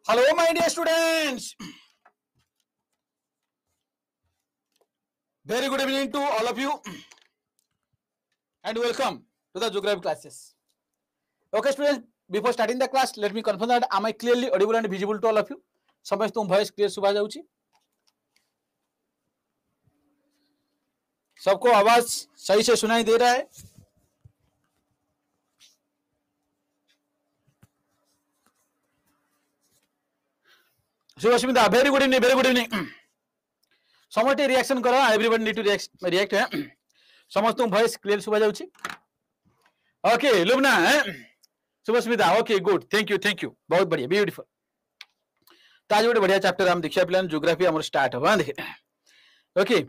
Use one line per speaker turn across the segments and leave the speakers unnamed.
Hello, my dear students. Very good evening to all of you and welcome to the geography classes. Okay, students, before starting the class, let me confirm that am I clearly audible and visible to all of you? समझ तुम voice clear सुबह जाऊँगी? सबको आवाज सही से सुनाई दे रहा है? Shubhashmita, very good evening, very good evening. समझते reaction करो, everybody need to react है. समझ तुम voice clear सुबह जाऊँगी? Okay, Lubna, Shubhashmita, okay, good, thank you, बहुत बढ़िया, beautiful. तो आज गोटे बढ़िया चैप्टर हम देखिया प्लान ज्योग्राफी हमर स्टार्ट हो देखिए okay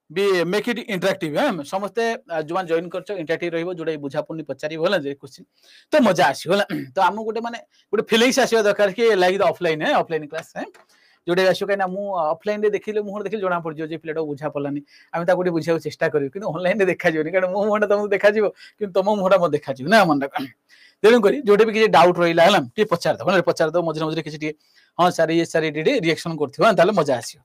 be make it interactive है समस्त जुमान जॉइन करछ इंटरेक्टिव रहइबो जोडे बुझापुनी पचारिबो होला जे क्वेश्चन तो मजा आसी होला तो हम गोटे माने गोटे फीलिंग्स आसीबा दरकार कि लाइक द ऑफलाइन क्लास है जोडे आसीयो काना मु ऑफलाइन रे देखिले मुहर देखिले जणा पड़ जो जे प्लेटो बुझा पलानी हम ता गोटे बुझाउ चेष्टा करियो कि ऑनलाइन रे देखा जोनी कारण मु मोहटा तुमको देखा जिवो कि तुम मोहटा म देखा जिवो ना मन तेणु करी जोटे भी किसी डाउट रहिला हला टी पचार दो मझे मझे किसी हाँ सर ये सर ये रिएक्शन करथिबो ताले मजा आसीयो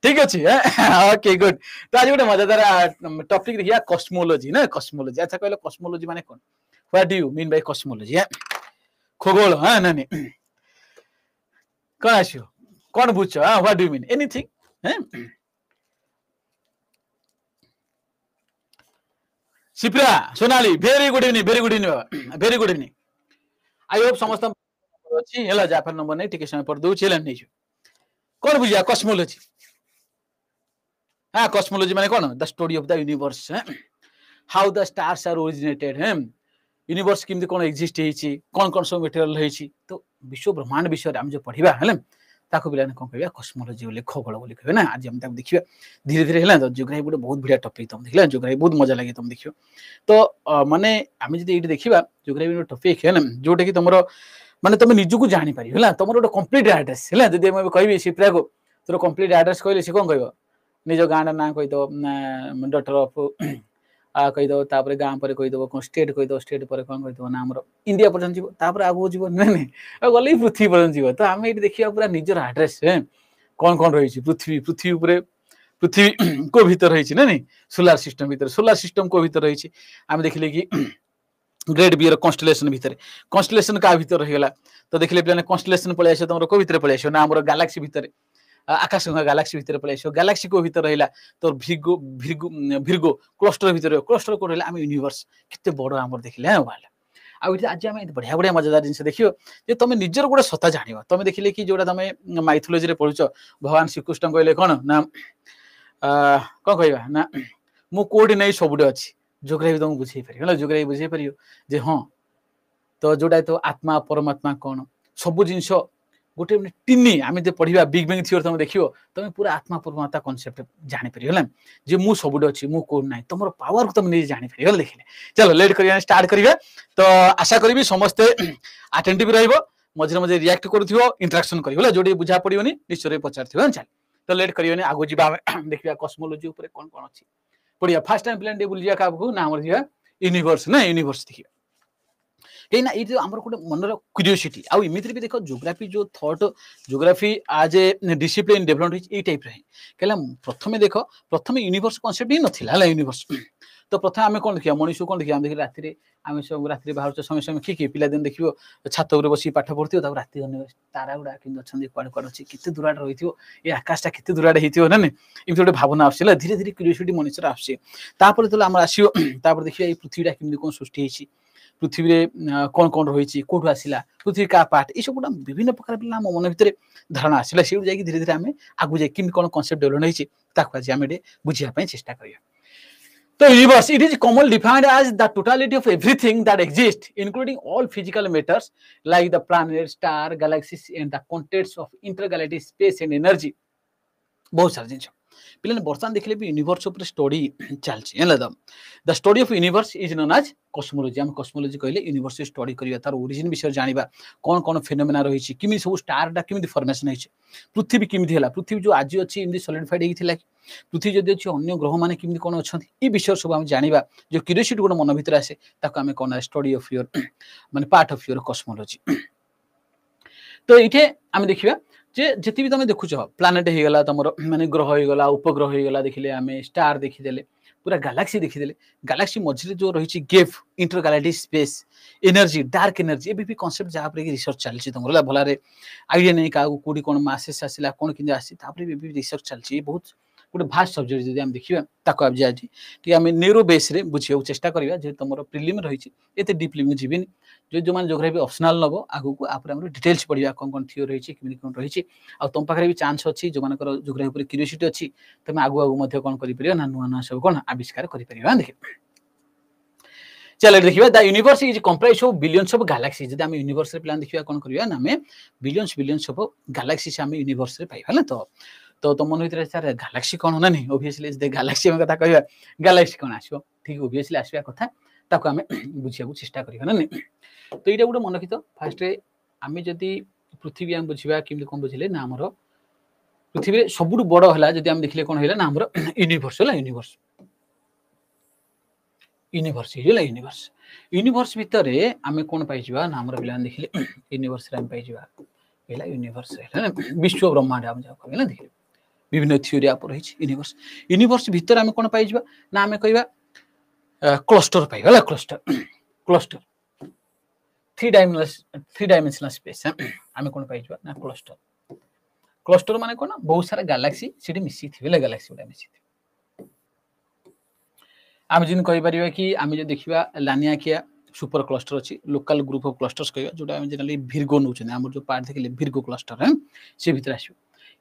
ठीक अछि ओके गुड तो आज गोटे मजेदार टॉपिक देखिया कॉस्मोलॉजी ना कॉस्मोलॉजी अच्छा कहलो कॉस्मोलॉजी माने कोन what do you mean by cosmology खगोल हां नानी कोन आसीयो कोन बुझो हां what do you mean anything हैं Shipra Sonali very good evening I hope समस्त अछि हेला जाफर नंबर नै टिके समय पर दउ चैलेंज नै कोन बुझिया कॉस्मोलॉजी हां कॉस्मोलॉजी माने कोन the study of the universe how the stars are originated universe किमि कोन एग्जिस्ट हेछि कोन सब मटेरियल हेछि तो विश्व ब्रह्मांड विषय हम जो पढिबा हले ताको बिलाने कोन कहबा कॉस्मोलॉजी बोले खगोल बोले कहबा ना आज हम ताको देखिबा धीरे धीरे हेला तो ज्योग्राफी बोले बहुत बढ़िया टॉपिक तुम देखला ज्योग्राफी बहुत मजा लागे तुम देखियो तो माने हम जदी एठी देखिबा ज्योग्राफी नो टॉपिक है ना जोटे कि तुमरो माने तुम निजु को जानि पारि हला तुमरो गोटे कंप्लीट एड्रेस हला जदी हम कहबी शिप्रा को तोर कंप्लीट एड्रेस कहले से कोन कहबो निज गाँव ना कही दो डॉक्टर ऑफ कही दो तापर गाँ पर कही दो कौन स्टेट कही दो स्टेट पर कौन कही दो ना हमर इंडिया पर्यंत जीव तापर आगो जीव नै नै गले पृथ्वी पर्यंत जीव तो आम ये देखिया पूरा निजर एड्रेस है कौन कौन रही पृथ्वी ऊपर पृथ्वी को भीतर रही ना नहीं सोलार सिस्टम को भीतर रही आम देखिले कि ग्रेट बियर कन्स्टलेशन भीतर कन्स्टलेशन का भीतर रहीगला तो देखिले प्लान कन्स्टलेशन पळे आसे तमरो को भीतर पळे आसे ना हमर गैलेक्सी भीतर आकाश गंगा गैलेक्सी भीतर पळे आसे गैलेक्सी को भीतर रहिला तो भिर्गो क्लस्टर भीतर क्लस्टर को रहिला हम यूनिवर्स किते बड़ हमर देखिले है वाला आ आज हम बढ़िया बढ़िया मजेदार जिनसे देखियो जे तमे निजर गोटे सत्ता जानिबो तमे देखिले कि जोडा तमे माइथोलॉजी रे पढुछ भगवान श्री कृष्ण कहले कोन ना कोन कहबा ना मु कोडी नै सबुडे अछि ज्योग्राफी तुम बुझे पारियो हला ज्योग्राफी बुझे पारियो जे हां तो जोडा तो आत्मा परमात्मा कोन सब जिंस गोटे टिनी आमे जे पढिबा बिग बैंग थ्योरी तुम देखियो तुम पूरा आत्मा परमात्मा कांसेप्ट जानि पारियो हला जे मु सबुडे अछि मु कोड नै तमरो पावर को तुम नै जानि पारियो देखिले चलो लेट करिया स्टार्ट करिवे तो आशा करबी समस्त अटेंटिव रहइबो मझे मझे रिएक्ट करथियो इंटरेक्शन करियो हला जोडी बुझा पडियोनी निश्चय पचारथियो चल तो लेट करियोनी आगो जिबा देखिया कॉस्मोलॉजी ऊपर कोन कोन अछि बढ़िया फर्स्ट टाइम प्लान टेबल जिया का ना हमर जिया यूनिवर्स ना यूनिवर्स देखियो कहीं ना ये आमर गोटे मनर क्यूरियोसिटी आउ इमिति भी देखो ज्योग्राफी जो थॉट ज्योग्राफी आज ए डिसिप्लिन डेवलपमेंट ए टाइप रहे कहला प्रथमे देखो प्रथमे यूनिवर्स कांसेप्ट ही नथिला हला यूनिवर्स तो प्रथमे आमे कोन देखिया मनुष्य कोन देखिया हम देखि राति रे आमे सब राति रे बाहर समय समय की पिला दिन देखियो छात ऊपर बसी पाठ पढथियो तब राति अने तारा गुडा किन अछन क्वाड क्वाड अछि किते दुराड रहिथियो ए आकाशटा किते दुराड हेथियो ना ने इमिति गोटे भावना आछिला धीरे धीरे क्यूरियोसिटी मनुष्य आछे तापर तो हमर आसियो तापर देखिया ए पृथ्वीटा किमि कोन सृष्टि हेछि पृथ्वी रे कोन कोन रही कोठु आसिला पृथ्वी का पार्ट ये सब गुडा विभिन्न प्रकार पिला मन भितर धारणा आसिला से जाई धीरे धीरे आमे आगु जाई किम कोन कांसेप्ट डेवलप होइछि ताको आज आमे बुझिया पय चेष्टा करिया तो universe it is commonly defined as the totality of everything that exist including all physical matters like the planet star galaxies and the contents of intergalactic space and energy बहुत सारा जिंस पिलाने बर्तमान देखिले भी यूनिवर्स ऊपर स्टडी चलछि हला the study of universe is known as cosmology हम कॉस्मोलॉजी कहले यूनिवर्स स्टडी करिया तार ओरिजिन विषय जानिबा कोन कोन फेनोमेना रहिछि किमि सब स्टार डा किमि फॉर्मेशन हेछि पृथ्वी किमि हला पृथ्वी जो आज अछि इन सॉलिडिफाइड हेथिला पृथ्वी जदि अछि अन्य ग्रह माने किमि कोन अछंती ई विषय सब हम जानिबा जो क्यूरियोसिटी कोन मन भितर आसे ताको हमें कोन स्टडी ऑफ योर माने पार्ट ऑफ योर कॉस्मोलॉजी तो ये आम देखा जे जिते भी तुम देखुच प्लानेट हो गला तुम माने ग्रह हो गला उपग्रह हो गला देखिले आम स्टार देखीदे पूरा गैलेक्सी देखीदे गैलेक्सी मझे जो रही गेफ intergalactic space energy dark energy भी कॉन्सेप्ट जहाँ पर रिसर्च चलती तुम भल आइडिया नहीं क्या कौटी कौन मासेस आसला कौन कि आसी भी रिसर्च चलती बहुत गोटे भास्ट सब्जेक्ट जब आम देखा ताको आज आम न्यूरो बेस रे बुझे चेष्टा करवा जो तुम प्रिलिम रही एत डीपली मुझे जीवन जो मैंने जोग्राफी ऑप्शनल नब आगू को डिटेल्स पढ़ा कौन कौन थ्योरी रही है कौन रही तुम पाखे भी चांस अच्छी जो मानकर जोग्राफी क्यूरियोसिटी अच्छी तुम आगू आगू कौन कर ना नुआ नुआ सब कौन आविष्कार कर देख चलो देखिए the universe is comprise of billions of Galaxy जब आम यूनिवर्स प्लान देखिए कौन करवा ना आम बिलियंस बिलियंस ऑफ गैलेक्सी से आम यूनिवर्स पाइबा ना तो तुम मन भर सर गैलेक्सी कौन ना नहीं ओबियसली गैलेक्सी कथा कह गैलेक्सी कौन आसो ठीक ओबियसली आसवा कथा ताको आम बुझा चेष्टा करवा ना नहीं तो ये गोटे मन रखी फास्ट आम जदि पृथ्वी आम बुझा कि कौन बुझे ना आमर पृथ्वी सबुठ बड़ है जब आम देखिले कौन है ना आमर यूनिवर्स है यूनिवर्स यूनिवर्स यूनिवर्स यूनिवर्स भितर आम कौन पाइबा ना आम पे देखिले यूनिवर्स आम पाइबा पहला यूनिवर्स विश्व ब्रह्मांड आम जाओ कह देखिले विभिन्न थ्योरी आप रही यूनिवर्स यूनिवर्स भितर आम कौन पाइबा ना आम कह क्लस्टर पाइबा cluster cluster three dimensional space आम कौन पाइबा ना क्लस्टर क्लस्टर माने कौन बहुत सारा गैलेक्सी से मिसी थी गैलेक्सी गुड़ा मिसी आम जिन कहीपर कि आम जो देखा लानियाकिया सुपर क्लस्टर अच्छी लोकल ग्रुप ऑफ क्लस्टर्स कह जो जनरली भिर्गो नौ आम जो पार्ट देखिए भिर्गो क्लस्टर है सी भितर आस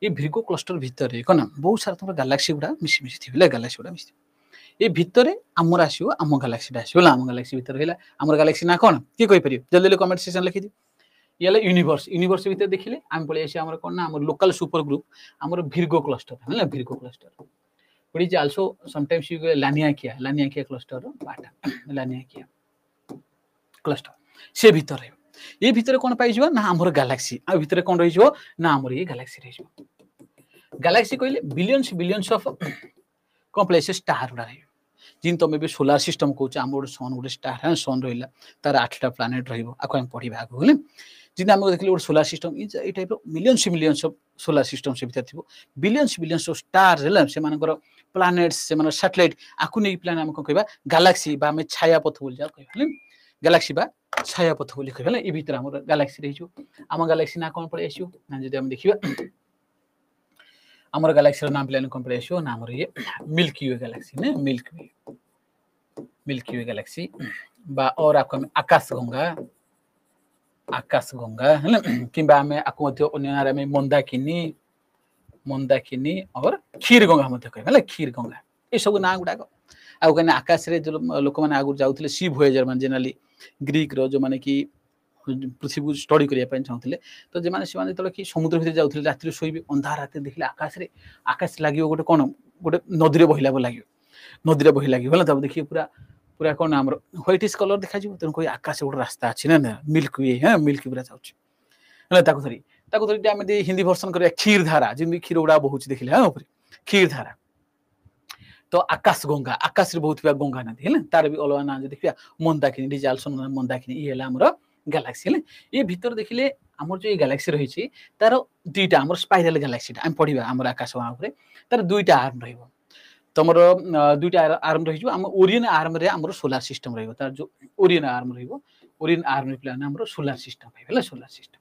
ये भिर्गो क्लस्टर भितर कौन बहुत सारा तुम गैलेक्सी गुड़ा मिसी मिसी थी गैलेक्सी गुड़ा मिसी ये भितर आमर आसो आम गैलेक्सी आसो आम गैलेक्सी भितर है आम गैलेक्सी ना कौन किए कहीपर जल्दी कमेंट सेक्शन लिखिदी ये यूनिवर्स यूनिवर्स भितर देखिले आम पलि आस आम कौन ना आम लोकल सुपर ग्रुप आम भिर्गो क्लस्टर है भिर्गो cluster But it is also sometimes you get Laniakea cluster Laniakea cluster से भीतर है ये भीतर कौन पाइजो ना हमर गैलेक्सी आ भीतर कौन रहिजो ना हमर ये गैलेक्सी रहिजो गैलेक्सी कहले billions billions of complex star उडा रहियो जिन तमे भी सोलर सिस्टम कहूछ हम गोटे सन गोटे स्टार है सन रहिला तार 8टा प्लैनेट रहिबो आको हम पढिबा आको हले जिन हम देखले गोटे solar system E type of millions of solar system से भीतर थिबो बिलियंस ऑफ स्टार हला से मानकर प्लैनेट्स से मानकर सैटेलाइट आकु नै प्लान हम कहबा गैलेक्सी बा हम छाया पथ बोल जा कहबा गैलेक्सी बा छाया पथ बोली कहबा ई भीतर हमर गैलेक्सी रहिजो हम गैलेक्सी ना कोन पड़े आसियो ना जदि हम देखिबा हमर गैलेक्सी रो नाम प्लान कोन पड़े आसियो ना हमर ये मिल्की वे गैलेक्सी ने मिल्की वे गैलेक्सी बा और आपको आकाश गंगा है ना किबा हमें आकु मध्य अन्य नाम में मंदाकिनी और क्षीर गंगा मध्य कहबा ना क्षीर गंगा ए सब ना गुडा आ कने आकाश रे जो लोक माने आगु जाउथिले सी वॉयेजर मान जनरली ग्रीक रो जो माने कि पृथ्वी को स्टडी करिया पय चाहथिले तो जे माने से माने तले कि समुद्र भीतर जाउथिले रात्रि सोइबे अंधार रात देखिले आकाश लागियो गोटे कोन गोटे नदी रे बहिला लागियो होला तब देखिए पूरा कौन आम व्हाइटिश कलर देखा तेणु कोई आकाश गोटे रास्ता अच्छी ना मिल्क वे हाँ मिल्क पूरा जाऊँगी आम हिंदी भर्सन कर क्षीर धारा जमी क्षीर गुड़ा बहुत देखिले हाँ क्षीर धारा तो आकाश गंगा आकाश रे बहुत गंगा नदी है तार भी अलग ना देखिए मंदाकिनी डिजाल्सन मंदाकिनी ये आमर गैलेक्सी है ये भीतर देखिले आमर जो गैलेक्सी रही तार दुईटा आम स्पाइराल गैलेक्सी आम पढ़ा आम आकाश गंगा तार दुईटा आर्म रहिबो तुम दुईटा आर्म रही आम ओरियन आर्म रे आमर सोलार सिस्टम रहिबो तार जो ओरियन आर्म रहिबो ओरियन आर्म प्लान आमर सोलार सिस्टम है सोलार सिस्टम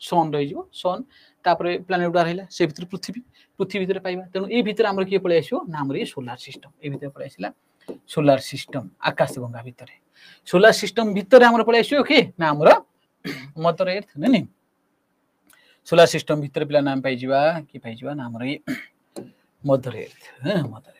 सन रही सन तापर प्लानेट गुड़ा रहा से भीतर पृथ्वी भीतर पाइबा तेणु ये भीतर आमर किए पलि आसो ना आमर ये सोलार सिस्टम ये भीतर पलि आसला सोलार सिस्टम आकाश गंगा भीतर सोलार सिस्टम भीतर आमर पलि आसो कि ना आमर मदर अर्थ नहीं सोलार सिस्टम भीतर पिला नाम पाइबा कि पाइबा ना आमर ये मदर अर्थ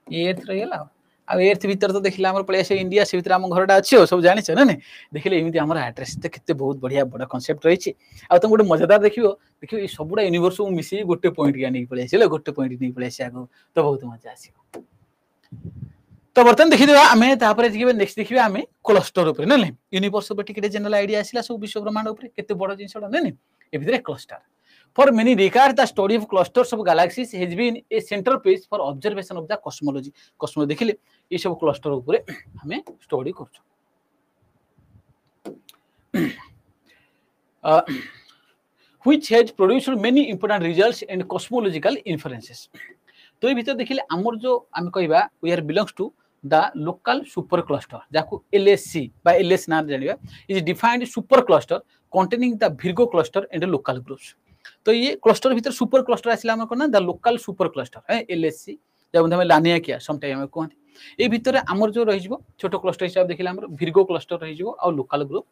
ये अर्थ रहीगला आ एर्थ भीतर तो देखिले आमर पलि आसे इंडिया से भीतर आम घरटा अच्छी सब जानिछ ना नहीं देखिले एमती आमर एड्रेस तो केते बहुत बढ़िया बड़ा कांसेप्ट रही आ तुम गोटे मजेदार देखियो ये सबुड़ा यूनिवर्स को मिसी गोटे पॉइंट या नहीं पलि आसे गोटे पॉइंट नहीं पलि आसे आगो तो बहुत मजा आसीबो तो बर्तमान देखिदेबा आमे तापर देखिबा नेक्स्ट देखिबा आमे क्लस्टर ऊपर ना यूनिवर्स ऊपर टिके जनरल आईडिया आसिला सब विश्व ब्रह्मांड ऊपर केते बड़ जिंसडा ना ए भीतर cluster For many decades, the study of clusters of galaxies has been a central place for observation of the cosmology. Cosmology देखिले ये सब क्लस्टर ऊपर हमें study करछो which has produced many important results and cosmological inferences. तो ये भीतर देखिले हमर जो हम कहबा we are belongs to the local super cluster जाको LSC by LS नाम जानिबा is defined super cluster containing the Virgo cluster and the local groups. तो ये क्लस्टर भीतर सुपर क्लस्टर आसिला हम कोना द लोकल सुपर क्लस्टर है LSC जब हम लानिया किया सम टाइम हम कहते ए भीतर हमर जो रहि जबो छोटो क्लस्टर हिसाब देखिला हमर Virgo cluster रहि जबो और local group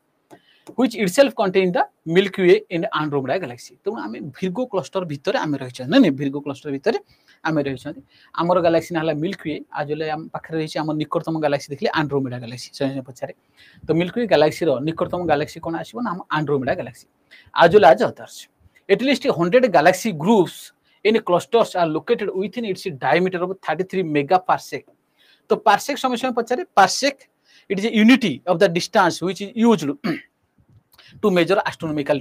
which itself contain the Milky Way and Andromeda galaxy. तो आमे Virgo cluster भीतर आमे रहि छ नै Virgo cluster भीतर आमे रहि छ हमर गैलेक्सी ना हला Milky Way आजले हम पाखरे रहि छ हमर निकटतम गैलेक्सी देखले Andromeda galaxy से पछारे तो Milky Way galaxy रो निकटतम गैलेक्सी कोन आसीबो ना हम Andromeda galaxy आजले आज others at least 100 galaxy groups in clusters are located within its diameter of 33 megaparsec. तो parsec समय पछारे parsec it is a unity of the distance which is used to measure astronomical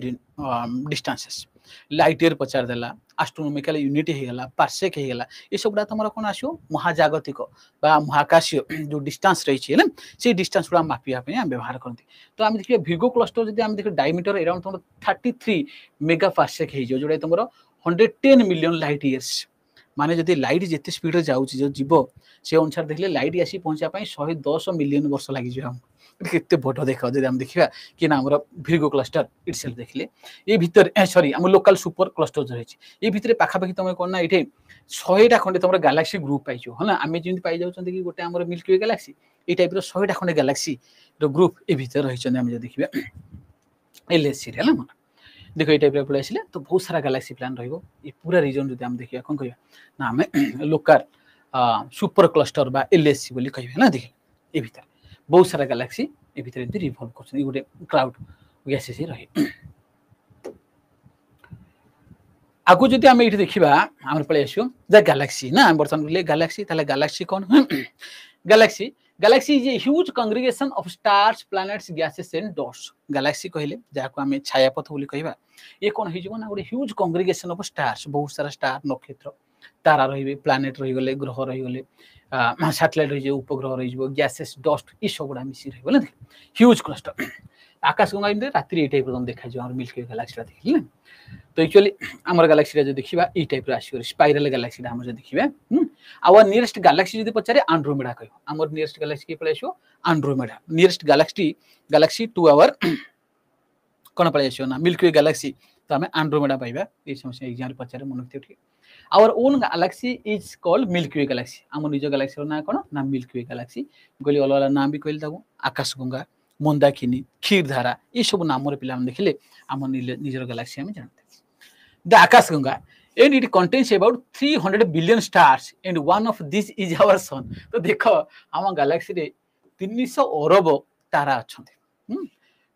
distances. Light year पचार देला astronomical unit हे गला parsec हे गला ये सब data हमरा कोन आसियो महाजागतिक बा महाकाशीय जो डिस्टेंस रही छै ना से डिस्टेंस पूरा मापिया पे हम व्यवहार करते तो हम देखिए Virgo cluster जदि हम देखिए डायमीटर अराउंड तुम 33 मेगा पार्सेक हे जो जोडे तुमरो 110 मिलियन लाइट इयर्स माने जदि लाइट जेते स्पीड रे जाउ जो जीव से अनुसार देखले लाइट आसी पहुंचा पई 110 मिलियन वर्ष लागि जो हम केते बड़ देखा जदि हम देखिबा कि ना हमर Virgo cluster इटसेल्फ देखले ए भीतर सॉरी हम लोकल सुपर क्लस्टर जो रही ए भीतर पाखा पाखी तमे कोन ना इठे 100 टा खंडे तमरा गैलेक्सी ग्रुप पाइछो हना आमे जिंति पाइ जाउ छन कि गोटे हमर मिल्की वे गैलेक्सी ए टाइप रो 100 टा खंडे गैलेक्सी रो ग्रुप ए भीतर रही छन हम जे देखिबा LSC रे मन देखो ए टाइप रे पळे आसिले तो बहुत सारा गैलेक्सी प्लान रहइबो ए पूरा रीजन जदि हम देखिबा कोन कहबा ना हमें लोकल सुपर क्लस्टर बा LSC बोली कहबा ना देखि ए भीतर बहुत सारा गैलेक्सी ए भीतर एंती रिवॉल्व करछन गोटे क्लाउड गैसेस रही आगु जदि हम एठी देखिबा हमर पळे आसियो द गैलेक्सी ना बर्तन ले गैलेक्सी ताले Galaxy cone Galaxy is a huge congregation of stars planets gases and dots Galaxy कहले जाको हम छायापथ बोली कहबा ये कोन होई जबो ना गोटे ह्यूज कांग्रीगेशन ऑफ स्टार्स बहुत सारा स्टार नक्षत्र तारा रहिबे प्लैनेट रहि गले ग्रह रहि गले सैटेलाइट रहि जे उपग्रह रहि जबो गैसेस डस्ट ई सब गुडा मिसी रहि बोले ह्यूज क्लस्टर आकाश गंगा इनरे रात्रि ए टाइप हम देखा जो हमर मिल्की वे गैलेक्सी देखिले तो एक्चुअली हमर गैलेक्सी जो देखिबा ई टाइप रा आसियो स्पाइरल गैलेक्सी हमर जो देखिबा आवर नियरेस्ट गैलेक्सी जदि पचारे एंड्रोमेडा कहयो हमर नियरेस्ट गैलेक्सी के पळेसो Andromeda nearest galaxy to our कोन पळेसो ना मिल्की वे गैलेक्सी तो हमें एंड्रोमेडा पाइबा ए समस्या एग्जाम रे पचारे मन रखते ठीक our own galaxy is called Milky Way galaxy हमर निज गैलेक्सी रो ना कोन ना मिल्की वे गैलेक्सी गोली अलग नाम भी कहल ताको आकाश गंगा मंदाकिनी क्षीरधारा ये सब नाम रे पिला हम देखिले हमर निजर गैलेक्सी हम जानते the Akash Ganga and it contains about 300 billion stars and one of this is our sun तो देखो हम गैलेक्सी रे 300 अरब तारा अछंती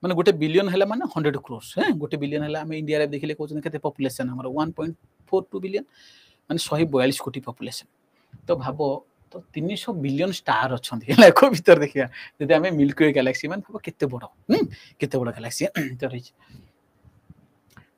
माने गोटे बिलियन हैला माने 100 crores है गोटे बिलियन हैला हम इंडिया रे देखिले कोचन केते पॉपुलेशन हमर 1.42 बिलियन माने 142 कोटी पॉपुलेशन तो भाबो तो 300 बिलियन स्टार अछंती लाखो भीतर देखिया जदि हमें मिल्की वे गैलेक्सी माने भाबो केते बड़ गैलेक्सी तो रही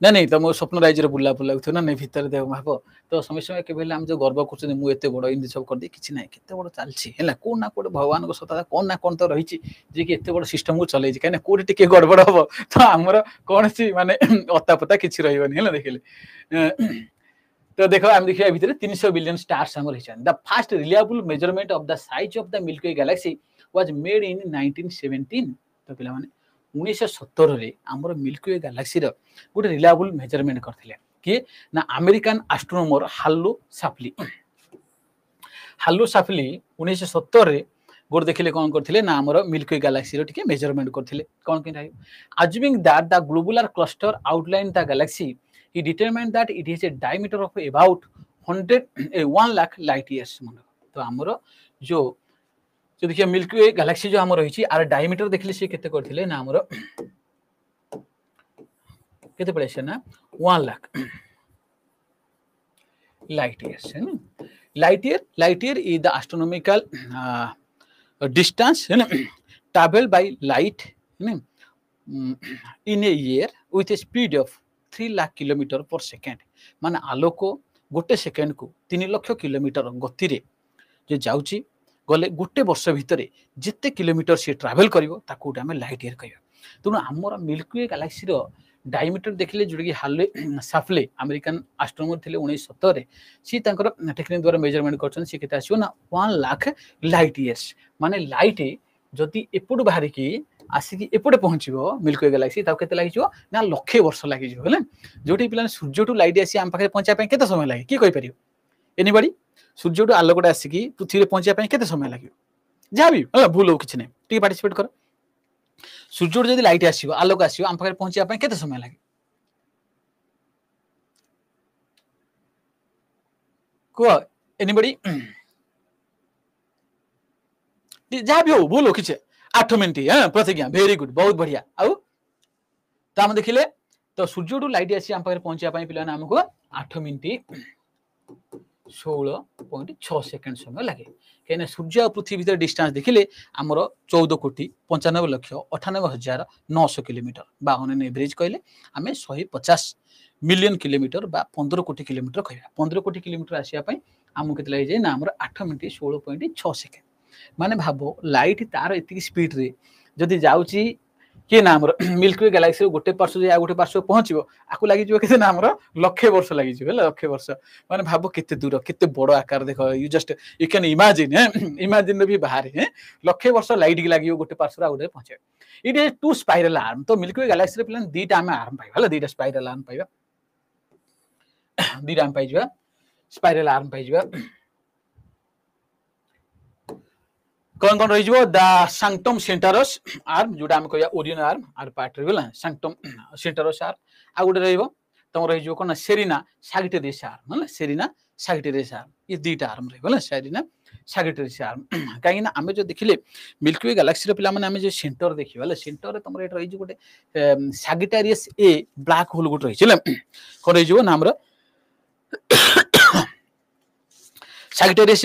नहीं तो मो स्वप्न राज्य रे बुल्ला थो ना नहीं भीतर देव भाबो तो समय समय के बेले हम जो गर्व करछन मु एते बड़ इन सब कर दे किछि नाही केते बड़ चालछि हैला कोन ना कोड भगवान को सता कोन ना कोन तो रहिछि जे कि एते बड़ सिस्टम को चलै छि काने कोड टिके गड़बड़ हबो तो हमर कोन छि माने अता पता किछि रहिबनी हैला देखिले तो देखो हम देखिया भीतर 300 बिलियन स्टार्स हमर हिचन the first reliable measurement of the size of the Milky Way galaxy was made in 1917 तो पिला माने 1917 रे हमर मिल्की वे गैलेक्सी रो गोटे रिलायबल मेजरमेंट करथिले कि ना अमेरिकन एस्ट्रोनॉमर हालो शाफ्ली 1917 रे गोट देखिले कोन करथिले ना हमर मिल्की वे गैलेक्सी रो टिके मेजरमेंट करथिले कोन कि assuming that the globular cluster outline the Galaxy he determined that it has a diameter of about 1 lakh light years तो हमरो जो देखिए मिल्की वे गैलेक्सी जो हमर रही आर डायमीटर देखले से केते करथिले ना हमरो केते पड़े से ना 1 लाख लाइट इयर्स है ना light year is the astronomical distance है ना ट्रैवल बाय लाइट है ना in a year with a speed of 3 lakh kilometre per second माने आलोक गोटे सेकेंड को 3 लाख किलोमीटर गति रे जे जाउची गले गोटे वर्ष भितरे जिते किलोमीटर से ट्रैवल करिवो ताकू हम लाइट ईयर कहबा तनु हमर मिल्की वे गैलेक्सी रो डायमीटर देखिले जोटा कि हार्ले साफले अमेरिकन एस्ट्रोनॉमर थिले 1970 रे सी तांकर टेक्निक द्वारा मेजरमेंट करछन सी केते आसीयो ना 1 लाख लाइट इयर्स माने लाइट जदि एपड बाहर की आसिकी एपटे पहुंचबो मिल्की वे गैलेक्सी ता केते लागि जो ना लक्षे वर्ष लागि जो हले जोटी पिलान सूर्य टू लाइट आसी हम पाखे पहुंचा पे केते समय लागि की कहि परियो एनीबॉडी सूर्य टू आलोकटा आसिकी पृथ्वी रे पहुंचा पे केते समय लागि जाबी हला भूल हो किछ नै टी पार्टिसिपेट कर सूर्य जदि लाइट आसीबो आलोक आसीबो हम पाखे पहुंचा पे केते समय लागि को एनीबॉडी जाबी हो भूल हो किछ 8 मिनिट हां प्रतिज्ञा वेरी गुड बहुत बढ़िया आउ तो हम देखिले तो सूर्य टू लाइट आसी हम पाखे पहुंचा पे पिलाना हमको 8 मिनिट 16.6 सेकंड समय लगे कहीं सूर्य और पृथ्वी भीतर डिस्टेंस देखिले आमर 14 कोटी 95 लक्ष 98,900 किलोमीटर बा ऑन एवरेज कहले आमे 150 मिलियन किलोमीटर बा 15 कोटी किलोमीटर कहबा 15 कोटी किलोमीटर आसिया पई हमु केते लागि जे ना हमर 8 मिनिट 16.6 सेकंड माने भाबो लाइट तार इतकी स्पीड रे जदी जाउची के ना हमर मिल्की वे गैलेक्सी गोटे पार्श्व या गोटे पार्श्व पहुंचबो आकु लागि जो केते ना हमर लक्ष वर्ष लागि जो लक्ष वर्ष माने भाबो केते दूर केते बड़ आकार देखो you just you can imagine imagine भी बाहर है लक्ष वर्ष लाइट लागि गोटे पार्श्व गोटे पहुंचे it is two spiral arm तो मिल्की वे गैलेक्सी रे प्लान दीटा हम आर्म पाइबा हला दीटा स्पाइरल आर्म पाइबा दीटा आर्म पाइबा स्पाइरल आर्म पाइबा कौन रही द सैंक्टम सेंटरस आर्म जोटा हम कहया ओरियन आर्म आर पार्ट रे गला सैंक्टम सेंटरस आर्म आ गुटे रहइबो तम रही जो कोन सेरिना सैगिटेरियस आर्म हला सेरिना सैगिटेरियस आर्म ये दीटा आर्म रे गला सेरिना सैगिटेरियस आर्म काई ना हमें जो देखिले मिल्की वे गैलेक्सी रे पिला माने हमें जो सेंटर देखिबा हला सेंटर रे तम रे रही जो गुटे सैगिटेरियस ए ब्लैक होल गुटे रही छले कोन रही जो नाम रे सैगिटेरियस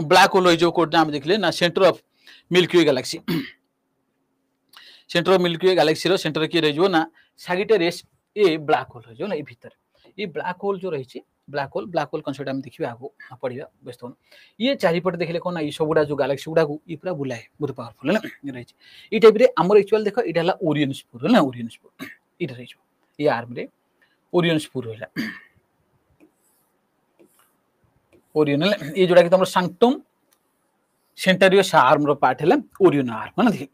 ब्लैक होल जो कोड नाम देखले ना centre of Milky Way galaxy centre of Milky Way galaxy रो सेंटर की रही ना सैगिटेरियस ए ब्लैक होल जो ना ए भीतर ये ब्लैक होल जो रही ब्लैक होल कांसेप्ट हम देखिबा आगो पढिबा व्यस्त हो ये चारिपट देखले कोन ई सबुडा जो गैलेक्सी गुडा को ई पूरा बुलाए बहुत पावरफुल है ना रही ई टाइप रे हमर एक्चुअल देखो इडाला ओरियन स्पूर है ना ओरियन स्पूर इड रही ये आर्म रे ओरियन स्पूर होला ओरियन ये जोड़ा कि तुम सैंक्टम सेंटरियस आर्म रो पार्ट है ओरियन आर्म ना देखि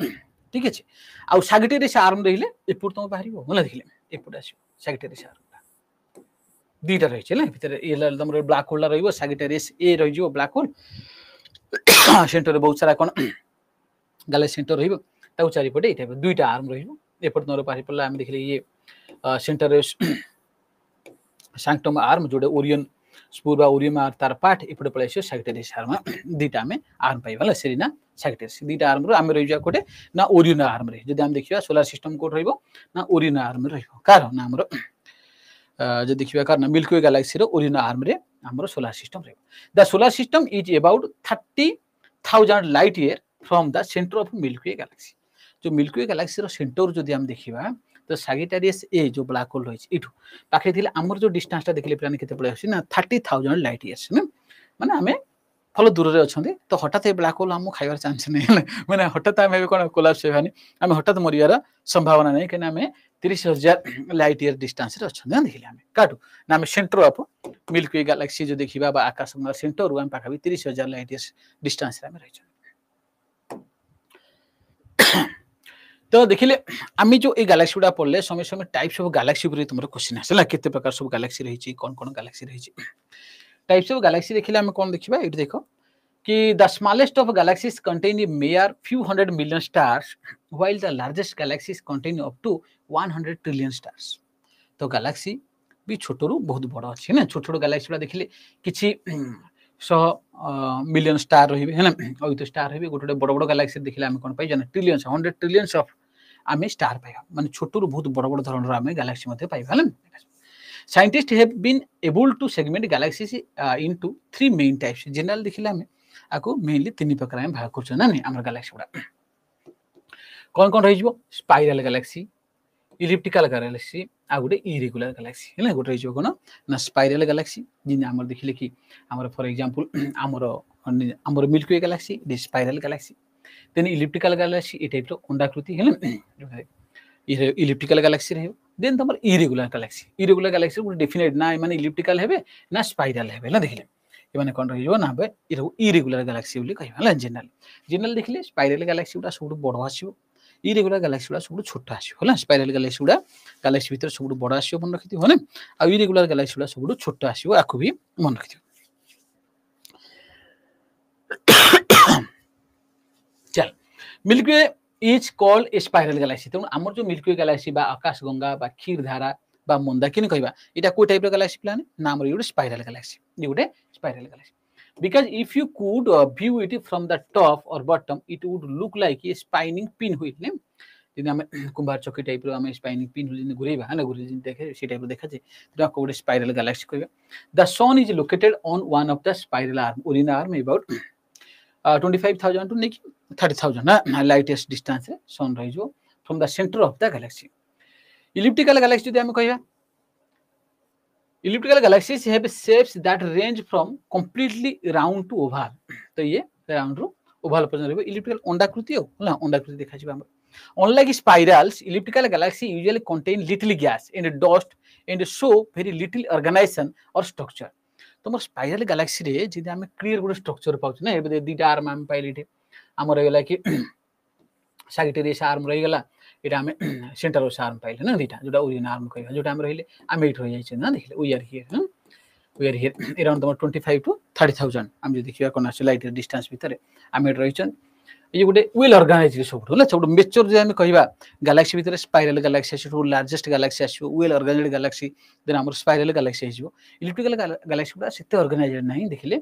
ठीक अछि आ सैगिटेरियस आर्म रहिले एपुर तुम बाहरिबो ना देखिले एपुर आसीबो सैगिटेरियस आर्म दीटा रही छले भीतर ये तुम ब्लैक होल रहइबो सैगिटेरियस ए रही जो ब्लैक होल सेंटर रे बहुत सारा कोन गैलेक्सी सेंटर रहिबो ताउ चारि पटे ए टाइप दुईटा आर्म रहिबो एपुर तुम बाहरि पड़ला हम देखिले ये सेंटरियस सैंक्टम आर्म जोडे ओरियन स्पूर बा ओरियन आर तार पार्ट एपटे पळेसियो सैगिटेरियस आर्म दीटा में आर्म पाइबाला सेरिना सैगिटेरियस दीटा आर्म रो हम रहि जा कोटे ना ओरियन आर्म रे जदि हम देखिबा सोलर सिस्टम कोड रहइबो ना ओरियन आर्म रहइबो कारण हमरो जे देखिबा कारण मिल्की वे गैलेक्सी रो ओरियन आर्म रे हमरो सोलर सिस्टम रहइबो the solar system is about 30,000 light year from the centre of Milky Way galaxy जो मिल्की वे गैलेक्सी रो सेंटर जदि हम देखिबा तो सैगिटेरियस ए जो ब्लैक होल रही इठू पाखे थिले हमर जो डिस्टेंस ता देखले प्लान केते पळे आसी ना 30,000 लाइट इयर्स माने हमें फल दूर रे अछंती तो हठात ए ब्लैक होल हम खाइबार चांस नै माने हठात हमें कोन कोलैप्स हेबानी हमें हठात मरियार संभावना नै केना हमें 30,000 लाइट ईयर डिस्टेंस रे अछंती ना देखले हमें काटू ना हमें centre of Milky Way galaxy जो देखिबा बा आकाश में सेंटर हम पाखा भी 30,000 लाइट ईयर डिस्टेंस रे हमें रही तो देखिले आमी जो ए गैलेक्सी गुडा पढ़ले समय समय टाइप्स ऑफ गैलेक्सी पर तुमरो क्वेश्चन आसेला केते प्रकार सब गैलेक्सी रही छी कोन कोन गैलेक्सी रही छी टाइप्स ऑफ गैलेक्सी देखिले हम कोन देखिबा एट देखो कि the smallest of galaxies contain a mere few hundred million stars while the largest galaxies contain up to 100 trillion stars तो गैलेक्सी भी छोटरू बहुत बड़ अछि ना छोट छोट गैलेक्सी देखिले किछि 100 मिलियन स्टार रहिबे है ना ओइ स्टार रहिबे गोटे बड़ बड़ गैलेक्सी देखिले हम कोन पाइ जाने ट्रिलियंस 100 ट्रिलियंस ऑफ आमे स्टार पाइबा माने छोटरू बहुत बड़ बड़ धरण रो आमे गैलेक्सी मध्ये पाइबा ना scientist have been able to segment galaxies into 3 main types general देखिले हमें आको मेनली 3 प्रकार में भाग करछ ना हमर गैलेक्सी गुडा कोन कोन रहि जबो स्पाइरल गैलेक्सी इलिप्टिकल गैलेक्सी आ गुटे इरेगुलर गैलेक्सी है ना गुटे रहि जबो कोन ना स्पाइरल गैलेक्सी जिन हमर देखिले कि हमर फॉर एग्जांपल हमर Milky Way galaxy the spiral galaxy then elliptical galaxy ए टाइप रो अंडाकृति है ना इलिप्टिकल गैलेक्सी रहयो देन तुम इरेगुलर गैलेक्सी गोटे डेफिनेट ना माने इलिप्टिकल हेबे ना स्पाइराल हेबे ना देखिले ये माने कोन रहियो ना बे इरेगुलर गैलेक्सी बोली कहबा हला जनरल देखिले स्पाइराल गैलेक्सी गुडा सब बड़ आसीबो इरेगुलर गैलेक्सी गुडा सब छोट आसीबो हला स्पाइराल गैलेक्सी गुडा गैलेक्सी भीतर सब बड़ आसीबो मन रखिथि होने आ इरेगुलर गैलेक्सी गुडा सब छोट आसीबो आकु भी मन रखिथि चल Milky Way is called a spiral galaxy तेणु आमर जो मिल्की वे गैलेक्सी बा आकाश गंगा बा क्षीरधारा बा मंदाकिनी कहबा एटा को टाइप रो गैलेक्सी प्लान नाम रो ये स्पाइराल गैलेक्सी ये गोटे spiral Galaxy because if you could view it from the top or bottom it would look like a spinning pinwheel ने जदि हम कुंभार चौकी टाइप रो हम स्पाइनिंग पिनव्हील घुरेबा है ना घुरे जिन देखे सी टाइप रो देखा जे तो को गोटे स्पाइराल गैलेक्सी कहबा the sun is located on one of the spiral arm Orion arm about 25,000 to 30,000 lightest distance रे सन रही जो from the centre of the galaxy elliptical galaxy जदि हम कहबा elliptical galaxies have shapes that range from completely round to oval तो ये round रो Oval पर्यंत रहबो elliptical अंडाकृति हो ना अंडाकृति देखा जिबा हम unlike spirals elliptical galaxy usually contain little gas and dust and show very little organization or structure तमर स्पाइरल गैलेक्सी रे जदि हम क्लियर गुड स्ट्रक्चर पाउछ ना एबे दीटा आर्म हम पाइलिटे हमर रहला कि सैगिटेरियस आर्म रही गला एटा हम सेंटर ऑफ आर्म पाइले ना दीटा जोटा ओरिजिन आर्म कहबा जोटा हम रहिले हम एट हो जाय छै ना देखले वी आर हियर अराउंड तमर 25 to 30,000 हम जे देखिबा कोन लाइट डिस्टेंस भीतर हम एट रही छन ये गोटे वेल ऑर्गेनाइज्ड सब होला सब मेच्योर जे हम कहबा गैलेक्सी भीतर स्पाइरल गैलेक्सी आछो लार्जेस्ट गैलेक्सी आछो वेल ऑर्गेनाइज्ड गैलेक्सी देन हमर स्पाइरल गैलेक्सी आछो इलिप्टिकल गैलेक्सी गुडा सेते ऑर्गेनाइज्ड नाही देखिले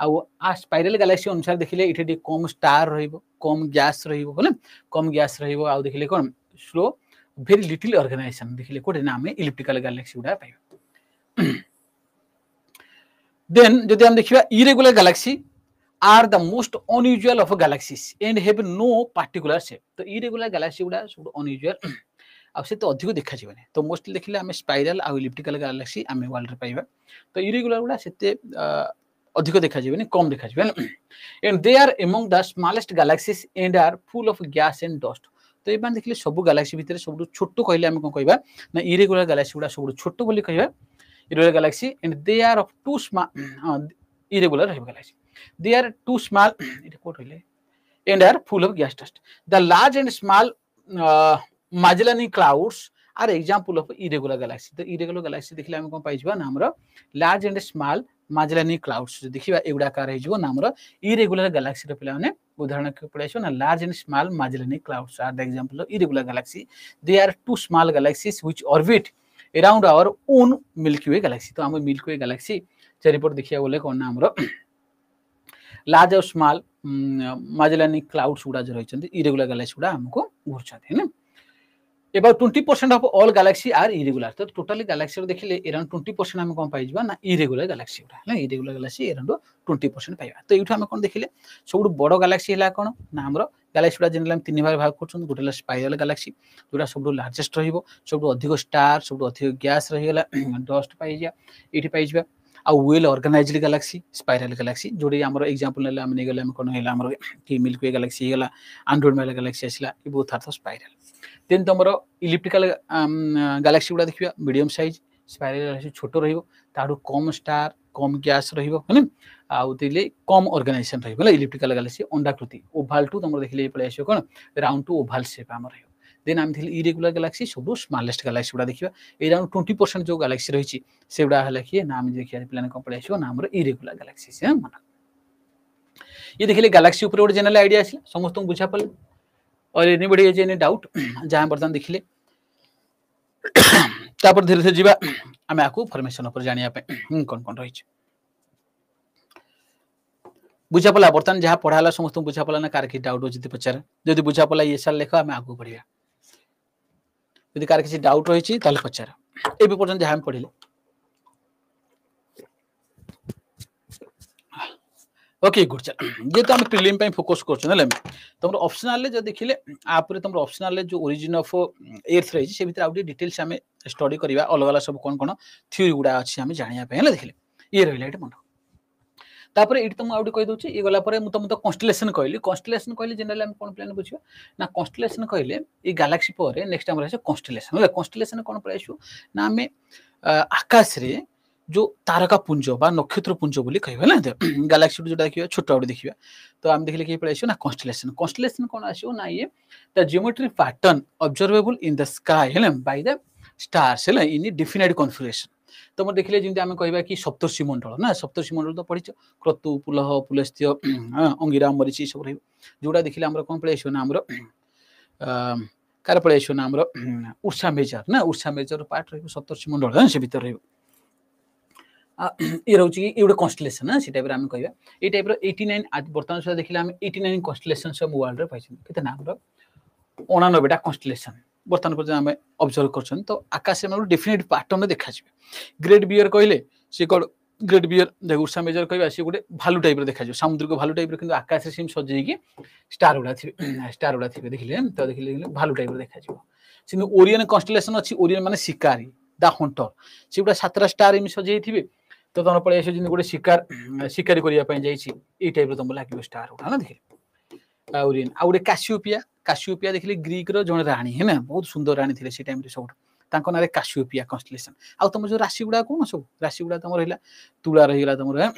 आ स्पाइरल गैलेक्सी अनुसार देखिले इठे कम स्टार रहिबो कम गैस रहिबो होला कम गैस रहिबो आ देखिले कोन स्लो वेरी लिटिल ऑर्गेनाइजेशन देखिले कोटे नाम इलिप्टिकल गैलेक्सी गुडा पाइबो देन जदि हम देखिबा irregular Galaxy are the most unusual of galaxies and have no particular shape तो irregular galaxy गुडा सब unusual अब से तो अधिक देखा जीवने तो मोस्टली देखिले हम स्पाइरल आ इलिप्टिकल गैलेक्सी हम वर्ल्ड रे पाइबा तो इरेगुलर गुडा सेते अधिक देखा जीवने कम देखा जीवने and they are among the smallest galaxies and are full of gas and dust तो ए बान देखिले सब गैलेक्सी भीतर सब छोटो कहले हम कोन कहबा ना इरेगुलर गैलेक्सी गुडा सब छोटो बोली कहबा irregular Galaxy and they are of too small irregular galaxy they are too small and are full of gas dust the large and small Magellanic clouds are example of irregular galaxy तो irregular galaxy देखिले हम कोन पाइजबा नामरो large and small Magellanic clouds जो देखिबा एगुडा का रहिजबो नामरो irregular galaxy रो पिला माने उदाहरण के पढाइछो ना large and small Magellanic clouds are the example of irregular galaxy they are two small galaxies which orbit around our own Milky Way galaxy तो हम Milky Way galaxy चारिपट देखिया बोले कोन नामरो लार्ज और स्मॉल Magellanic clouds गुडा जो रहिचंती irregular galaxy गुडा हमको घुरछथि है about 20% of all galaxy are irregular तो totally Galaxy रो देखिले अराउंड 20% हम कोन पाइजबा ना irregular galaxy गुडा ना irregular galaxy अराउंड 20% पाइबा तो एठु हम कोन देखिले सबु बडो गैलेक्सी हला कोन ना हमरो गैलेक्सी गुडा जनरल हम तीन भाग भाग करछन गोटेला स्पाइरल गैलेक्सी जोडा सबु लार्जेस्ट रहिबो सबु अधिक स्टार सबु अधिक गैस रहिगला डस्ट पाइजा एठी पाइजबा आ well organised galaxy spiral galaxy जोडी हमरो एग्जांपल ले हम नेगले हम कोन हेला हमरो कि मिल्की वे गैलेक्सी हेला एंड्रोमेडा गैलेक्सी आसिला ई बहुत अर्थ स्पाइरल देन तमरो इलिप्टिकल गैलेक्सी गुडा देखिबा मीडियम साइज स्पाइरल गैलेक्सी छोटो रहिबो ताडू कम स्टार कम गैस रहिबो हने आ उतिले कम ऑर्गेनाइजेशन रहिबो इलिप्टिकल गैलेक्सी अंडाकृति ओवल टू तमरो देखिले पळे आसियो कोन राउंड टू ओवल शेप हमर रहिबो देन हम थिल इरेगुलर गैलेक्सी सबु स्मॉलेस्ट गैलेक्सी गुडा देखिबा अराउंड 20% जो गैलेक्सी रहिछि सेउडा हला कि नाम देखिया प्लान को पळे आसियो नाम रो इरेगुलर गैलेक्सी से मन ये देखिले गैलेक्सी ऊपर ଗୋଟେ जनरल आईडिया आसिला समस्त बुझा पले और एनीबॉडी हैज एनी डाउट जहां बर्तन देखिले तापर धीरे धीरे जीवा हम आकू फॉर्मेशन ऊपर जानिया पे कोन कोन रहिछि बुझा पला बर्तन जहां पढाला समस्त बुझा पला ना कार की डाउट हो जति पचार जदि बुझा पला ये साल लेखा हम आकू पढिया यदि कार किसी डाउट रहिछि ताले पचार एबे पर्यंत जहां हम पढिले ओके गुड चल ये तो हम प्रीलिम पे फोकस करछ नले तमरो ऑप्शनल ले जो देखिले आपरे तमरो ऑप्शनल ले जो ओरिजिन ऑफ अर्थ रही से भीतर आउट डिटेल्स हमें स्टडी करबा अलग अलग सब कोन कोन थ्योरी गुडा अछि हमें जानिया पे हले देखिले ये रहिला एटा मन तापर एठी तुम आउट कहि दोछि ए गला परे मु तुम तो कॉन्स्टेलेशन कहली जनरली हम कोन प्लान बुझियो ना कॉन्स्टेलेशन कहले ए गैलेक्सी परे नेक्स्ट हम रहसे कॉन्स्टेलेशन होला कॉन्स्टेलेशन कोन पराइसु ना हमें आकाश रे जो तारका पुंज बा नक्षत्र पुंज बोली कहबा ना गैलेक्सी जोटा देखिबा छोटा उड देखिबा तो हम देखले कि पराइसु ना कॉन्स्टेलेशन कोन आसियो ना ये the geometry pattern observable in the sky हैला बाय द स्टार्स हैला इन डिफिनाइट कॉन्फिगरेशन तो मैं देखले जिंदे आमे कहबा कि सप्तर्षि मंडल ना सप्तर्षि मंडल तो पढिछ क्रतु पुलह पुलस्त्य अंगिरा मरीचि सब रहयो जोटा देखले हमर कोन पळेछो ना हमर कार पळेछो ना हमर उर्सा मेजर पार्ट रहयो सप्तर्षि मंडल ना से भीतर रहयो ये रहउछि कि एउडा कॉन्स्टेलेशन ना से टाइप रे आमे कहबा ए टाइप रो 89 आज वर्तमान सुधा देखले आमे 89 कॉन्स्टेलेशन सब वर्ल्ड रे पाइछ केते ना हमर 89 टा कॉन्स्टेलेशन वर्तमान पर आमे ऑब्जर्व करछन तो आकाश में डेफिनेट पैटर्न देखा जिवे ग्रेट बियर कहले से कोड ग्रेट बियर देख उर्सा मेजर कहबा से गोटे भालू टाइप रे देखा जिवे समुद्र को भालू टाइप रे किंतु आकाश रे सिम सजेई कि स्टार उडा थिबे देखले तो देखले भालू टाइप रे देखा जिवो सिनु ओरियन कॉन्स्टेलेशन अछि ओरियन माने शिकारी दा हंटर से गोटे 7 स्टार इम सजेई थिबे तो तन पळे आसे जिन गोटे शिकारी करिया पय जाईछि ए टाइप रे तम लागियो स्टार उडा ना देखले ओरियन आ गोटे कासियोपिया देखले ग्रीक रो जण रानी है ना बहुत सुंदर रानी थिले से टाइम रे सब तांको नारे कासियोपिया कॉन्स्टेलेशन आ तम जो राशि गुडा कोन सब राशि गुडा तम रहिला तुला रहिला तमर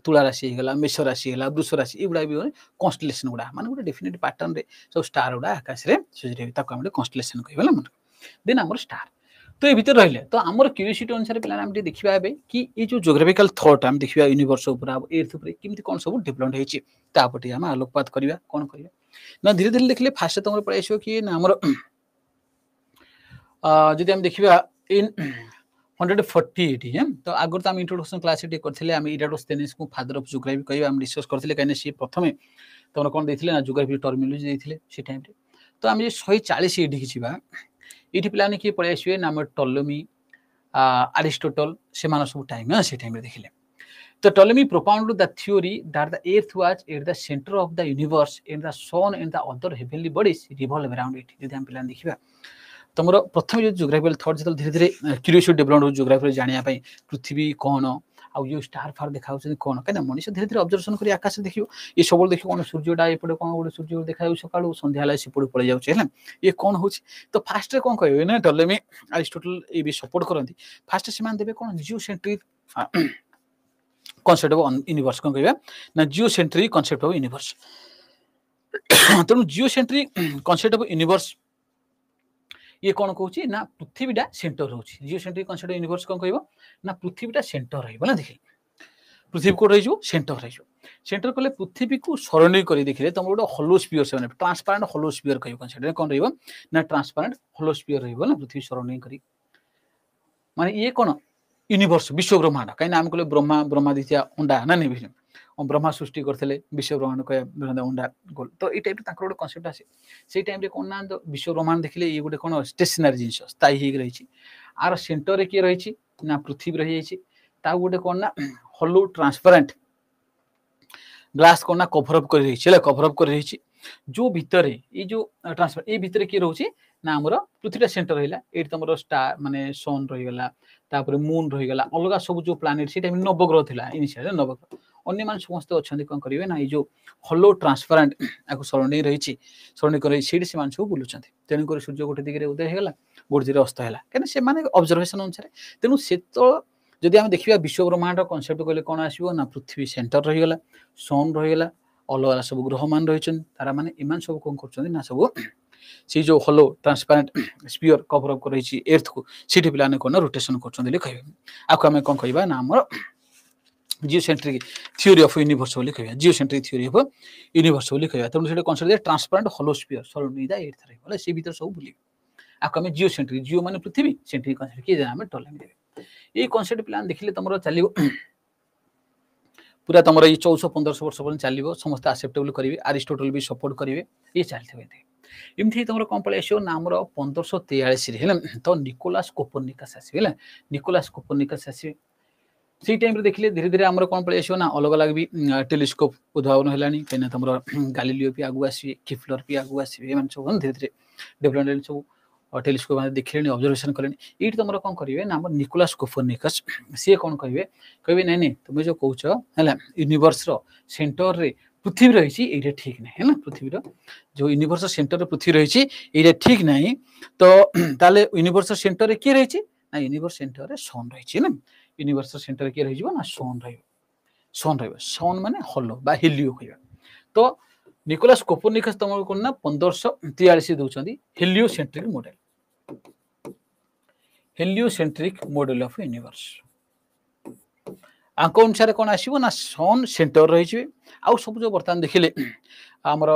तुला राशि हेला मेष राशि हेला वृष राशि ए गुडा भी कॉन्स्टेलेशन गुडा माने गोटे डेफिनेट पैटर्न रे सब स्टार गुडा आकाश रे सजरे ताको हम कॉन्स्टेलेशन कहबला मन देन हमर स्टार तो ए भीतर रहिले तो हमर क्यूरियोसिटी अनुसार प्लान हम देखिबा हेबे कि ए जो ज्योग्राफिकल थॉट हम देखिबा यूनिवर्स ऊपर अर्थ ऊपर केमति कोन सब डेवलप हेछि तापटी हम आलोकपात करिबा कोन करिबा ना धीरे धीरे देखले फास्ट तमर पळाइसो कि ना हमर जदि हम देखिबा इन 148 हम तो आगर तो हम इंट्रोडक्शन क्लास एटी करथिले हम इराटोस्थेनेस को फादर ऑफ ज्योग्राफी कहबा हम डिस्कस करथिले काने सी प्रथमे तमर कोन दैथिले ना ज्योग्राफी टर्मिनोलॉजी दैथिले सी टाइम रे तो हम जे 140 एडी किछिबा एटी प्लान की पळाइसो ना हमर टॉलेमी अरिस्टोटल से मान सब टाइम ना सी टाइम रे देखिले तो Ptolemy propounded the theory that the earth was at the center of the universe and the sun and the other heavenly bodies revolve around it जदि हम प्लान देखिबा तमरो प्रथम जो ज्योग्राफिकल थॉट जतल धीरे धीरे क्यूरियोसिटी डेवलप हो ज्योग्राफी जानिया पई पृथ्वी कोन आ यो स्टार फार देखाउ छै कोन कने मनुष्य धीरे धीरे ऑब्जर्वेशन करी आकाश देखियो ये सबल देखियो कोन सूर्यडा एपडे कोन गोटे सूर्य देखाउ सकाळू संध्या ला सिपड पळे जाउ छै हला ये कोन होछि तो फास्ट रे कोन कहबे ना Ptolemy अरिस्टोटल ए भी सपोर्ट करंती फास्ट से मान देबे कोन जियोसेंट्रिक कॉन्सेप्ट ऑफ यूनिवर्स कोन कहबे ना geocentric concept of universe Tanu geocentric concept of universe ये कोन कहउची ना पृथ्वीटा सेंटर होची जियोसेंट्रिक कॉन्सेप्ट ऑफ यूनिवर्स कोन कहबो ना पृथ्वीटा सेंटर रहइबो ना देखि पृथ्वी को रहिजो सेंटर कले पृथ्वी को सराउंडिंग करी देखिले तम गोटे होलो स्फीयर से माने ट्रांसपेरेंट होलो स्फीयर कहबो कॉन्सेप्ट कोन रहइबो ना ट्रांसपेरेंट होलो स्फीयर रहइबो ना पृथ्वी सराउंडिंग करी माने ये कोन यूनिवर्स विश्व ब्रह्मांड काई नाम कले ब्रह्मादित्य अंडा ना नै बिजम ब्रह्मा सृष्टि करथिले विश्व ब्रह्मांड कय अंडा गोल तो ई टाइप ताकर गोटे कांसेप्ट आसे सेई टाइम रे कोन ना तो विश्व ब्रह्मांड देखिले ये गोटे कोन स्टेशनरी जिंस स्थायी हेग रहिछि आर सेंटर रे के रहिछि ना पृथ्वी रहि जाइछि ता गोटे कोन ना होलो ट्रांसपेरेंट ग्लास कोन ना कवर अप कर रहिछि ले कवर अप कर रहिछि जो भीतर ये जो ट्रांसपेरेंट ए भीतर के रहउछि ना हमर पृथ्वीटा सेंटर रहिला एट तमरो स्टार माने सन रहि गेला तापर मून रहि गेला अलगा सब जो प्लैनेट सेटा नवग्रह थिला इनिशियल नवग्रह अन्य मान समस्त अछंदी कोन करिवे ना ये जो होलो ट्रांसपेरेंट आको सराउंडिंग रहिछि सराउंडिंग करै सेडी से मान सब बुलुचंती तेनु कर सूर्य गोटे दिगरे उदय हेला गोटे दिगरे अस्त हेला केन से माने ऑब्जर्वेशन अनुसार तेनु से तो जदि हम देखिबा विश्व ब्रह्मांड कांसेप्ट कहले कोन आसीबो ना पृथ्वी सेंटर रहि गेला सन रहि गेला अलगा सब ग्रह मान रहिछन तारा माने इमान सब कोन करछन ना सब से जो होलो ट्रांसपेरेंट स्फीयर कवर अप करैछि अर्थ को सिटी प्लान कोन रोटेशन करछन देले कहबे आको हम कोन कहबा ना हमर जियोसेंट्रिक थ्योरी ऑफ यूनिवर्स बोली कहबा जियोसेंट्रिक थ्योरी ऑफ यूनिवर्स बोली कहबा तनु सेटे concept the transparent hollow sphere surrounding the earth रे बोले से भीतर सब बुली आको हम जियोसेंट्रिक जियो माने पृथ्वी सेंट्रिक कांसेप्ट के जाना हम Ptolemy देबे ए कांसेप्ट प्लान देखिले तमरो चलिबो पूरा तमरो ये 1400-1500 वर्ष पर्यंत चलिबो समस्त एक्सेप्टेबल करिवे अरिस्टोटल भी सपोर्ट करिवे ये चलथबे इमथि तमरो कोन पळेसियो नामर 1543 रे हेला तो निकोलस कोपर्निकस आसी हेला निकोलस कोपर्निकस आसी से टाइम रे देखिले धीरे धीरे हमर कोन पळेसियो ना अलग अलग भी टेलीस्कोप उद्भावन हेलानी केना तमरो गैलीलियो भी आगु आसी केप्लर भी आगु आसी एमन सब धीरे धीरे डेवलपमेंट सब टेलीस्कोप देखिले ऑब्जर्वेशन कले ये तुम कौन करेंगे ना निकोलस कोपर्निकस सी कौन कहे कहे ना नहीं तुम जो कौच है यूनिवर्स सेंटर रे पृथ्वी रही ये ठीक ना है पृथ्वी जो यूनिवर्स सेंटर पृथ्वी रही ये ठीक ना तो ताले यूनिवर्स सेंटर किए रही ना यूनिवर्स सेंटर सन रही ना यूनिवर्स सेंटर किए रही ना सन सन माने हलो बा हेलियो कह तो निकोलस कोपर्निकस तुमको कौन ना 1543 दौरान हेलियोसेंट्रिक मॉडल ऑफ यूनिवर्स आंक अनुसार कौन आसो ना सन सेंटर रही आउ सब जो बर्तमान देखिले आमर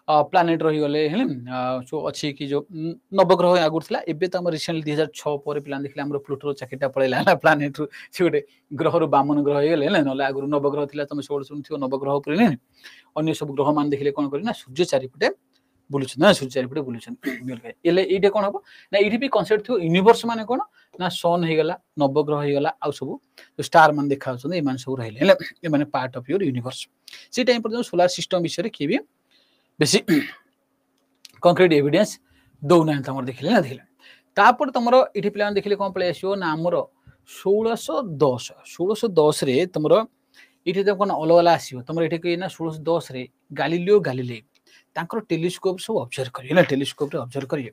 प्लानेट रहीगले जो अच्छी कि जो नवग्रह आगुरी था एवं तो आम रिसेंटली 2006 पर पिला देखिए आम प्लूटोर चाकरीटा पड़ेगा प्लानेट रु से गोटे ग्रह रु बामन ग्रह होगले ना आगुरी नवग्रह था तुम सब शुणुथ नवग्रह पर अन्य सब ग्रह मान देखिले कौन करें सूर्य चारिपटे बुलूँ ना सूर्य चारिपटे बुलूँ ये कौन हम ना ये भी कनसेप्ट थो यूनिवर्स माने कौन ना सन होगला नवग्रह होगला आउ सब जो स्टार मान देखा ये सब रही पार्ट ऑफ योर यूनिवर्स से टाइम पर सोलार सिस्टम विषय किए भी बेसी कंक्रीट एविडेंस दौना देखिले ना देखिले तापर तुम ये पे देखिले कौन पलि आसो ना आमर 1610 रे तुम ये कौन अलग अलग आसो तुम ये ना 1610 रे गालिलियो गालिले टेलीस्कोप सब ऑब्जर्व करेंगे टेलीस्कोप ऑब्जर्व करेंगे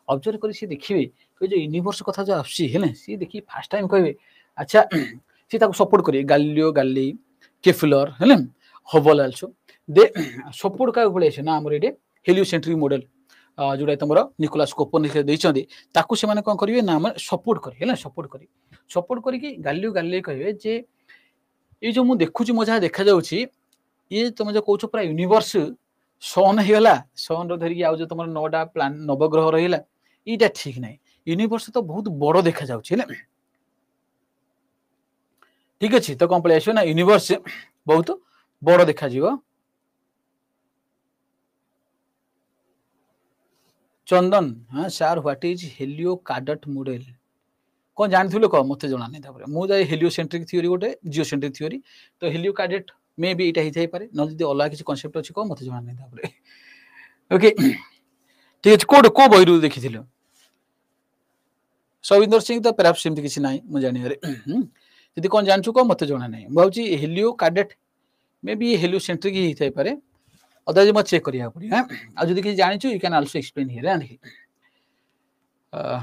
ऑब्जर्व कर देखिए जो यूनिवर्स कथा जो आए सी देखिए फास्ट टाइम कहे अच्छा सी सपोर्ट करेंगे गालिलियो गालिले केप्लर है हबल आल्सो दे सपोर्ट क्या पलि ना आम ये हेलियोसेंट्रिक मॉडल जोटा तुम निकोलस कोपर्निकस देते से कौन करेंगे ना सपोर्ट करेंगे सपोर्ट करके गालिलियो गालिले कहे जे ये जो मुझे देखुची मो जहाँ देखा ये तुम जो कौच पूरा यूनिवर्स सन होगला सन धरिकी आज जो तुम 9टा प्लान नवग्रह रहा ये ठीक ना यूनिवर्स तो बहुत बड़ देखा जाऊँ ठीक अच्छे तो कौन पलि आसो ना यूनिवर्स बहुत बड़ देखा चंदन हाँ सार व्हाट इज हेलियोकार्डट मॉडल कौन जानी कह मत जना नहीं मुझे हेलियोसेंट्रिक थ्योरी गोटे जिओसेंट्रिक थ्योरी तो हेलियोकार्डट मे भी यहाँ होता है ना जी अलग किसी कनसेप्ट अच्छी कह मत जना नहीं ओके ठीक अच्छे कौट कौ बही देखी सविंदर सिंह तो पेराप्स सेमती किसी ना मुझे जानवे जी कौन जानचु कह मत जना नहीं भावी हेलियोकार्डट मे भी हेलियोसेंट्रिक ही होता है अदरवाइज मत चेक करिया पड़ी हां आज जदी किसी जानिछु you can also explain here and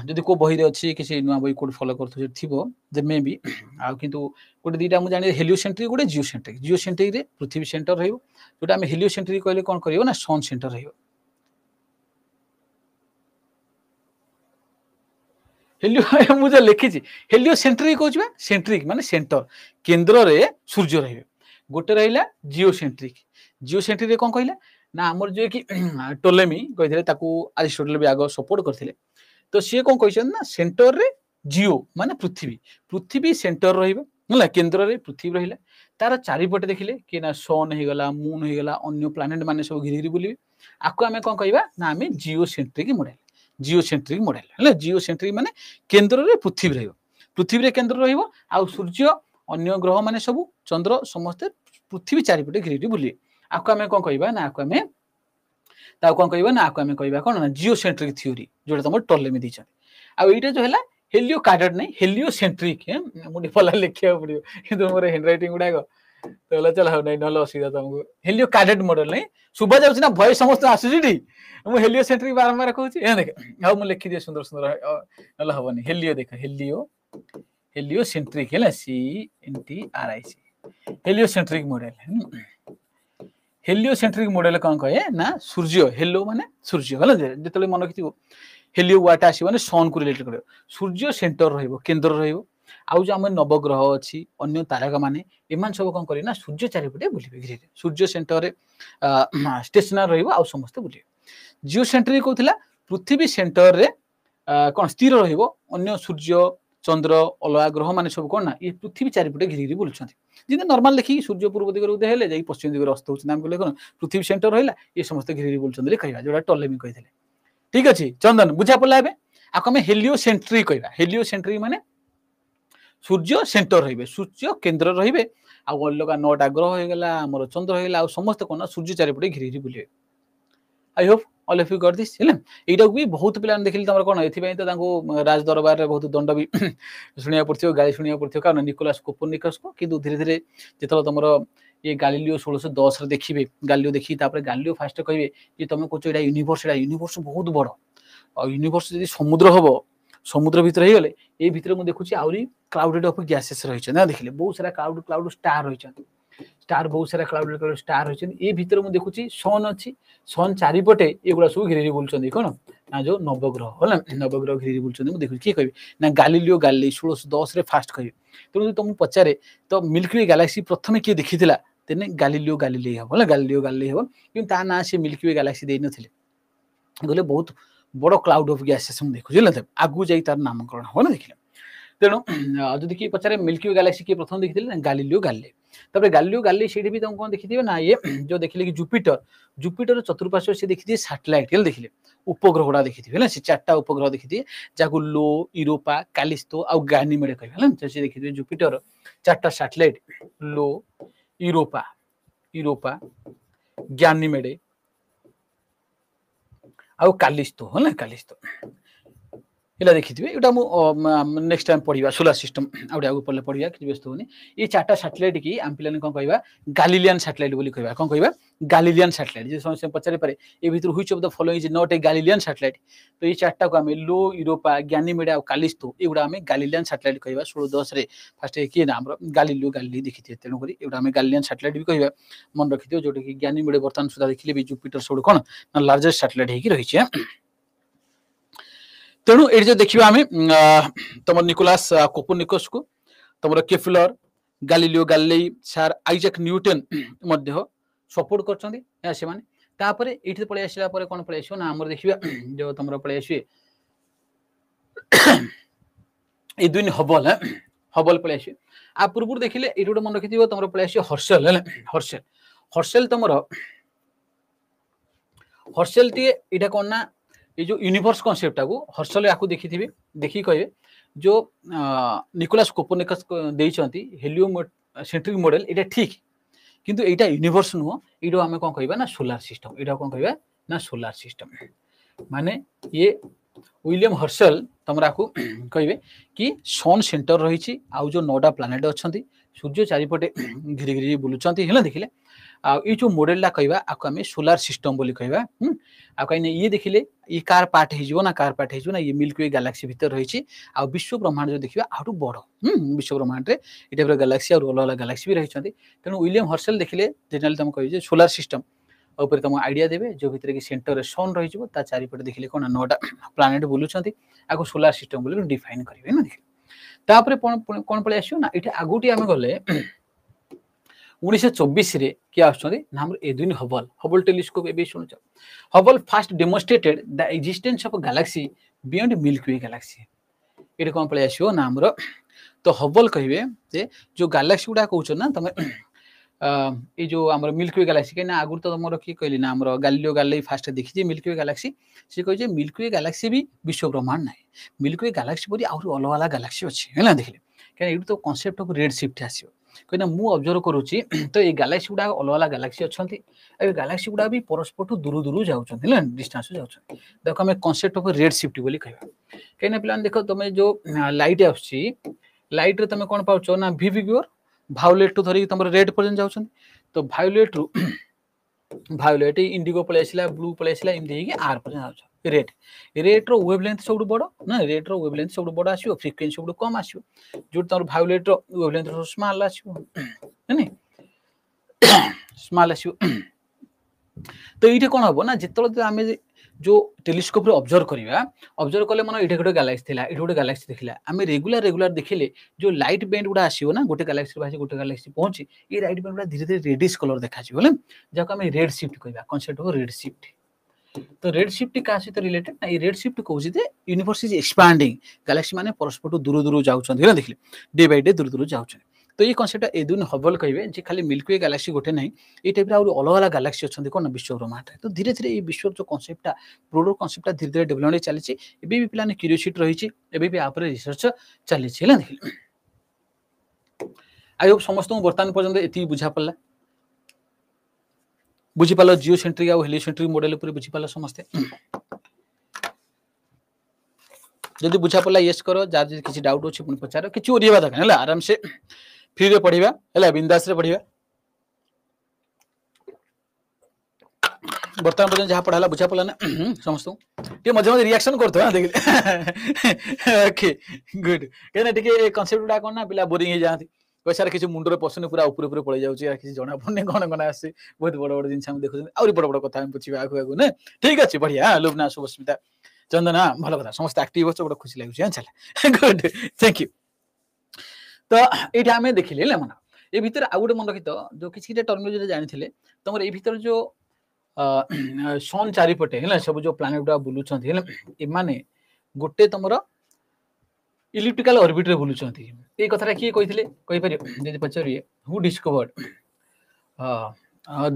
जदी को बही रे अछि किसी नुआ बही कोड फॉलो करथु थिबो जे मे बी आ किंतु गोटे दीटा मु जानि हेलियोसेंट्रिक गोटे जिओसेंट्रिक रे पृथ्वी सेंटर रहइबो जोटा हम हेलियोसेंट्रिक कहले कोन करियो ना सन सेंटर रहइबो हेलियो मुझे लिखी हेलियोसेंट्रिक कहूँ सेंट्रिक माने सेंटर केंद्र रे सूर्य रहिबे गोटे रहिला जिओसेंट्रिक रे कौन कहला ना आमर जो कि टोलेमी कही अरिस्टोटल भी आग सपोर्ट करते तो सी कौन कही ना सेंटर रे जिओ माने पृथ्वी सेंटर रहा केन्द्र रे पृथ्वी रहा तार चारिपटे देखिले कि ना सन होगला मून होगला अन्य प्लानेट माने सब घिरी घिरी बुलिबे आपको आम कौन कहवा ना आम जिओसेंट्रिक मॉडल जिओसेंट्रिक माने केन्द्र रे पृथ्वी रे केन्द्र रहिबो आ सूर्य अन्य ग्रह माने सब चंद्र समस्त पृथ्वी चारिपटे घिरी घिरी बुलिबे आपको आम कौन कहवा ना आपको आम कौन कहवा ना आपको आम कहवा कौन ना जिओसेंट्रिक थ्योरी जोटा तुम टोलेमी दी आईटा जो है हेलियोकार्डट नहीं हेलियोसेंट्रिक मुझे भला लिखा पड़ो कि मोर हैंड रईटिंग गुड़ाक तो चल हो नहीं ना असुविधा तुमको हेलियोकार्डट मॉडल नहीं शुभा जाऊँ ना भय समस्त आसूसी मुझे हेलियोसेंट्रिक बारंबार कहूँ देख हाँ मुझे लिखिदिए सुंदर सुंदर ना हेनी हेलियो देख हेलियोसेंट्रिक है CNTRIC heliocentric model heliocentric model कौन कहे ना सूर्य हेलो माने सूर्य है जो मन रखी हेलियो वाट आसो मैंने सन को रिलेटेड कर सूर्य सेंटर केन्द्र आउ जो आम नवग्रह अच्छी अन्य तारका माने एमान सब कौन करे ना सूर्य चारिपटे बुलिबे घिरे सूर्य सेंटर स्टेशनर रहिबो आउ समस्त बुलिबे जिओसेंट्रिक कहउथिला पृथ्वी सेंटर रे कौन स्थिर रहिबो अन्य सूर्य चंद्र अलग ग्रह माने सब कौन ना ये पृथ्वी चारिपटे घिरी घिरी बुलुछंती जिते नॉर्मल देखी सूर्य पूर्व दिगरे उदय हेले जाई पश्चिम दिगरे अस्त होछ नाम कहले कौन पृथ्वी सेंटर रहिला ये समस्त घिरी घिरी बुलुछंती कहवा जोडा टोलेमी कहिथिले ठीक अछि चंदन बुझा पड़ला एबे आक हम हेलियोसेंट्रिक कहवा हेलियोसेंट्रिक माने सूर्य सेंटर रहिबे सूर्य केंद्र रहिबे आ अलग 9टा ग्रह होगला हमर चंद्र होगला आ समस्त कोन सूर्य चारिपटे घिरी घिरी बुलिबे I hope all of you got this हेले एटा भी बहुत पिला देखिले तमर कोन एथि पई तो तांको राज दरबार रे बहुत दंड भी सुनिया पड़थियो गाली सुनिया पड़थियो कारण निकोलस कोपर्निकस को किंतु धीरे धीरे जेतलो तमर ये गालिलियो 1610 रे देखिबे गालिलियो देखि तापर गालिलियो फास्ट कहबे जे तमे कोच एटा यूनिवर्स बहुत बड़ और यूनिवर्स जदि समुद्र हबो समुद्र भीतर हे गले ए भीतर मु देखुची आउरी क्लाउडेड ऑफ गैसेस रहिछ ना देखिले बहुत सारा क्लाउड स्टार रहिछ स्टार बहुत सारा क्लाउडेड स्टार रहिछ ए भीतर मु देखुची सन अछि सन चारिपटे एगुडा सब घिरी बुलचंदी कोन ना जो नवग्रह होला नवग्रह घिरी बुलचंदी मु देखुची की कहबी ना गालिलियो गालिली 1610 रे फास्ट कहबी तेनु तुम पचारे तो मिल्की वे गैलेक्सी प्रथमे के देखिथिला तेने गालिलियो गालिली हबो होला गालिलियो गालिली हबो किंतु ता ना से मिल्की वे गैलेक्सी देइ नथिले गले बहुत बड़ क्लाउड ऑफ गैसेस हम देखु जिले आगु जाई तार नामकरण हो ना देखिले तेणु जदि कि पचारे मिल्की वे गैलेक्सी के प्रथम देखिथिले ना गालिलियो गालिली तबरे गालिलियो गालिली सेठी भी तुम कोन देखिथिबे ना ये जो देखिले कि जुपिटर चतुर्पार्श्व से देखिथिबे सैटेलाइट हेल देखिले उपग्रहडा देखिथिबे ना से चारटा उपग्रह देखिथिबे जाकु लो यूरोपा कालिस्तो आ गानीमेड कहबे ना से देखिथिबे जुपिटर चारटा सैटेलाइट लो यूरोपा गानीमेड आउ कालिस्तो होला कालिस्तो इला देखिथिबे एटा मु नेक्स्ट टाइम पढिबा सोलर सिस्टम आउडा आगु पढले पढिबा कि व्यस्त होनी ए चारटा सैटेलाइट की आम पिलाने कोन कहबा गैलिलियन सैटेलाइट बोली कहबा कोन कहबा गैलिलियन सैटेलाइट जे समस्या पचारे पारे ए भीतर which of the following is not a Galilean satellite तो ये चारटा को हमें लो यूरोपा गानीमेड आ कालिस्तो एगुडा हमें गैलिलियन सैटेलाइट कहबा 1610 रे फर्स्ट के नाम रो गैलिलियो गालिली देखिथिबे तेनु करी एगुडा हमें गैलिलियन सैटेलाइट भी कहबा मन रखिथियो जोटे कि गानीमेड बर्तन सुधा देखिले भी जुपिटर सोड कोन ना लार्जेस्ट सैटेलाइट हेकी रही छै तेणु ये जो देखिए आम तुम निकोलास कोपर्निकस को तुम Kepler Galileo Galilei Sir Isaac Newton support कर ये पलि आसला कौन पलि आस ना आम देखिए जो तुम पलि आस एडविन हबल हबल पलि आस आ पूर्व देखिले ये गोटे मन रखि तुम पलि आस हर्सेल हर्सेल तुम हर्सेल टी ये कौन ना ये जो यूनिवर्स कॉन्सेप्ट को हर्सेल याकू देखिथिबे देखि कहबे जो निकोलास कोपर्निकस देइचंती हेलियो सेंट्रिक मॉडल एटा ठीक किंतु एटा यूनिवर्स नुह एडो हमें कोन कहबा ना सोलर सिस्टम एडा कोन कहबा ना सोलर सिस्टम माने ये विलियम हर्सेल तमरा को कहबे कि सन सेंटर रहिछि आ जो 9टा प्लैनेट अछंती सूर्य चारिपटे घिरी घिरी बुलुचंती हेला देखिले आ ये जो मॉडलला कहबा आको हमें सोलर सिस्टम बोली कहबा आ कहीं ये देखिले ये कार पार्ट हेजिवो ना कार पार्ट हेजिवो ना ये मिल्की वे गैलेक्सी भीतर रहिछि आ विश्व ब्रह्मांड जो देखिबा आटू बड़ विश्व ब्रह्मांड रे एटा पर गैलेक्सी और अलग गैलेक्सी भी रहिछंती तेनु विलियम हर्सेल देखिले जनरल तुम कहि जे सोलर सिस्टम ऊपर तुम आइडिया देबे जो भीतर के सेंटर रे सन रहिजिवो ता चारिपटे देखिले कोन 9टा प्लैनेट बुलुचंती आको सोलर सिस्टम बोली डिफाइन करिवे ना देखिले तापर कोन पळे आसियो ना एटा आगुटी आमे गले 1924 रे क्या आछथि नाम एडविन हबल टेलीस्कोप एबे सुनछ Hubble first demonstrated the existence of galaxy beyond Milky Way galaxy एटे कोन पळे आसियो नाम रो तो हबल कहिबे जे जो गैलेक्सी गुडा कहउछ ना तमे ए जो हमर मिल्की वे गैलेक्सी के ना आगुर तो हमर की कहली ना हमर गैलिलियो गालिली फास्ट देखि जे मिल्की वे गैलेक्सी से कहि जे मिल्की वे गैलेक्सी भी विश्व ब्रह्मांड नै मिल्की वे गैलेक्सी परि और अलग अलग गैलेक्सी अछि हैला देखले के एटू तो कांसेप्ट ऑफ रेड शिफ्ट आसियो कहिना मु ऑब्जर्व करूची तो ए गैलेक्सी गुडा अलग अलग गैलेक्सी अछंती ए गैलेक्सी गुडा भी परस्पर टू दूर दूर जाउछंती ना डिस्टेंस जाउछंती देखो हमें कांसेप्ट ऑफ रेड शिफ्ट बोली कहबा कहिना प्लान देखो तुमे जो लाइट आछी लाइट रे तुमे कोन पाउछो ना वी विग्योर वायोलेट टू धरी तुम रेड पर्यंत जाउछंती तो वायोलेट रु वायोलेट इंडिगो पळे आसिला ब्लू पळे आसिला एम देही आर पर्यंत जाउछ रेड रेड रो वेवलेंथ सब बड़ ना रेड रो वेवलेंथ सब बड़ आसियो फ्रीक्वेंसी सब कम आसियो जो तोर वायोलेट रो वेवलेंथ रो स्मॉल आसियो नै स्मॉल आसियो तो इटे कोन हबो ना जेतलो आमे जो टेलीस्कोप रे ऑब्जर्व कले मन इटे गोटे गैलेक्सी थिला इटे गोटे गैलेक्सी देखिला आमे रेगुलर देखिले जो लाइट बैंड गुडा आसियो ना गोटे गैलेक्सी बासी गोटे गैलेक्सी पहुंची ये लाइट बैंड गुडा धीरे धीरे रेडिश कलर देखा छी बोले जाको आमे रेड शिफ्ट कहबा कांसेप्ट हो रेड शिफ्ट तो रेड शिफ्ट का से रिलेटेड ना ये रेड शिफ्ट कहउछि जे यूनिवर्स इज एक्सपैंडिंग गैलेक्सी माने परस्पर दूर दूर जाउछन देखिले डे बाय डे दूर दूर जाउछन तो ये कांसेप्ट एडविन हबल कहबे जे खाली मिल्की वे गैलेक्सी गोटे नहीं ये टाइप रा और अलग अलग गैलेक्सी अछंती कोन विश्व ब्रह्मांड तो धीरे धीरे ये विश्व जो कांसेप्ट ब्रोडर कांसेप्ट धीरे धीरे डेवलपमेंट चली एबे भी प्लान क्यूरियोसिटी रही छि एबे भी आपरे रिसर्च चली छि ना देखिले आई होप समस्त वर्तमान पर्यंत एति बुझा पड़ला बुझी पालो जिओसेंट्रिक आ हेलियोसेंट्रिक मॉडल ऊपर बुझी पालो समस्ते जदि बुझा पड़ला यस करो जार जदि किसी डाउट अछि पुन पचारो किछि ओरिबा दरकार हला आराम से फ्री रे पढिबा हला बिंदास रे पढिबा बर्तमान पर्यंत जहाँ पढ़ा बुझा पड़ा ना समस्त टे मजे मजे रिएक्शन करतो हां देख ओके गुड केना टिके कांसेप्ट गुडा कोन ना पिला बोरिंग हो जाती पैसा किसी मुंडरे पसने पूरा ऊपर ऊपर पड़े जाउची किसी जना पड़ने कोन कोन आसी बहुत बड़ बड़ जिंस हम देखु और बड़ बड़ कथा हम पुछिबा आगु आगु ने ठीक अछि बढ़िया लुबना सुस्मिता चंदना भलो कथा समस्त एक्टिव हो बड़ खुशी लागुची चल गुड थैंक यू तो एटा हमें देखिले ले मन ए भीतर आ गुटे मन रखितो जो किछि टर्मिनोलॉजी जानिथिले तमर ए भीतर जो सन चारिपटे है सब जो प्लानेट गुड़ा बुलूचंती है एमाने गोटे तुमर इलिप्टिकल ऑर्बिट रे बुलूचंती ए कथरा किए कहिथिले कहि परियो जदि पचारिए who discovered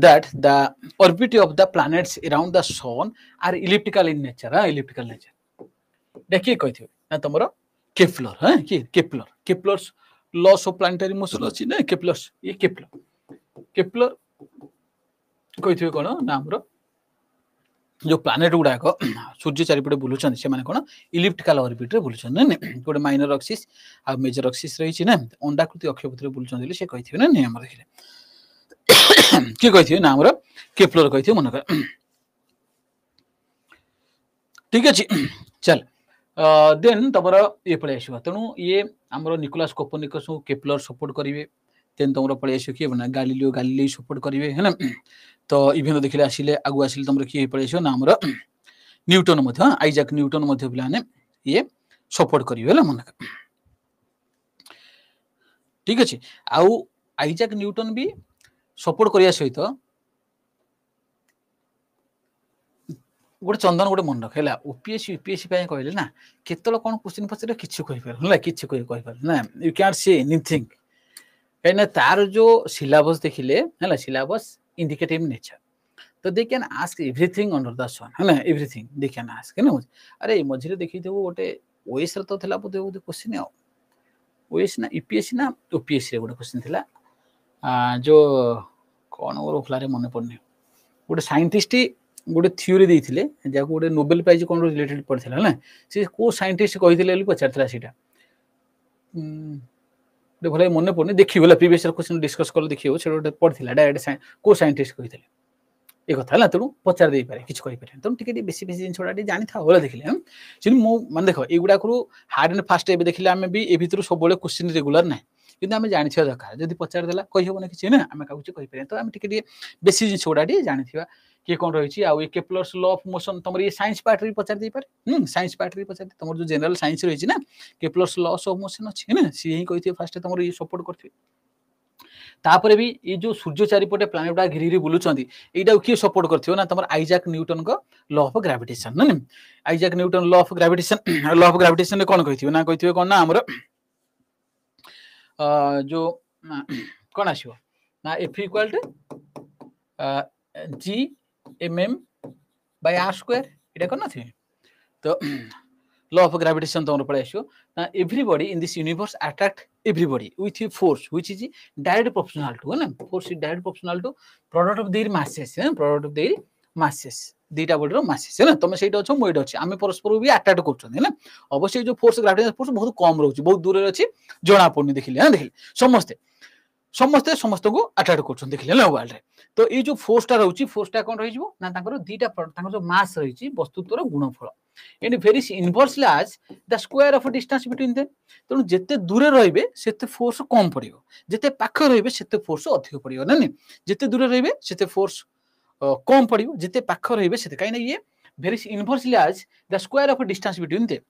that the orbit of the planets around the sun are elliptical in nature elliptical nature देखिए कहिथियो ना तुमर केप्लर है कि Kepler's loss of planetary motion अछि ना केप्लर्स ये केप्लर कहिथियो कोन ना हमरो जो प्लानेट गुडाक सूर्य चारिपटे बुलुचन से माने कोन इलिप्टिकल ऑर्बिट रे बुलुचन ने गोटे माइनर एक्सिस आ मेजर एक्सिस रही छि ना अंडाकृति अक्षपथ रे बुलुचन दिले से कहिथियो ना हमर देखले के कहिथियो ना हमरो केप्लर कहिथियो मन कर ठीक अछि चल देन तमरो ये पळे आसीबा तणु ये हमरो निकोलस कोपर्निकस केप्लर सपोर्ट करिवे तेन तमरो पळे आसीयो के बना गालिलियो सपोर्ट करिवे है ना तो इभेन देखिले आसिले आगु आसिले तमरो की पळे आसीयो ना हमरो न्यूटन मध्ये आइजैक न्यूटन मध्ये प्लाने ये सपोर्ट करिवे ल मन ठीक अछि आउ आइजैक न्यूटन भी सपोर्ट करिया सहित गोटे चंदन गोटे मन रखेला ओपीएससी यूपीएससी पे कहले ना केतल कोन क्वेश्चन पछरे किछु कहि पर होला किछु कहि पर ना यू कैन से एनीथिंग एना तार जो सिलेबस देखिले होला सिलेबस इंडिकेटिव नेचर तो they can ask everything under the sun है ना एवरीथिंग दे कैन आस्क ना अरे मझिरे देखि देबो गोटे ओएस रे तो थला बोते बोते क्वेश्चन ओएस ना यूपीएससी ना ओपीएससी रे गोटे क्वेश्चन थिला जो कोन और फ्लारे मन पड़ने गोटे साइंटिस्ट गोटे थ्योरी देथिले जाको गोटे नोबेल प्राइज कोन रिलेटेड पड़थिला ना से को साइंटिस्ट कहिथिले ବୋଲି पचारथिला सेटा दे भले मन पड़ने देखि बोला प्रीवियस क्वेश्चन डिस्कस कर देखियो से गोटे पड़थिला डायरेक्ट को साइंटिस्ट कहिथिले ए कथा ना तनु पचार देई पारे किछ कहि पारे तनु टिके बेसी बेसी जिन छोडाटी जानि था होला देखिले हम सिन मो मन देखो एगुडा करू हार्ड एंड फास्ट एबे देखिले हमें भी ए भितरु सब बोले क्वेश्चन रेगुलर नै किंतु हमें जानि छिया दरकार जदि पचार देला कहि होबो न किछ ना हमें काउची कहि पारे तो हम टिके बेसी जिन छोडाटी जानि थिबा के कोन रही छी आ ए केप्लर्स लॉ ऑफ मोशन तमर ये साइंस पार्ट रे पचार देई पारे साइंस पार्ट रे पचार तमर जो जनरल साइंस रही छी ना केप्लर्स लॉस ऑफ मोशन अछि ना सी ही कहि थी फास्ट तमर ये सपोर्ट करथि तापरे भी ये जो सूर्य चारिपटे प्लानेट गुडा घिरी घिरी बुलुचंती एटा किए सपोर्ट करथियो ना तमर आइजैक न्यूटन को लॉ ऑफ ग्रेविटेशन ना Isaac Newton law of gravitation ने कोन कहिथियो ना कहिथियो कोन ना हमर जो कोन आसीबो ना F equal to G mm by r square एटा कोन नथि तो law of gravitation तमर पळे आसीयो ना everybody in this universe attract everybody with a force which is direct proportional to ना force is direct proportional to product of their masses product of their masses दीटा body masses है ना तमे सेटा छ मोइड अछि आमे परस्पर भी अट्रैक्ट करछन है ना अवश्य जो फोर्स ग्रेविटेशन फोर्स बहुत कम रहउछि बहुत दूर रे अछि जणा पड़नी देखिले ना देखिले समस्त को अट्रैक्ट करछन देखिले ना वर्ल्ड रे तो ये जो फोर्सटा रहउछि फोर्सटा कोन रहि जिवो ना तांकर दीटा तांकर जो मास रहि छि वस्तुत्वर गुणफल and vary inversely as the square of distance between them तनु जेते दूरे रहिबे सेते फोर्स कम पड़िबो जेते पाख रहिबे सेते फोर्स अधिक पड़िबो ना नि जेते दूरे रहिबे सेते फोर्स कम पड़िबो जेते पाख रहिबे सेते काई ना ये vary inversely as the square of distance between them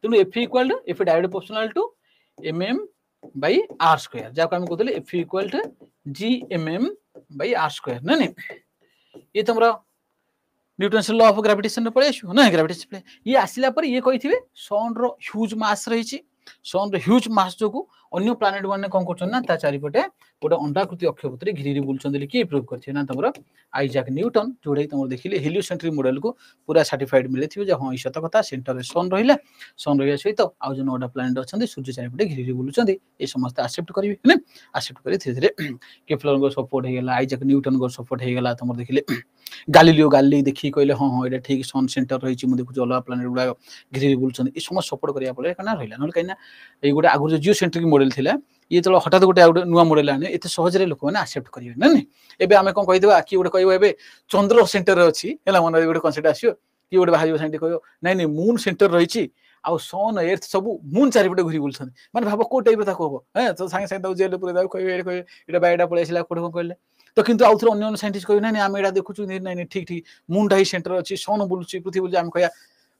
तनु F equal to F direct proportional to mm by r square जाको हम कहतले F equal to G mm by r square ना नि ये तमरा न्यूटन लॉ ऑफ ग्रेविटेशन रे पळेछु ना ग्रेविटेशन पे ये आसिला पर ये कहिथिबे सन रो ह्यूज मास रही छी सन रो ह्यूज मास जोगु अन्य प्लानेट माने कोन करछन ना ता चारिपटे गोटे अंडाकृति अक्षपथरे घिरी बुलछन कि प्रूव करछे ना तमरो आइजैक न्यूटन जोड़े तुम देखिले हेलियोसेंट्रिक मॉडल को पूरा सर्टिफाइड मिले थी हाँ सत कथा सेंटर में सन रहा सन रहा सहित आउ जो 9टा प्लानेट अच्छा सूर्य चारिपटे घिरी बुलूँ ये समस्त आक्सेप्ट करेंगे आक्सेप्ट कर धीरे धीरे केप्लर सपोर्ट होगा आइजैक न्यूटन सपोर्ट होगा तुम देखिले गालीलियो गालीली देखिए कहले हाँ हाँ ये ठीक सन सेंटर रही देखुँ अलग प्लानेट गुड़ा घिरी बुलूँ ये समस्त सपोर्ट करा कहीं रहा ना कहीं ये गोटे आगुरी जो जिओसेंट्रिक मॉडल था ये जो हठात गोटे नुआ मॉडल आने एत सहजरे लोक मैंने आक्सेप्ट करेंगे ना एबे आमे कोन कहिदेबा कि गोटे कहबो एबे चंद्र सेंटर अछि हैला मन गोटे कन्सेप्ट आसियो कि गोटे बाहर साइंटिस्ट कहबो नै नै मून सेंटर रहिछि आ सन एर्थ सब मून चारिपटे घुरी बुलछन माने भाबो को टाइप ता कहबो हैं तो संगे संगे जेल पुरे दाउ कहबे एटा बायडा पळे आसिला कोठो कहले तो किंतु आउथर अन्य साइंटिस्ट कहबो नै नै आमे एटा देखुछु नै नै ठीक ठीक मून ढाई सेंटर अछि सन बुलुछि पृथ्वी बुलुछि आमे कहया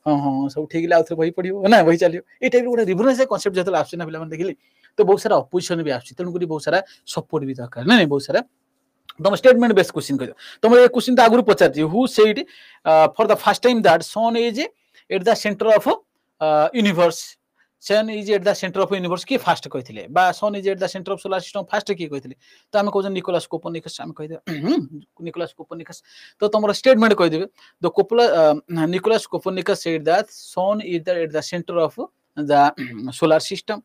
हां हां सब ठीक ला आउथर बही पडियो ना बही चलियो ए टाइप गोटे रिफरेंस कन्सेप्ट जतल आछि ना पिला मन देखिले तो बहुत सारा अपोजिशन भी आछि तनु करी बहुत सारा सपोर्ट भी दरकार नै बहुत सारा तुम स्टेटमेंट बेस्ड क्वेश्चन कह तुम ये क्वेश्चन तो आगु पचार who said for the first time that sun is at the centre of universe sun is at the centre of universe की फास्ट कहथिले बा sun is at the centre of solar system first की कहथिले तो हम कहजन Nicolaus Copernicus हम कह दे Nicolaus Copernicus तो तुम स्टेटमेंट कह देबे the Nicolaus Copernicus said that sun is at the centre of the solar system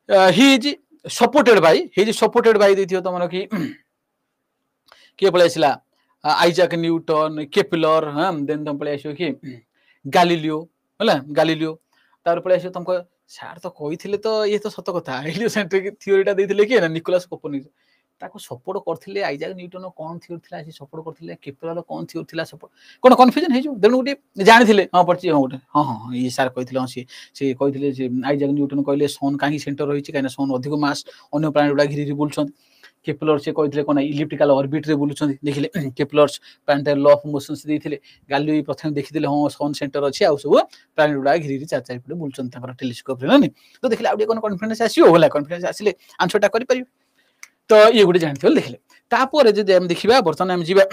he is supported by देथियो तुमरो की किए पळे आसिला आइजैक न्यूटन केप्लर देन तुम पळे आसियो कि गालीलियो होला गालीलियो तार पळे आसियो तुमको सार तो कहिथिले तो ये तो सत कथा हेलियोसेंट्रिक थ्योरीटा देथिले कि ना निकोलस कोपर्निकस ताको सपोर्ट करथिले आइजैक न्यूटन कोन थ्योरी थिला से सपोर्ट करथिले केप्लर कोन थ्योरी थिला सपोर्ट कोन कन्फ्यूजन हे जो देन गुटे जानिथिले हां पड़छि हां गुटे हां हां ये सार कहिथिले हां से कहिथिले जे आइजैक न्यूटन कहले सन काहे सेंटर रहिछि काहे सन अधिक मास अन्य प्लानेट गुडा घिरी बुलछन केप्लर से कहिथिले कोन इलिप्टिकल ऑर्बिट रे बुलछन देखिले Kepler's planetary law of motion से देथिले गालिलियो प्रथम देखिथिले हां सन सेंटर अछि आ सब प्लानेट गुडा घिरी चार चार पटे बुलछन तकर टेलीस्कोप रे नै तो देखिले आउटे कोन कॉन्फिडेंस आसियो होला कॉन्फिडेंस आसिले आंसरटा करि परियो तो ये गोटे जानते देखिले तापर जदि हम देखिबा बर्तन हम जीवा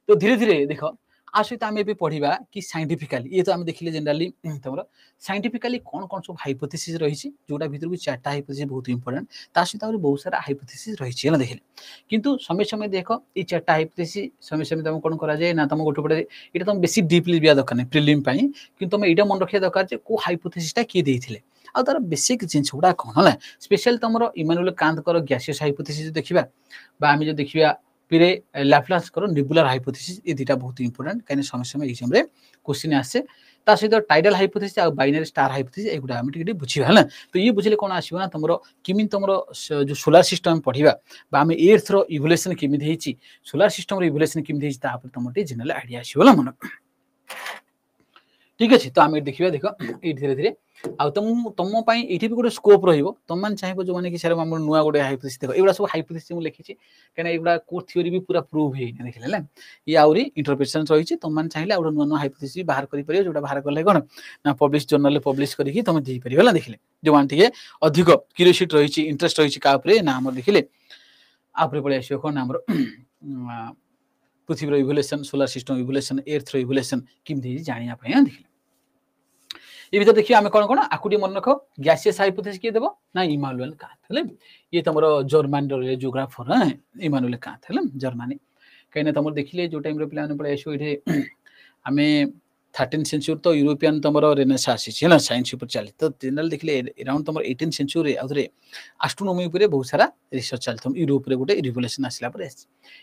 तो धीरे धीरे देख आ सहित आम भी पढ़ा कि साइंटिफिकाली ये तो आम देखिले जनरली तुम साइंटिफिकाली कौन कौन सब हाइपोथेसिस रही जोटा भीतर को 4टा हाइपोथेसिस बहुत इंपोर्टेंट ता सहित बहुत सारा हाइपोथेसिस रही है ना देखिले किंतु समय समय देख ये 4टा हाइपोथेसिस समय समय तुम कौन करा जाए ना तुम गोटे पटे ये तुम बेसी डीपली बिया दरकार नहीं प्रिलिम पाई किंतु तुम एटा मन रखिया दरकार जे को हाइपोथेसिसटा किए देथिले आ तार बेसिक जिनिस गुड़ा कौन है स्पेशल तुम इमानुएल कांत गैसियस हाइपोथेसिस देखा आम जो देखा फिर लैप्लास करो निबुलर हाइपोथेसिस ये दुटा बहुत इंपोर्टेंट कहीं समय समय एग्जाम रे क्वेश्चन आसे ता सहित टाइडल हाइपोथेसिस और बाइनरी स्टार हाइपोथेसिस एगुड़ा हम टिके बुझिबा है ना तो ये बुझिले कोन आसीबो ना तुमरो किमिन तुमरो जो सोलर सिस्टम पढ़िबा बा हम अर्थ रो इवोल्यूशन किमिन हेछि सोलर सिस्टम रो इवोल्यूशन किमिन हेछि ता पर तुमटे जनरल आइडिया आसीबो ना मन ठीक अच्छे तो आम देखिए देख ये धीरे धीरे आ तुम ये भी गोटे स्कोप रहिबो तुम मान चाहिबो जो माने कि सर हम नुआ गोटे हाइपोथेसिस देखो एगुड़ा सब हाइपोथेसिस मु लिखिछि कना एगुड़ा को थ्योरी भी पूरा प्रूव हे देखिले ना ये आउरी इंटरप्रिटेशन रहिछि तुम मान चाहिले आउडा नुआ नुआ हाइपोथेसिस बाहर करि परियो जोटा बाहर करले कोन ना पब्लिश जर्नल पब्लिश करिकि तुम दे परियो ना देखिले जो मान ठीक अधिक क्यूरियोसिटी रहिछि इंटरेस्ट रहिछि का ऊपर ना हम देखिले आपरे पळे आसियो कोन हमर पृथ्वी इवोल्यूशन सोलर सिस्टम इवोल्यूशन अर्थ इवोल्यूशन किमि जानिया पय देखिले ये भीतर देखिए आम कौन कौन आकुटी मन रख गैसियस हाइपोथेसिस किए देबो ना इमानुएल कांत है ये तुम जर्मन जियोग्राफर है इमानुएल कांत है जर्मनी कहीं तुम देखिले जो टाइम पे पड़े आसो ये आम 13th सेंचुरी तो यूरोपियन तुम रेनेसांस है साइंस ऊपर चली तो जनरल देखिले अराउंड तुम 18th सेंचुरी आउे एस्ट्रोनॉमी ऊपर बहुत सारा रिसर्च चलता यूरोप रे गोटे रिवोल्यूशन आसला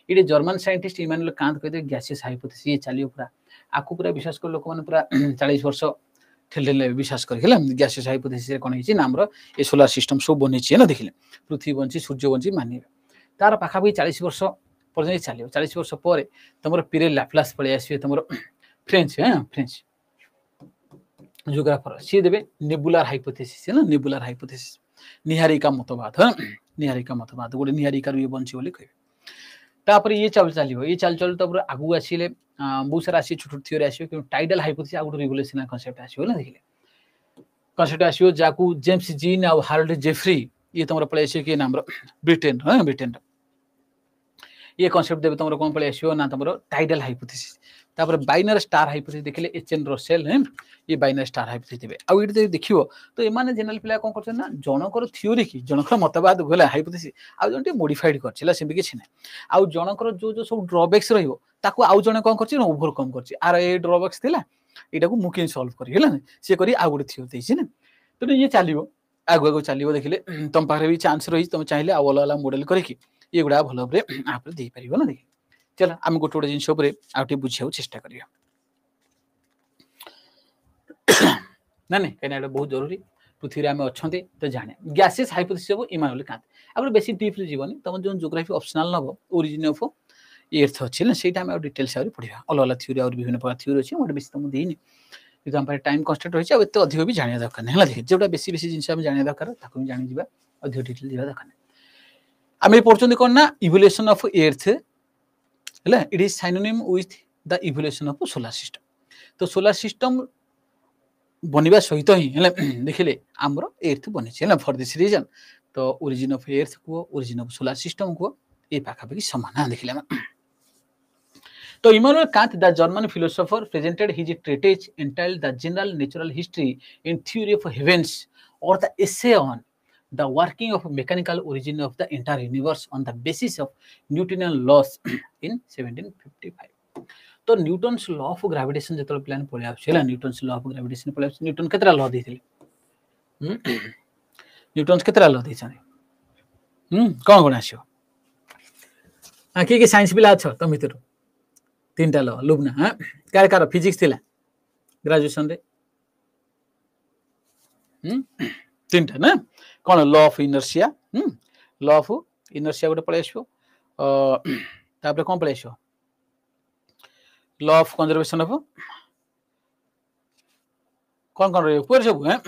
ये जर्मन साइंटिस्ट इमानुएल कांत कहते गैसियस हाइपोथेसिस ये चलियो पूरा आकु पूरा विश्वास कर लोक मैंने पूरा 40 वर्ष ठेले विश्वास करके गैसियस हाइपोथेसिस कौन है नाम ये सोलर सिस्टम सब बनी है ना देखिले पृथ्वी बंची सूर्य बंची मानिबे तार पाखापाखि 40 वर्ष पर्यंत चलो 40 वर्ष पर तुम पीरे लैप्लास पड़े आसवे तुम फ्रेंच फ्रेंच जियोग्राफर सी देवे नेबुलर हाइपोथेसिस है ना नेबुलर हाइपोथेसिस निहारिका मतवाद है निहारिका मतवाद गोटे निहारिका ये बंची बोली कहे तापर ये चलो ये चल तापर आगू आसिले बहुत सारा आसी छोट थ्योरी आसियो कि टाइडल हाइपोथेसिस आ गोटे रिवोल्यूशनरी कांसेप्ट आसियो ना देखिले कांसेप्ट आसियो जाकू जेम्स जीन और हार्ल्ड जेफ्री ये तुम पळे आसियो कि नाम ब्रिटेन ब्रिटेन ये कांसेप्ट देबे तुम कौन पळे आसियो ना तुम टाइडल हाइपोथेसिस तापर बाइनरी स्टार हाइपोथेसिस देखिले एचएन रसेल हैं ये बाइनरी स्टार हाइपोथेसिस दिबे आ इटे देखियो तो एमाने जनरल पिला कोन करछन ना जनकर थ्योरी की जनकर मतवाद गला हाइपोथेसिस आ जंटे मॉडिफाइड करछिला सेबि कि छिने आ जनकर जो जो सब ड्रॉबैक्स रहिबो ताको आ जने कोन करछि ओवरकम करछि आर ए ड्रॉबैक्स थिला एटा को मुके सॉल्व करी हेला से करी आ गुटे थ्योरी देछि ना तो ये चलिबो आगु आगु चलिबो देखिले तुम पाखरे भी चांस रही तुम चाहिले आ वाला मॉडल करी कि ये गुडा भलो बरे आप दे परिबो ना देखि चल आम गोटे गोटे जिनस आउटे बुझाऊ चेष्टा करिया ना नहीं कहीं बहुत जरूरी पृथ्वी आम अच्छा तो जाने गैसेस हाइपोथेसिस हम इमानुएल कांत आगे बेसी डीपली जीवन तुम जो जियोग्राफी ऑप्शनल नब ओरिजिन ऑफ एर्थ अच्छे ना से डिटेल्स आगे पढ़ा अलग अलग थ्योरी और विभिन्न प्रकार थ्योरी अच्छे गोटे बेसी तुमको देनी जो आम टाइम कन्स्टेंट रही है एत अधिक भी जाना दरकार नहीं है जोटा बेसी बेसी जिन जाना दरकार ताको भी जानी जावा अधिक डिटेल जावा दरकार आम पढ़ते कौन ना इवोल्यूशन ऑफ एर्थ है it is synonym with the evolution of solar system तो सोलर सिस्टम बनवा सहित ही देखिले आमर एर्थ बनी फॉर दिस रीजन तो ओरिजिन ऑफ एर्थ को ओरिजिन ऑफ सोलर सिस्टम को ये पाखापाखि समान देखिले तो Immanuel Kant the German philosopher presented his treatise entitled the general natural history in theory of heavens और the essay on the working of mechanical origin of the entire universe on the basis of Newtonian laws in 1755 तो Newton's law of gravitation जतल plan पळे आछला Newton's law of gravitation पळे Newton केतरा law देथिले Newton's केतरा law देछाने कोन आछो आ के साइंस पिला छ त मित्र तीनटा लॉ लुबना हां कार फिजिक्स थिला ग्रेजुएशन रे तीनटा ना कौन law of inertia law of inertia गोटे पळे आछो तापर कोन पळे आछो लॉ ऑफ कंजर्वेशन ऑफ कौन कौन रही पूरे सब हैं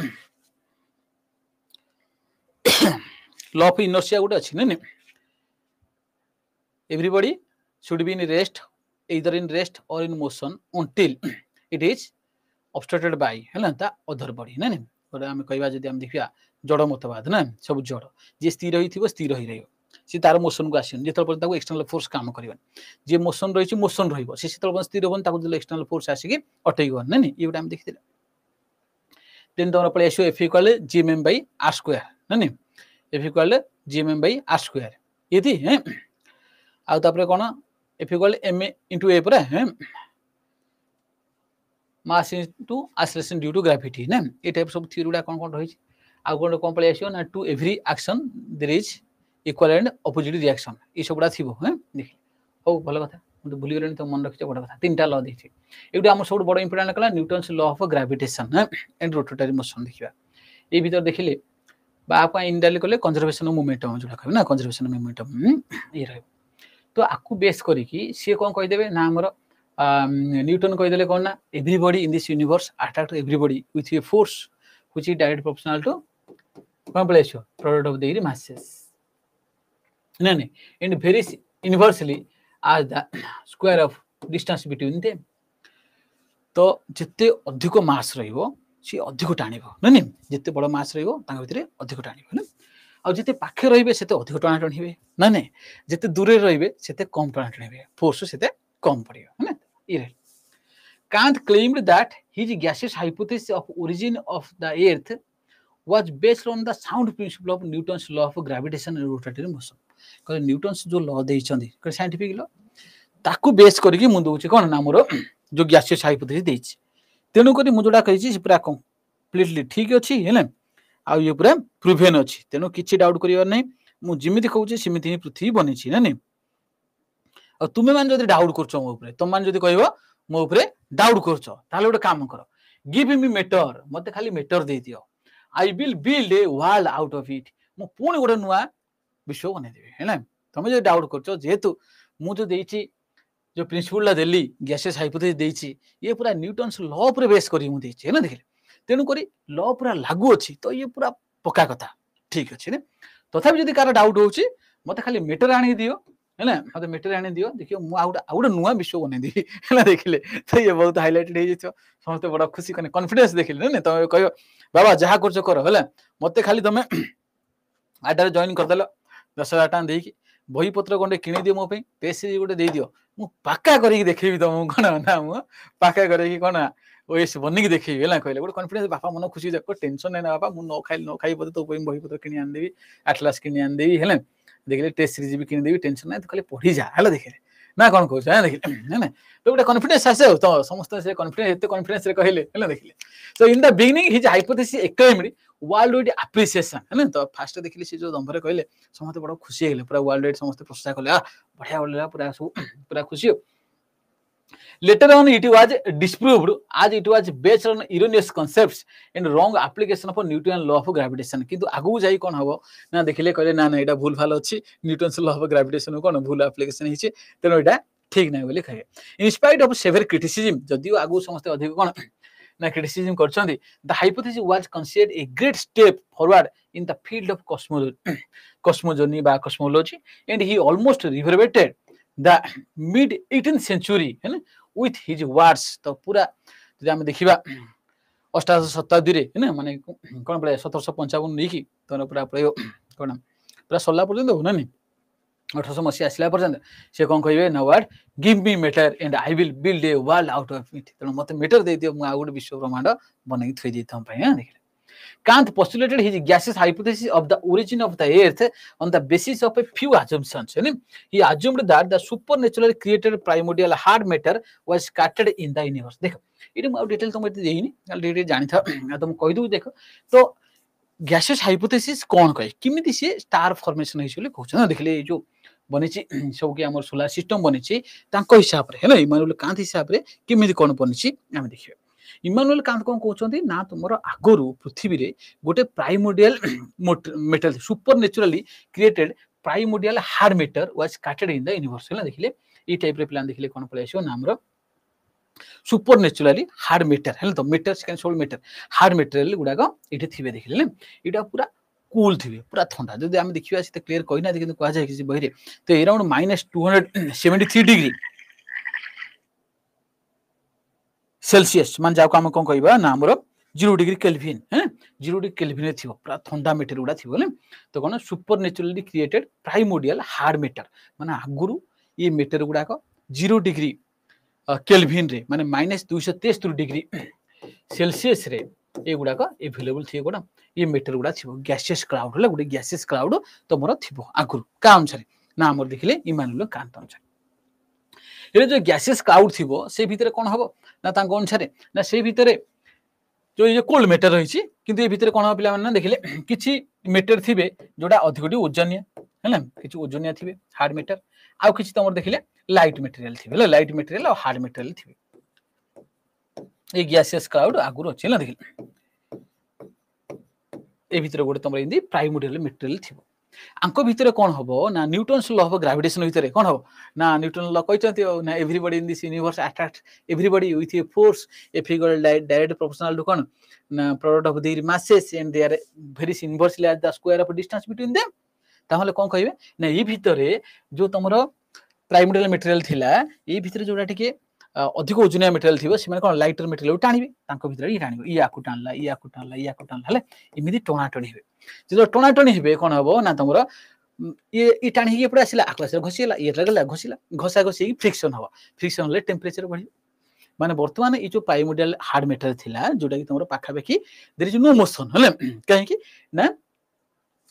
लॉ ऑफ इनर्शिया गोटे अच्छी नहीं everybody should be in rest either in rest or in motion until it is obstructed by है ता अदर बॉडी ना नहीं और हम कहबा जदी हम देखिया जड़ मतवाद ना सब जड़ जे स्थिर रही थिबो स्थिर रही रहयो से तार मोशन को आसिन जेतल पर ताको एक्सटर्नल फोर्स काम करबन जे मोशन रही मोशन रहइबो से सेतल पर स्थिर होबन ताको जे एक्सटर्नल फोर्स आसी के अटैगो ना नहीं ये हम देखिथिले देन तोरा पळे एसो F equal gm by r square ना नहीं F equal gm by r square यदि है आ तापर कोन F equal m into a पर है mass into acceleration due to gravity ना ए टाइप सब थ्योरी गुडा कोन रही आ कोन कोन पळे आसियो ना to every action there is equal and opposite reaction ई सब गुडा थिबो हैं देखि हो भलो कथा मते भूली गेलनी तो मन रखिछ बड़ कथा तीनटा लॉ देछि एटा हम सब बड़ इंपोर्टेंट कला न्यूटन्स लॉ ऑफ ग्रेविटेशन है एंड रोटेटरी मोशन देखिबा ए भीतर देखिले बा आपका इंडायरेक्ट कले कंजर्वेशन ऑफ मोमेंटम जोडा कहबे ना कंजर्वेशन ऑफ मोमेंटम ये रहबो तो आकु बेस करी कि से कोन कहि देबे ना हमर न्यूटन कहि देले कोन ना everybody in this universe attract everybody with a force which is direct proportional to complex product of their masses no and very inversely as the square of distance between them तो जिते अधिक मास रहिबो सी अधिक टाणिबो नहीं जिते बड़ मास रहिबो तांग भितरे अधिक टाणिबो ना आ जिते पाखे रहिबे सेते अधिक टाणा टाणिबे नहीं जिते दूरे रहिबे सेते कम टाणा टाणिबे फोर्स सेते कम पड़िबो ना ये Kant claimed that his gaseous hypothesis of origin of the earth was based on the sound principle of Newton's law of gravitation and rotatory motion because Newton's जो law देइ छथि because scientific law ताकू base करके मु दोछि कोन ना मोर जो gaseous hypothesis देइ छी तेनु करी मु जोडा कहि छी पूरा कंप्लीटली ठीक अछि हेले आ ये पूरा प्रूवन अछि तेनु किछि डाउट करियो नै मु जिमिति कहउछि सिमिति पृथ्वी बनि छी नै आ तुमे मान जदि डाउट करछो मो ऊपर तुम मान जदि कहबो मो ऊपर डाउट करछो ताले ओडे काम करो गिव मी मैटर मते खाली मैटर दे दियो I will build a world out of it मु पुणी गोटे नुआ विश्व बने देबे हैला तमे जे डाउट करछो जेतु मु जो देइछि जो प्रिंसिपल ला देली गैसेस हाइपोथेसिस देइछि ये पूरा न्यूटन्स लॉ पर बेस करी मु देइछि हैला देखले तेनु करी लॉ पूरा लागू अछि तो ये पूरा पक्का कथा ठीक अछि ने तथापि जदि कार डाउट होछि मते खाली मीटर आनी दियो हैला मते मीटर आनी दियो देखियो मु आउडा नुआ विश्व बने देबी हैला देखले तो ये बहुत हाइलाइटेड हे जइछो समस्त बड़ा खुशी कने कॉन्फिडेंस देखले ने तमे कहियो बाबा जहा करछो करो हैला मते खाली तमे आडारे जॉइन कर देलो 10,000 टाका देकी बही पत्र गोटे किणी दियो मो पे पेज गोटे दे दियो मु पाका करिक देखेबी तुमको कोन ना मु पाका करिक कोन ओएस बनिक देखेबी हला कहले गोटे कॉन्फिडेंस बापा मन खुशी देखो टेंशन नै ना बापा मु न खाई पते तो बही पत्र किनि आन देबी एटलास किनि आन देबी हला देखले टेस्ट सीरीज भी किनि देबी टेंशन नै तो खाली पढ़ी जा हला देखले ना कोन कहछ है देखले ना तो गोटे कॉन्फिडेंस आसे तो समस्त से कॉन्फिडेंस एते कॉन्फिडेंस रे कहले हला देखले so in the beginning his hypothesis acclaimed world wide appreciation है तो फास्ट देखले से जो दंभरे कहले समस्त बड़ खुशी हेले पूरा वर्ल्ड वाइड समस्त प्रशंसा कले बढ़िया बोलला पूरा सब पूरा खुशी हो later on it was disproved as it was based on erroneous concepts and wrong application of Newton law of gravitation किंतु आगु जाई कोन हबो ना देखले कहले ना ना एटा भूल भाल अछि न्यूटन लॉ ऑफ ग्रेविटेशन कोन भूल एप्लीकेशन हिचे तेनो एटा ठीक नै बोली कहे in spite of severe criticism जदियो आगु समस्त अधिक कोन ना क्रिटिसिज्म करछंदी the hypothesis was considered a great step forward in the field of cosmogony बा cosmology and he almost reverberated the mid 18th century है ना with his words तो पूरा जदि हम देखिबा 18 शताब्दी रे है ना माने कोन पळे 1755 नै की तो पूरा प्रयोग कोन पूरा सल्ला पर्यंत हो ना नि 1800 मसी आसला पर्यंत से कोन कहिबे ना word give me matter and I will build a world out of it तो मते मैटर दे दियो मु आ गुड विश्व ब्रह्मांड बनै थई दिथम पय है देखले Kant postulated his gaseous hypothesis of the origin of the earth on the basis of a few assumptions. He assumed that the supernaturally created primordial hard matter was scattered in the universe. देखो ये मैं detail तुम इतने देही नहीं detail जानी था तुम कह दू देखो तो gaseous hypothesis कौन कहे किमिति से स्टार फॉर्मेशन हिसाब ले कहछ ना देखले जो बनिछि सब के हमर सोलर सिस्टम बनिछि तांको हिसाब रे हैला इमानुएल कांत हिसाब रे किमिति कोन बनिछि हम देखियो इमानुएल कांत कोन कहउछंती ना तुमरो आगरु पृथ्वी रे गोटे primordial metal supernaturally created primordial hard matter was scattered in the universe हैला देखिले ई टाइप रे प्लान देखिले कोन पळे आछो नामरो सुपर नेचुरली हार्ड मैटर हैला तो मैटर कैन सोल मैटर हार्ड मैटेरियल गुडाको इटे थिबे देखिले इटा पूरा कूल थिबे पूरा ठंडा जदि हम देखिबा से क्लियर कहिना किंतु कहा जाय कि बहिरे तो अराउंड -273 डिग्री सेल्सियस मान जाको हम कोन कहबा ना हमरो 0 डिग्री केल्विन है 0 डिग्री केल्विन थिबो पूरा ठंडा मैटर गुडा थिबो ले तो कोन supernaturally created primordial hard matter माने आगुरु ये मैटर गुडा को 0 डिग्री केल्विन रे माने -273 डिग्री सेल्सियस रे ए गुडा को अवेलेबल थिबो कोन ये मैटर गुडा थिबो गैसियस क्लाउड ले गुडे गैसियस क्लाउड तो मोर थिबो आगुरु का अनुसार ना हमर देखिले इमानुएल कांत अनुसार ये जो गैसियस क्लाउड थिबो से भीतर कोन हबो ना तांको अनुसार ना से भीतर जो ये कोल्ड मैटर रही किंतु ये भीतर कोन पिला माने देखिले किछि मैटर थिबे जोडा अधिकटी ओजनिया हैला किछि ओजनिया थिबे हार्ड मैटर आ किछि तमर देखिले लाइट मटेरियल थिबे लाइट मटेरियल और हार्ड मटेरियल थिबे ए गैसियस क्लाउड आगुर अछि ना देखिले ए भीतर गोटे तमर इंदी प्राइमोर्डियल मटेरियल थिबो आंको भीतर कोन हबो ना न्यूटन्स लॉ ऑफ ग्रेविटेशन भीतर कोन हबो ना न्यूटन लॉ कहचंती ना everybody in this universe attract everybody with a force a figure direct proportional to कोन ना product of their masses and they are very inversely as the square of distance between them ताहले कोन कहबे ना ई भीतर जो तमरो primordial material थिला ई भीतर जोडा टिके अधिक ओजनिया मटेरियल थिबो से माने कोन लाइटर मटेरियल टाणीबे तांको भीतर ई टाणीबो ई आकु टाणला ई आकु टाणला ई आकु टाणला हले इमिदि टोना टणी हेबे जो टोना टणी हेबे कोन हबो ना तमरो ये टाणी हे पुरा आसिला आकु आसे घसिला ये लगला घसिला घसा घसी फ्रिक्शन हबो फ्रिक्शन ले टेंपरेचर बढ़ी माने वर्तमान ई जो प्राइमोर्डियल हार्ड मटेरियल थिला जोडा कि तमरो पाखा बेकी देयर इज नो मोशन हले काहे कि ना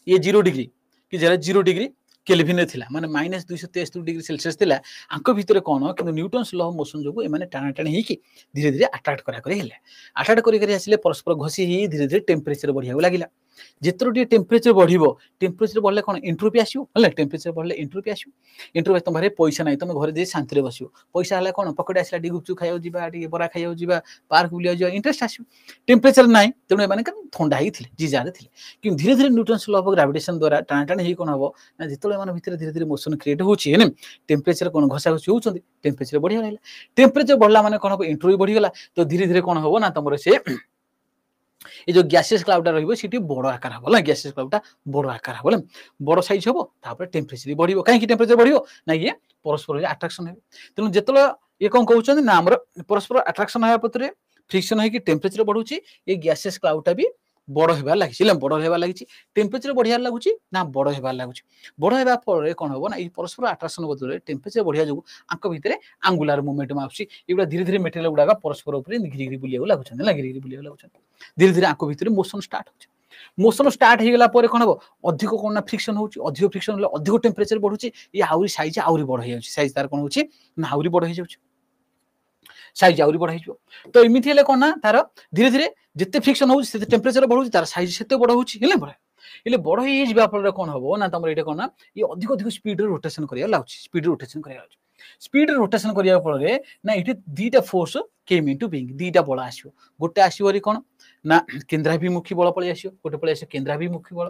ये 0 डिग्री कि जरा 0 डिग्री केल्विन थिला माने -273 डिग्री सेल्सियस थिला आंको भीतर कोन कि न्यूटन्स लॉ ऑफ मोशन जोगु ए माने टाणा टाणी हे कि धीरे धीरे अट्रैक्ट करा करे हेले अट्रैक्ट करी करी आसिले परस्पर घसी ही धीरे धीरे टेंपरेचर बढ़िया लागिला जेतरो टेम्परेचर बढ़िबो टेम्परेचर बढ़ले कोन एंट्रोपी आसियो हले टेम्परेचर बढ़ले एंट्रोपी आसियो एंट्रोपी तुम घरे पैसा नै तुम घरे जे शांति रे बसियो पैसा हले कोन पकेट आसिला डी गुपचु खाइयो जिबा डी बरा खाइयो जिबा पार्क बुलियो जिबा इंटरेस्ट आसियो टेम्परेचर नै तेनु माने कन ठंडा ही थिले जी जारे थिले कि धीरे धीरे न्यूटन्स लॉ ऑफ ग्रेविटेशन द्वारा टाण टाण ही कोन हबो ना जेतले माने भीतर धीरे धीरे मोशन क्रिएट होची है टेम्परेचर कोन घसा घसी होचंदी टेम्परेचर बढ़िया रहला टेम्परेचर बढ़ला माने कोन हबो एंट्रोपी बढ़ी गला तो धीरे धीरे कोन हबो ना तमरो से ये जो गैसियस क्लाउड रहइबो सिटी बड़ आकार हबो गैसियस क्लाउड बड़ आकार हबो बड़ साइज हबो तापर टेम्परेचर बढ़िबो काहे कि टेम्परेचर बढ़िबो ना ये परस्पर अट्रैक्शन हे तेनु जेतलो ये कोन कहउछन ना हमर परस्पर अट्रैक्शन हे पतरे फ्रिक्शन हे कि टेम्परेचर बढ़ुची ये गैसियस क्लाउडटा भी बड़ हेबार लागिछि बड़ हेबार लागिछि टेम्परेचर बढ़ियार लागुछि ना बड़ हेबार लागुछि बड़ हेबा फଳରେ कोन हबो ना ई परस्पर अट्राक्शन बदले टेम्परेचर बढ़िया जोगु आंक भितरे आंगुलार मोमेंटम आउछि एगुडा धीरे धीरे मेटेरियल गुडाका परस्पर ऊपर घिरी घिरी बुलिया लागुछन ना घिरी घिरी बुलिया लागुछन धीरे धीरे आंक भितरे मोशन स्टार्ट होछि मोशन स्टार्ट हे गेला परे कोन हबो अधिक कोन ना फ्रिक्शन होछि अधिक फ्रिक्शन होले अधिक टेम्परेचर बढ़ुछि ई आउरी साइज आउरी बड़ हे जाउछि साइज तार कोन होछि ना आउरी बड़ हे जाउछि साइज आउरी बड़ हे जो तो इमिति हेले कोन ना तार धीरे धीरे जिते फ्रिक्शन होछि सेते टेम्परेचर बढ़ुछि तार साइज सेते बड़ होछि हेले बड़ हे जिबा फଳରେ कोन हबो ना तमर एटा कोन ना ई अधिक अधिक स्पीड रे रोटेशन करिया लाउछि स्पीड रे रोटेशन करिया लाउछि स्पीड रे रोटेशन करिया फଳରେ ना एठी दीटा फोर्स केम इनटू बीइंग दीटा बळ आसीबो गोटे आसीबो रि कोन ना केन्द्राभिमुखी बल पळै आसीबो गोटे पळै आसीबो केन्द्राभिमुखी बल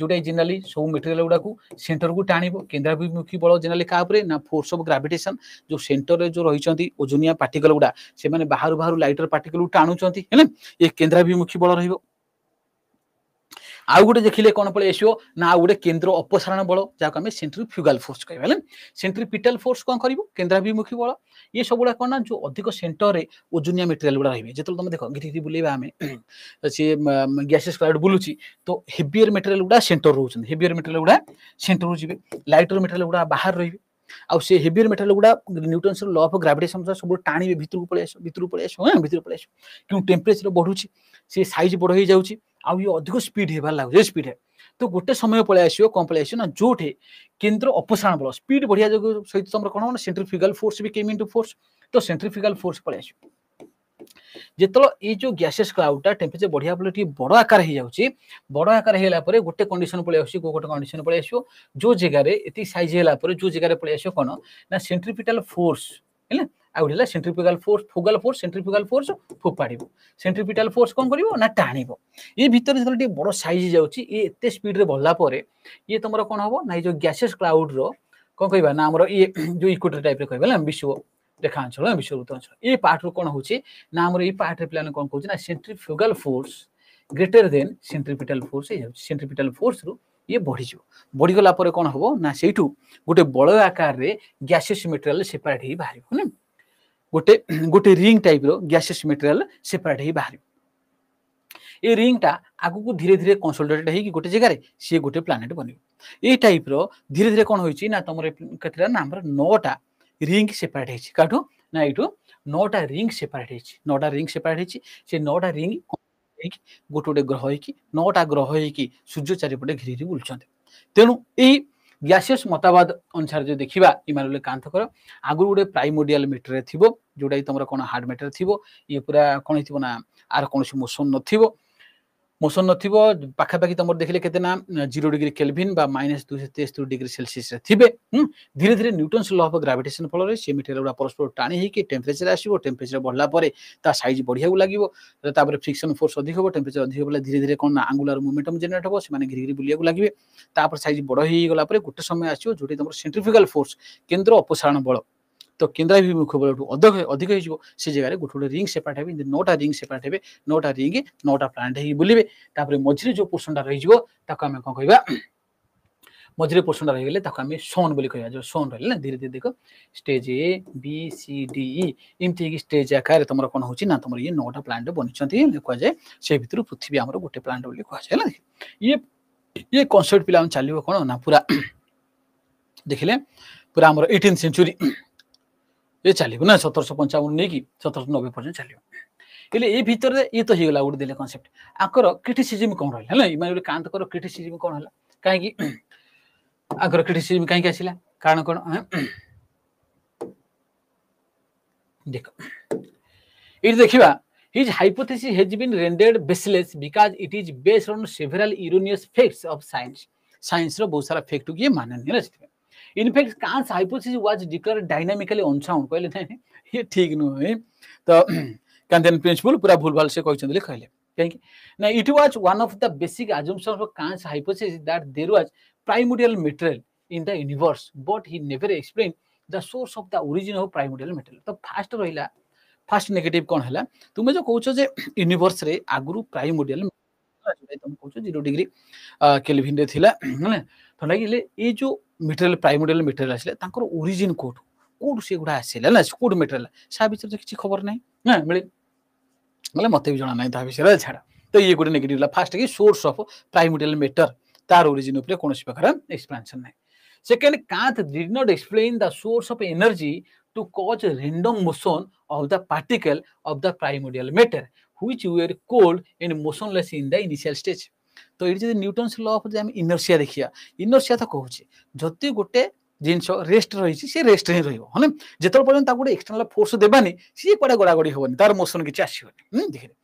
जोटा जनरली सब मटेरियल गुडा को सेंटर को टाणिबो केन्द्राभिमुखी बल जनरली का ऊपर ना फोर्स ऑफ ग्रेविटेशन जो सेंटर रे जो रहिचंती ओजोनिया पार्टिकल गुडा से माने बाहर बाहर लाइटर पार्टिकल टाणुचंती हेले ए केन्द्राभिमुखी बल रहिबो आउ गोटे देखिले कोन पळे एसियो ना गोटे केंद्र अपसारण बल जाको हमें सेंट्रीफ्यूगल फोर्स कहबा हेले सेंट्रीपिटल फोर्स कोन करिवो केन्द्राभिमुखी बल ये सब गुडा कोन ना जो अधिक सेंटर रे ओजोनिया मटेरियल गुडा रहिबे जेतल तुम देखो गिरी बुलेबा हमें से गैसेस क्लाउड बुलुची तो हेवियर मटेरियल गुडा सेंटर रहउछन हेवियर मटेरियल गुडा सेंटर हो जिवे लाइटर मटेरियल गुडा बाहर रहिबे आ से हेवियर मटेरियल गुडा न्यूटन्स लॉ ऑफ ग्रेविटेशन सब टाणी भितर को पळे आसो भितर को पळे आसो हां भितर पळे आसो क्यों टेम्परेचर बढ़ुची से साइज बड़ हो जाउची आ ये अधिक स्पीड हेबार लागो स्पीड है तो गोटे समय पळे आसियो कोन पळे आसियो ना जोठे केंद्र अपसारण बल स्पीड बढ़िया जो सहित तमर कोन सेंट्रीफ्यूगल फोर्स भी केम इनटू फोर्स तो सेंट्रीफ्यूगल फोर्स पळे आसियो जेतलो ए जो गैसेस क्लाउडटा टेम्परेचर बढ़िया पळे टी बड़ आकार हे जाउची बड़ आकार हेला परे गोटे कंडीशन पळे आसियो गोटे कंडीशन पळे आसियो जो जगह रे एती साइज हेला परे जो जगह रे पळे आसियो कोन ना सेंट्रीपिटल फोर्स हेला आउडला सेंट्रीफ्यूगल फोर्स सेंट्रीफ्यूगल फोर्स फोपाड़िबो सेंट्रीपिटल फोर्स कोन करिवो ना टाणिबो ये भीतर जतल टी बड़ साइज जाउची ए एते स्पीड रे बढ़ला परे ये तमरो कोन हबो ना जो गैसेस क्लाउड रो कोन कहबा ना हमरो ये जो इक्वेटर टाइप रे कहबा ना विश्व रेखांचल विश्ववृत्त अंचल ये पार्ट रो कोन होची ना हमरो ये पार्ट रे प्लान कोन कहउची ना centrifugal force greater than centripetal force हे जाउची सेंट्रीपिटल फोर्स रो ये बढ़ी जो बढ़ी गला परे कोन हबो ना सेठू गोटे बळ आकार रे गैसेस मटेरियल सेपरेट ही बाहरिबो ना गोटे गोटे रिंग टाइप रो गैसेस मटेरियल सेपरेट ही बाहर ए रिंग टा आगु को धीरे धीरे कंसोलिडेटेड हे कि गोटे जगह रे से गोटे प्लैनेट बनिबो ए टाइप रो धीरे धीरे कोन होइची ना तमरे कतरा ना हमर 9टा रिंग सेपरेट हेची काठो ना इटो 9टा रिंग सेपरेट हेची 9टा रिंग सेपरेट हेची से 9टा रिंग गोटे गोटे ग्रह हे कि 9टा ग्रह हे कि सूर्य चारिपटे घिरी घिरी बुलचंते तेनु ए गैसेस मतावाद अनुसार जो देखिबा इमानुएल कांत कर आगु गोटे प्राइमोर्डियल मैटर थिबो जोडा तमरा कोन हार्ड मैटर थिबो ये पूरा कोन थिबो ना आर कोनसी मोशन नथिबो पाखा पाखी तमर देखले केते ना 0 डिग्री केल्विन बा -273 डिग्री सेल्सियस रे थिबे धीरे धीरे न्यूटन्स लॉ ऑफ ग्रेविटेशन फल रे से मटेरियल गुडा परस्पर टाणी हे कि टेम्परेचर आसीबो टेम्परेचर बढ़ला परे ता साइज बढ़िया लागिवो तापर फ्रिक्शन फोर्स अधिक हो टेम्परेचर अधिक होले धीरे धीरे कोन एंगुलर मोमेंटम जनरेट हो से माने घिरी घिरी बुलिया लागिवे तापर साइज बड़ हे गला परे गोटे समय आसीबो जोटी तमर सेंट्रीफ्यूगल फोर्स केंद्र अपसारण बल तो केन्द्राभिमुख बल अधिक हो से जगह गोटे गोटे रिंग सेपरेट हे 9टा रिंग सेपरेट हे 9टा रिंग 9टा प्लानेट हे बुलिबे तापर मझिरे जो पोर्शनटा रहि जिवो ताको हमें कोन कहबा मझिरे पोर्शनटा रहि गेले ताको हमें सोन बोली कहबा जो सोन रहले ना धीरे धीरे देखो stage A B C D E इमती की स्टेज आकार तमर कोन होची ना तमर ये 9टा प्लानेट बनिचंती लिखा जाय से भितर पृथ्वी हमर गोटे प्लानेट बोली कहबा जाय ना ये कांसेप्ट पिला हम चलिबो कोन ना पूरा देखिले पूरा हमर 18th सेंचुरी ये चलिबो ना 1755 नै कि 1790 पर्यंत चलिबो इले ए भीतर ये तो हिगला उड देले कांसेप्ट आकर क्रिटिसिज्म कोन रहला हला इमानुएल कांत कर क्रिटिसिज्म कोन हला काहे कि आकर क्रिटिसिज्म काहे कि आसिला कारण कोन देखो इट देखिबा his hypothesis has been rendered baseless because it is based on several erroneous facts of science रो बहुत सारा फैक्ट के मानन है ना in fact Kant's hypothesis was declared dynamically unsound कहले नहीं ये ठीक न है तो Kantian principle पूरा भूलभाल से कहछन ले कहले कहीं ना it was one of the basic assumptions of Kant's hypothesis that there was primordial material in the universe but he never explained the source of the origin of primordial material तो first रहिला first negative कोन हला तुमे जो कहछो जे universe रे आगुरु primordial तुम कहछो 0 degree kelvin रे थिला हने तो लागिले ए जो मटेरियल प्राइमोर्डियल मटेरियल आसिले तांकर ओरिजिन कोड से गुडा आसिले ना कोड मटेरियल सा बिचर किछि खबर नै ना मिले मते भी जणा नै ता विषय रे छाड़ा तो ये गोटे नेगेटिव फास्ट कि सोर्स ऑफ प्राइमोर्डियल मैटर तार ओरिजिन उपरे कोनोसी प्रकार एक्सप्लेनेशन नै second Kant did not explain the source of energy to cause random motion of the particle of the primordial matter which were cold and motionless in the initial stage तो ये जो Newton's law of जे हम inertia देखिया inertia तो कहूची जति गोटे जिनस rest रही सी rest ही रहिबो हने जेतल पर्यंत गोटे एक्सटर्नल फोर्स देबानी सी कोडा गड़ागड़ी होबनी तार मोशन किछि आसीबनी देखिरे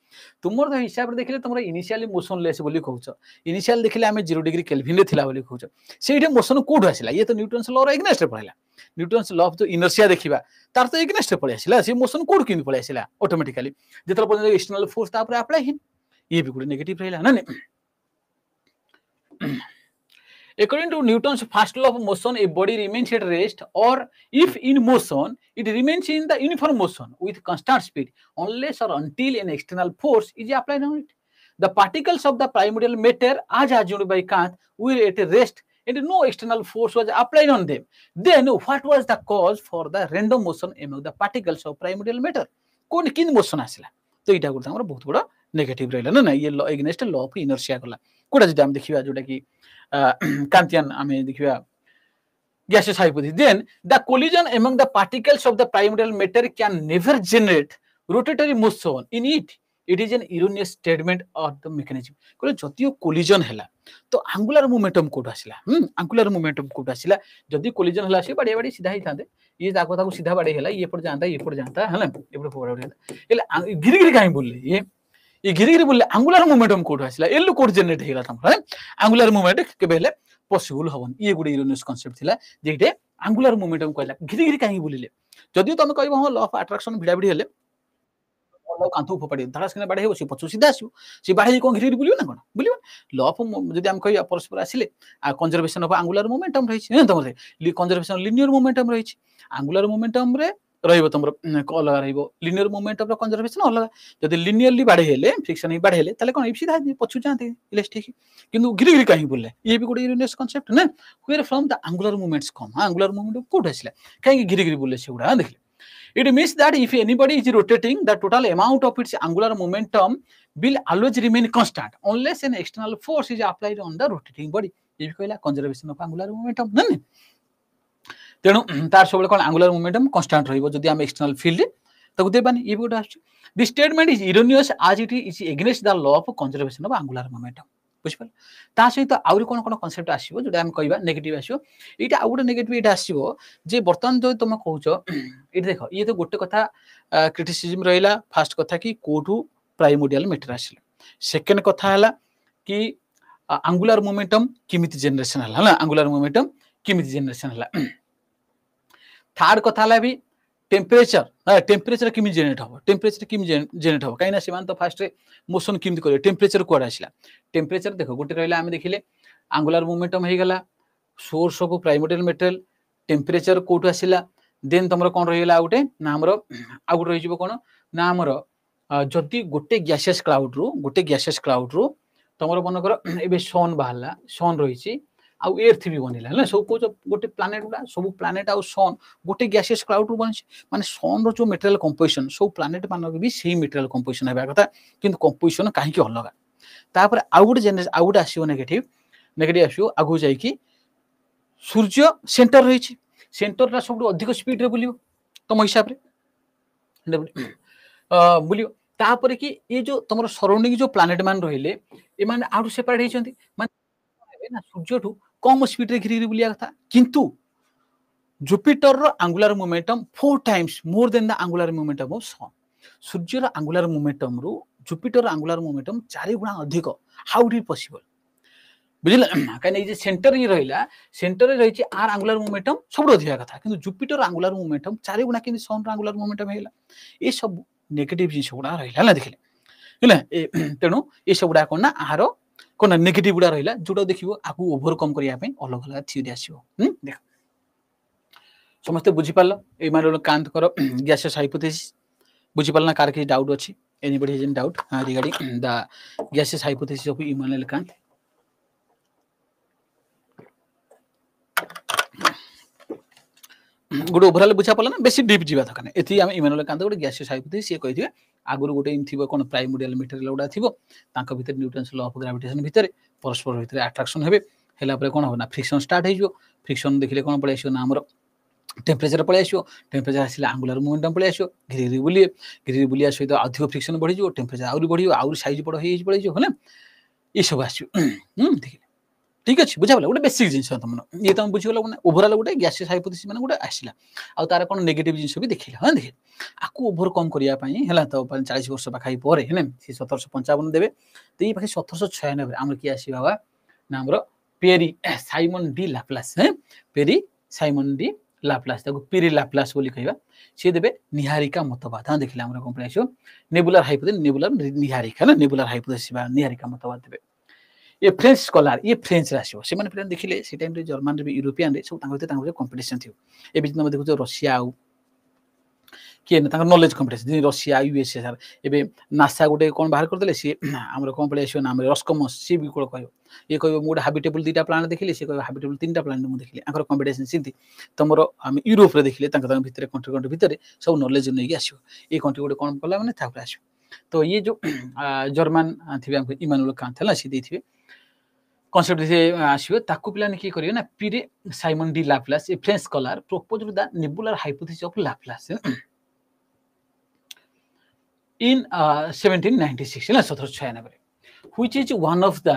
तुमर तो हिसाब रे देखिले तुमर इनिशियली मोशनलेस बोली कहउछ इनिशियल देखिले हमें 0 डिग्री केल्विन रे थिला बोली कहउछ सेठी मोशन कोड आसिला ये तो न्यूटन्स लॉ रो एग्नेस्ट रे पड़िला न्यूटन्स लॉ ऑफ जो इनर्शिया देखिबा तार तो एग्नेस्ट रे पड़ि आसिला सी मोशन कोड किन पड़ि आसिला ऑटोमेटिकली जेतल पर्यंत एक्सटर्नल फोर्स ता ऊपर अप्लाई हिन ये भी गुड नेगेटिव रहिला ना According to Newton's first law of motion, a body remains at rest, or if in motion, it remains in the uniform motion with constant speed, unless or until an external force is applied on it. The particles of the primordial matter, as assumed by Kant, were at rest and no external force was applied on them. Then, what was the cause for the random motion among the particles of primordial matter? कौन किन motion आसिला तो इटा good हमर बहुत बड़ा negative रहला ना ये law against law of inertia गला कोडा जे हम देखिबा जोटा कि Kantian ame देखिबा gaseous hypothesis then the collision among the particles of the primordial matter can never generate rotatory motion in it is an erroneous statement of the mechanism कोले जतियो collision हैला तो angular momentum कोड आसिला angular momentum कोड आसिला जदी collision हैला से बडे बडे सीधा ही थांदे ये जाको ताको सीधा बडे हैला ये पर जानता हैला ये पर फोड़ हैला एले गिरी गिरी काई बोलले ये गिरी गिरी बोलले angular momentum कोड आसिला एल्लो कोड जनरेट हैला तमरा angular moment केबेले पॉसिबल हवन ये गुडी इरोनियस कांसेप्ट थिला जेटे angular momentum कहला गिरी गिरी काई बोलिले जदियो तमे कहबो हां लॉ ऑफ अट्रैक्शन भिडा भिडी हेले लॉ कांतु फपडी धड़ास के बाडे हेबो सी पछु सीधा आसु सी बाडे को गिरी गिरी बोलियो ना कोन बोलियो लॉ ऑफ जदि हम कहया परस्पर आसिले कंजर्वेशन ऑफ angular momentum रही छै तमरे कंजर्वेशन लिनियर मोमेंटम रही छै angular momentum रे रहिबो तमरो अलग रहिबो लिनियर मोमेंटम रो कंजर्वेशन अलग जदि लिनियरली बाडे हेले फ्रिक्शन ही बाडे हेले तले कोन सीधा पछु जानते इलास्टिक किंतु गिरी गिरी काहे बोलले ये भी गुडी इरोनियस कांसेप्ट ना where from the angular movements come angular momentum कोड आसिला काहे गिरी गिरी बोलले सेउडा देखले it means that if anybody is rotating the total amount of its angular momentum will always remain constant unless an external force is applied on the rotating body ये भी कहला conservation of angular momentum ना तेणु तार सब कोन angular momentum constant रहिबो जदि हम एक्सटर्नल फील्ड ताको देबानी ये भी गोटा आछ this statement is erroneous as it is against the law of conservation of angular momentum बुझिपल ता सहित आउरी कोन कोन कांसेप्ट आसीबो जोटा हम कहबा नेगेटिव आसीबो एटा आउडे नेगेटिव एटा आसीबो जे बर्तमान जो तुम कहउछो एटा देखो ये तो गोटे कथा क्रिटिसिज्म रहिला फर्स्ट कथा कि कोठू प्राइमोर्डियल मैटर आसिला सेकंड कथा हला कि angular momentum किमिति जनरेशन हला ना angular momentum किमिति जनरेशन हला थर्ड कथा हला भी टेम्परेचर टेम्परेचर किमि जनरेट हो टेम्परेचर किमि जनरेट हो काइना सेमान तो फास्ट रे मोशन किमि करे टेम्परेचर कोड आसिला टेम्परेचर देखो गोटे रहला हम देखिले angular momentum हे गला source of primordial material temperature कोड आसिला देन तमरो कोन रहिला गोटे ना हमरो आ गोटे रहिजबो कोन ना हमरो जति गोटे गैसेस क्लाउड रो तमरो मन कर एबे सन बाहला सन रहिछि आ अर्थ भी बनिला ना सब को गोटे प्लैनेट गुडा सब प्लैनेट आ सन गोटे गैसेस क्लाउड रो बनि माने सन रो जो मटेरियल कंपोजिशन सब प्लैनेट मानक भी सेम मटेरियल कंपोजिशन हेबा कथा किंतु कंपोजिशन काहे कि अलग तापर आउट आसीबो नेगेटिव आसीबो आगु जाई कि सूर्य सेंटर रही छी सेंटर रा सब अधिक स्पीड रे बुलियो तम हिसाब रे बुलियो तापर कि ये जो तमरो सराउंडिंग जो प्लैनेट मान रहिले ए माने आउट सेपरेट हेचंती माने ना सूर्य ठू कम स्पीड रे घिरी बुलिया कथा किंतु जुपिटर रो angular momentum 4 times more than the angular momentum of sun सूर्य रो angular momentum रो जुपिटर रो angular momentum 4 गुना अधिक हाउ इट इज पॉसिबल बुझिला काने जे सेंटर ही रहिला सेंटर रे रहिछि आर angular momentum सब अधिक कथा किंतु जुपिटर angular momentum 4 गुना किंतु सन रो angular momentum हेला ए सब नेगेटिव जिंस गुडा रहिला ना देखले हेला तेनु ए सब गुडा कोन ना आरो कोन नेगेटिव गुडा रहिला जोटा देखिबो आकु ओवरकम करिया पे अलग अलग थ्योरी आसीबो देख समस्त बुझि पालो ए मानो कांत करो गैसेस हाइपोथेसिस बुझि पालना कार के डाउट अछि anybody has any doubt regarding the gases hypothesis of Immanuel Kant good overall बुझा पाला ना बेसी डीप जीवा थकने एथि हम Immanuel Kant good gases hypothesis ये कहि दिए आगुरु गोटे थिबो कोन प्राइमोर्डियल मटेरियल गुडा थिबो तांको भितर न्यूटन्स लॉ ऑफ ग्रेविटेशन भितर परस्पर भितर अट्रैक्शन हेबे हेला परे कोन होना फ्रिक्शन स्टार्ट हे जो फ्रिक्शन देखिले कोन पळे आसो ना हमर टेम्परेचर पळे आसो टेम्परेचर आसिला अंगुलर मोमेंटम पळे आसो घिरी बुलिया सहित अधिक फ्रिक्शन बढ़ी जो टेम्परेचर आउरी बढ़ी आउरी साइज बड़ हे पळे जो हला ई सब आसो देखिले ठीक अछि बुझा बोला गोटे बेसिक जिंस तुम ये तुम बुझी गला ओवरऑल गोटे गैसियस हाइपोथेसिस माने गोटे आसिला आ तार कोन नेगेटिव जिंस भी देखिला हां देखि आकु ओवरकम करिया पई हला तो 40 वर्ष पाखाई परे हेने से 1755 देबे तो ई पाखे 1796 हमर की आसी बाबा ना हमर पेरी साइमन डी लाप्लास हैं पेरी साइमन डी लाप्लास ताको पेरी लाप्लास बोली कहबा से देबे निहारिका मतवाद हां देखिला हमर कोन आइसो नेबुलर हाइपोथेसिस नेबुलर निहारिका ना नेबुलर हाइपोथेसिस बा निहारिका मतवाद देबे ये फ्रेंच स्कॉलर ये फ्रेंच राशियो से माने फिर देखिले से टाइम रे जर्मन रे यूरोपियन रे सब तांको कंपटीशन थियो ए बिच न देखो रशिया आउ के न तांको नॉलेज कंपटीशन रशिया यूएसएसआर एबे नासा गोटे कोन बाहर कर देले से हमर कोन पळे आसो नाम रे रस्कोमस सी भी कोन कहयो ये कहयो मोड हैबिटेबल दीटा प्लानेट देखिले से कहयो हैबिटेबल तीनटा प्लानेट मु देखिले आकर कंपटीशन सिंती तमरो हम यूरोप रे देखिले तांको भितर कंट्री भितर सब नॉलेज नै के आसो ए कंट्री गोटे कोन कला माने थापर आसो तो ये जो जर्मन थिबे हमको इमानुएल कांट हला सी देथिबे कॉन्सेप्ट से आसियो ताकू पिलाने की करियो ना Pierre Simon de Laplace a French scholar proposed the nebular hypothesis of Laplace in 1796 ना 1796 which is one of the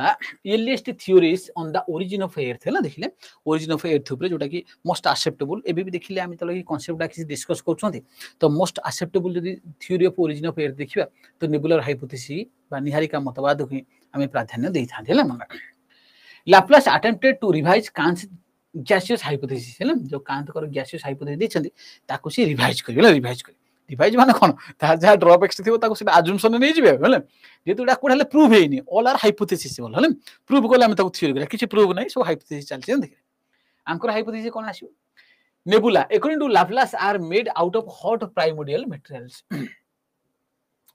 earliest theories on the origin of earth है ना देखिले origin of earth ऊपर जोटा कि most acceptable एबे भी देखिले आमी तलो कॉन्सेप्ट डाकि डिस्कस करछोंती तो most acceptable जदी theory of origin of earth देखिबा तो नेबुलर हाइपोथेसिस बा निहारिका मतवाद को आमी प्राधान्य देइथांते है ना Laplace attempted to revise Kant's gaseous hypothesis है ना जो कांत कर gaseous hypothesis देछंती ताको से रिवाइज करियो ना रिवाइज माने कोन ता जा ड्रॉबैक्स थिबो ताको से अजम्पशन नै जिबे हले जेतु डा कोड हले प्रूव हेनी ऑल आर हाइपोथेसिस बोल हले प्रूव कोले हम ताको थ्योरी करा किछि प्रूव नै सो हाइपोथेसिस चलछि देख आंकर हाइपोथेसिस कोन आसियो nebula according to Laplace are made out of hot primordial materials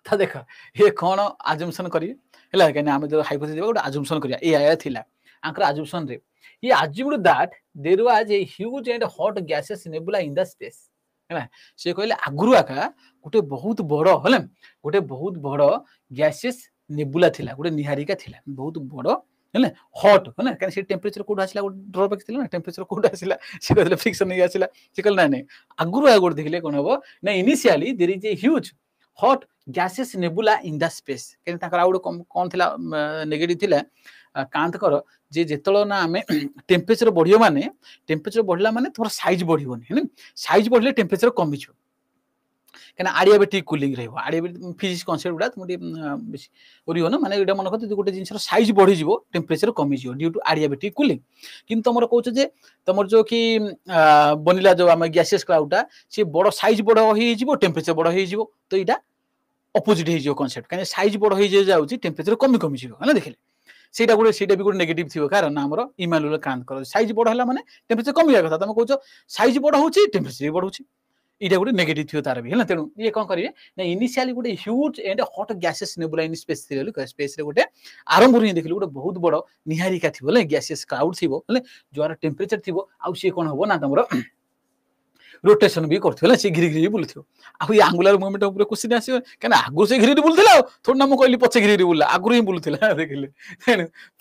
त देख ये कोन अजम्पशन करी हला के हम जो हाइपोथेसिस गोटे अजम्पशन करिया ए आया थिला आंकर अजम्पशन रे ये assumed that there was a huge and hot gases nebula in the space है से कहले आगुरु आका गोटे बहुत बड़ो हले गोटे बहुत बड़ो गैसेस नेबुला थिला गोटे निहारिका थिला बहुत बड़ो हले हॉट हले कान से टेंपरेचर कोड आसिला गोटे ड्रॉबैक थिला ना टेंपरेचर कोड आसिला से कहले फ्रिक्शन नै आसिला से कहले नै आगुरु आ गोटे देखले कोन हबो ना initially there is a huge hot gases nebula in the space केन ताकर आउड कोन थिला नेगेटिव थिला कांत कर जे जेतलो ना हमें टेम्परेचर बढ़ियो माने टेम्परेचर बढ़ला माने तोर साइज बढ़िबोनी है साइज बढ़ले टेम्परेचर कमी छ केना एडियाबेटिक कूलिंग रहबो एडियाबेटिक फिजिक्स कांसेप्ट गुडा तुमटी ओरियो ना माने एटा मन करते गोटे जिंसर साइज बढ़ी जिवो टेम्परेचर कमी जिवो ड्यू टू एडियाबेटिक कूलिंग किंतु तमरो कहउछ जे तमर जो कि बनिला जो हम गैसेस क्लाउडा से बड़ साइज बड़ होई जिवो टेम्परेचर बड़ होई जिवो तो इटा अपोजिट हे जिवो कांसेप्ट काने साइज बड़ होई जाउची टेम्परेचर कमी जिवो हला देखले सेटा भी गोटे नेगेटिव थियो कारण हमर इमानुएल कांट कर साइज बड़ हला माने टेम्परेचर कमी जाय कथा तम कहउछ साइज बड़ होउची टेम्परेचर भी बढ़उची इटा गोटे नेगेटिव थियो तार भी हला तेनु ये कोन करिवे ना इनिशियली गोटे huge and hot gases nebula in space थियो स्पेस रे गोटे आरंभ रे देखिलु गोटे बहुत बड़ निहारिका थियो ले गैसेस क्लाउड थियो ले जोर टेम्परेचर थियो आ से कोन होबो ना तमरो रोटेशन भी करथिला से घिरी घिरी बुलथियो आ ये एंगुलर मोमेंट ऊपर क्वेश्चन आसीयो कना आगु से घिरी बुलथिला थोड़ा मु कहली पछे घिरी बुलला आगु ही बुलथिला देखिले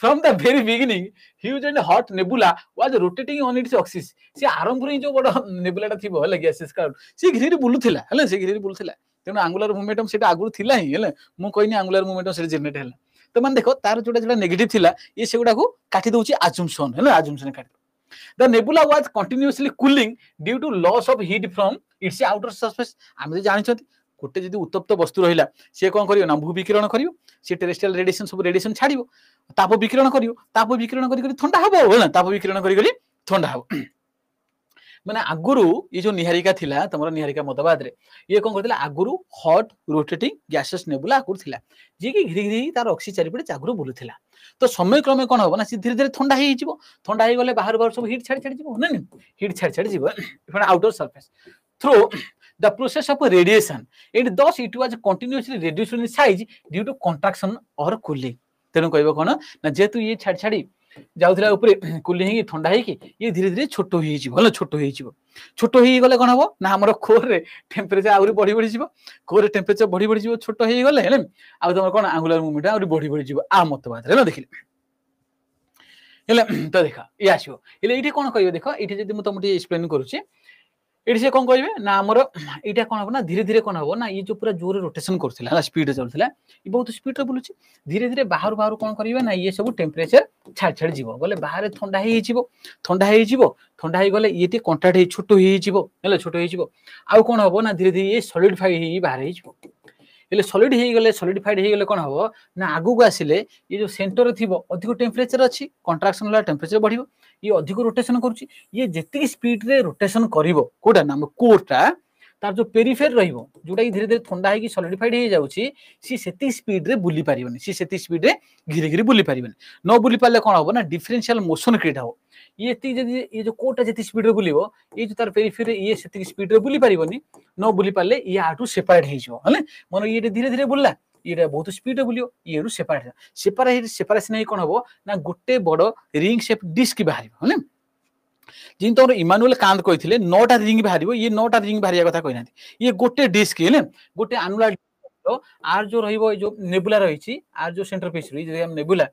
from the very beginning huge and hot nebula was rotating on its axis से आरंभ रे जो बड़ नेबुलाटा थिबो हले गैसेस क्लाउड से घिरी बुलथिला हले से घिरी बुलथिला तेनो एंगुलर मोमेंटम सेटा आगु थिला ही हले मु कहनी एंगुलर मोमेंटम से जनरेट हला तो मान देखो तार जोटा नेगेटिव थिला ये सेगुडा को काटी दोची अजम्पशन हले अजम्पशन काटी The nebula was continuously cooling due to loss of heat from its outer surface. हम जे जानि छथि गोटे जदि उत्तप्त वस्तु रहिला से कोन करियो ना भू विकिरण करियो से टेरेस्ट्रियल रेडिएशन सब रेडिएशन छाडियो ताप विकिरण करी ठंडा हबो होला ताप विकिरण करी ठंडा हबो माने आगुरु ये जो निहारिका थिला तमरो निहारिका मतवाद रे ये कोन करथिला आगुरु हॉट रोटेटिंग गैसेस नेबुला आगुरु थिला जे कि घिरी घिरी तार ऑक्सी चारि पटे आगुरु बुलुथिला तो समय क्रमे कोन होबो ना धीरे धीरे ठंडा हे जिवो ठंडा हे गले बाहर बाहर सब हीट छाड़ी जिवो ना हीट छाड़ी जिवो from outer surface through the process of radiation and thus it was continuously reduced in size due to contraction or cooling तेनु कहबो कोन ना जेतु ये छाड़ी जाउथिला ऊपर कूलिंग ही ठंडा है कि ये धीरे धीरे छोट हो जिवो हला छोट हो गले कोन हबो ना हमर कोर रे टेम्परेचर आउरी बढ़ी बढ़ी जिवो कोर रे टेम्परेचर बढ़ी बढ़ी जिवो छोट हो गले हेले आ तमर कोन एंगुलर मूवमेंट आउरी बढ़ी बढ़ी जिवो आ मतवाद रे ना देखिले हेले तो देखा ये आसीबो हेले इठी कोन कहबे देखो इठी जदी मु तुमटी एक्सप्लेन करूची एठी से कोन कहबे ना हमर एटा कोन हबो ना धीरे धीरे कोन हबो ना ये जो पूरा जोर रोटेशन करथिला हला स्पीड रे चलथिला ये बहुत स्पीड रे बुलुची धीरे धीरे बाहर बाहर कोन करिवे ना ये सब टेम्परेचर छाड़ छाड़ जिवो बोले बाहर ठंडा हे जिवो ठंडा हे गले ये कंट्राक्ट हे छोटो हे जिवो हेले छोटो हे जिवो आ कोन हबो ना धीरे धीरे ये सॉलिडिफाई हे बाहर हे जिवो हेले सॉलिड हे गले सॉलिडिफाइड हे गले कोन हबो ना आगु को आसिले ये जो सेंटर रे थिबो अधिक टेम्परेचर अछि कंट्राक्शन वाला टेम्परेचर बढ़िबो ये अधिक रोटेशन करूची ये जेतिक स्पीड रे रोटेशन करिवो कोडा नाम कोरटा तार जो पेरिफेर रहिबो जोटा धीरे धीरे ठंडा है कि सॉलिडिफाइड हे जाउची सी सेति स्पीड रे बुली पारिबनी सी सेति स्पीड रे घिरे घिरे बुली पारिबनी न बुली पाले कोन हबो ना डिफरेंशियल मोशन क्रिएट हो ये ती जदी ये जो कोटा जेति स्पीड रे बुलिबो ये जो तार पेरिफेर रे ये सेति स्पीड रे बुली पारिबनी न बुली पाले ये आटू सेपरेट हे जिवो हले मन ये धीरे धीरे बुलला ये बहुत स्पीड रे बुलियो ये सेपरेशन ही कोन हबो ना गोटे बड़ रिंग शेप डिस्क बाहरिबो हले जिन तोर इमानुएल कांत कहिथिले 9टा रिंग बाहरिबो ये 9टा रिंग बाहरिया कथा कहिनाथि ये गोटे डिस्क हेले गोटे अनुलर आर जो रहिबो जो नेबुला रहिछि आर जो सेंटर पीस रहि जे हम नेबुला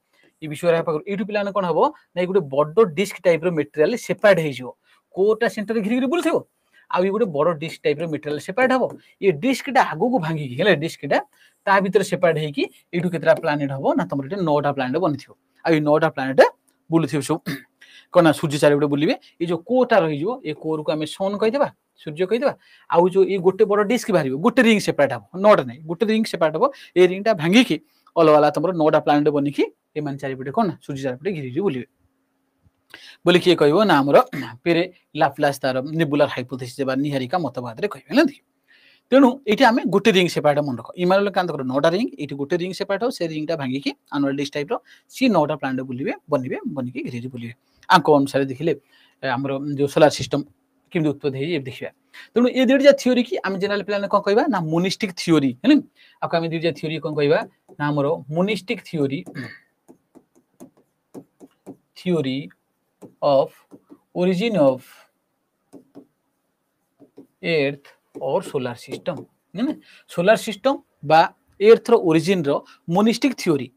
ये विषय रे पाकर एटु पिलाने कोन हबो ना गोटे बड़ डिस्क टाइप रो मटेरियल सेपरेट हे जिवो कोटा सेंटर रे घिरि घिरि बुलथिबो आ ये गोटे बड़ डिस्क टाइप रो मटेरियल सेपरेट हबो ये डिस्क टा आगु को भांगी हेले डिस्क टा ता भीतर सेपरेट हे कि एटु केतरा प्लैनेट हबो ना तमर 9टा प्लैनेट बनिथिबो आ ये 9टा प्लैनेट बुलथिबो सब कोना सूर्य चारि गोटे बुलिबे ये जो कोटा रहि जो ये कोर को हमें सन कहि देबा सूर्य कहि देबा आ जो ये गोटे बड़ डिस्क बाहरिबो गोटे रिंग सेपरेट हबो 9टा नै गोटे रिंग सेपरेट हबो ए रिंग टा भांगी कि अलग वाला तमर 9टा प्लैनेट बनि कि ए मान चारि पटे कोन सूर्य चारि पटे घिरि बुलिबे बोली किए कहबो ना हमर पेरे लाप्लास तार नेबुलर हाइपोथेसिस बा निहारिका मतवाद रे कहबे ना तेणु ये आम गोटे रिंग सेपरेट मन रख इमानुएल कांत 9टा रिंग ये गोटे रिंग सेपरेट हो से रिंग टा भांगी कि अनुअल डिस्क टाइप रो सी 9टा प्लैनेट बुलिबे बनिबे बनिके घिरि घिरि बुलिबे आंको अनुसार देखिले हमर जो सोलार सिस्टम किमि उत्पत्ति हे देखिबा तेणु ये दुईटा थ्योरी की आम जनरल प्लान कोन कहबा ना मोनिस्टिक थ्योरी हेन आको आम दुईटा थ्योरी कोन कहबा ना हमर monistic theory of origin of earth और सोलार सिस्टम बा अर्थ रो ओरिजिन रो मोनिस्टिक थ्योरी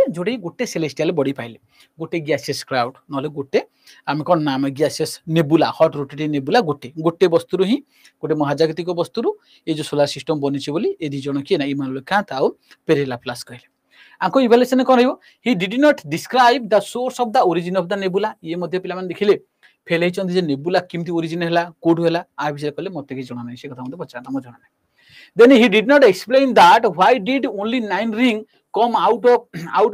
जोड़ी गोटे सेलेस्टियल बॉडी पाइले गोटे गैसियस क्लाउड नले गोटे आम कोन नाम gaseous nebula hot rotating nebula गोटे वस्तु ही गोटे महाजागतिक वस्तु ये जो सोलार सिस्टम बनिछि बोली ए दी जण के ना इमानुएल कांत आ पेरे लाप्लास कहले आंको इवैल्यूएशन कोन रहइबो he did not describe the source of the origin of the nebula ये मध्ये पिला माने देखिले फेल है जे नेबुला किमती ओरिजिन हला कोड हला आ विषय कहले मते कि जणा नै से कथा मते पछा हम जणा नै then he did not explain that why did only 9 ring come out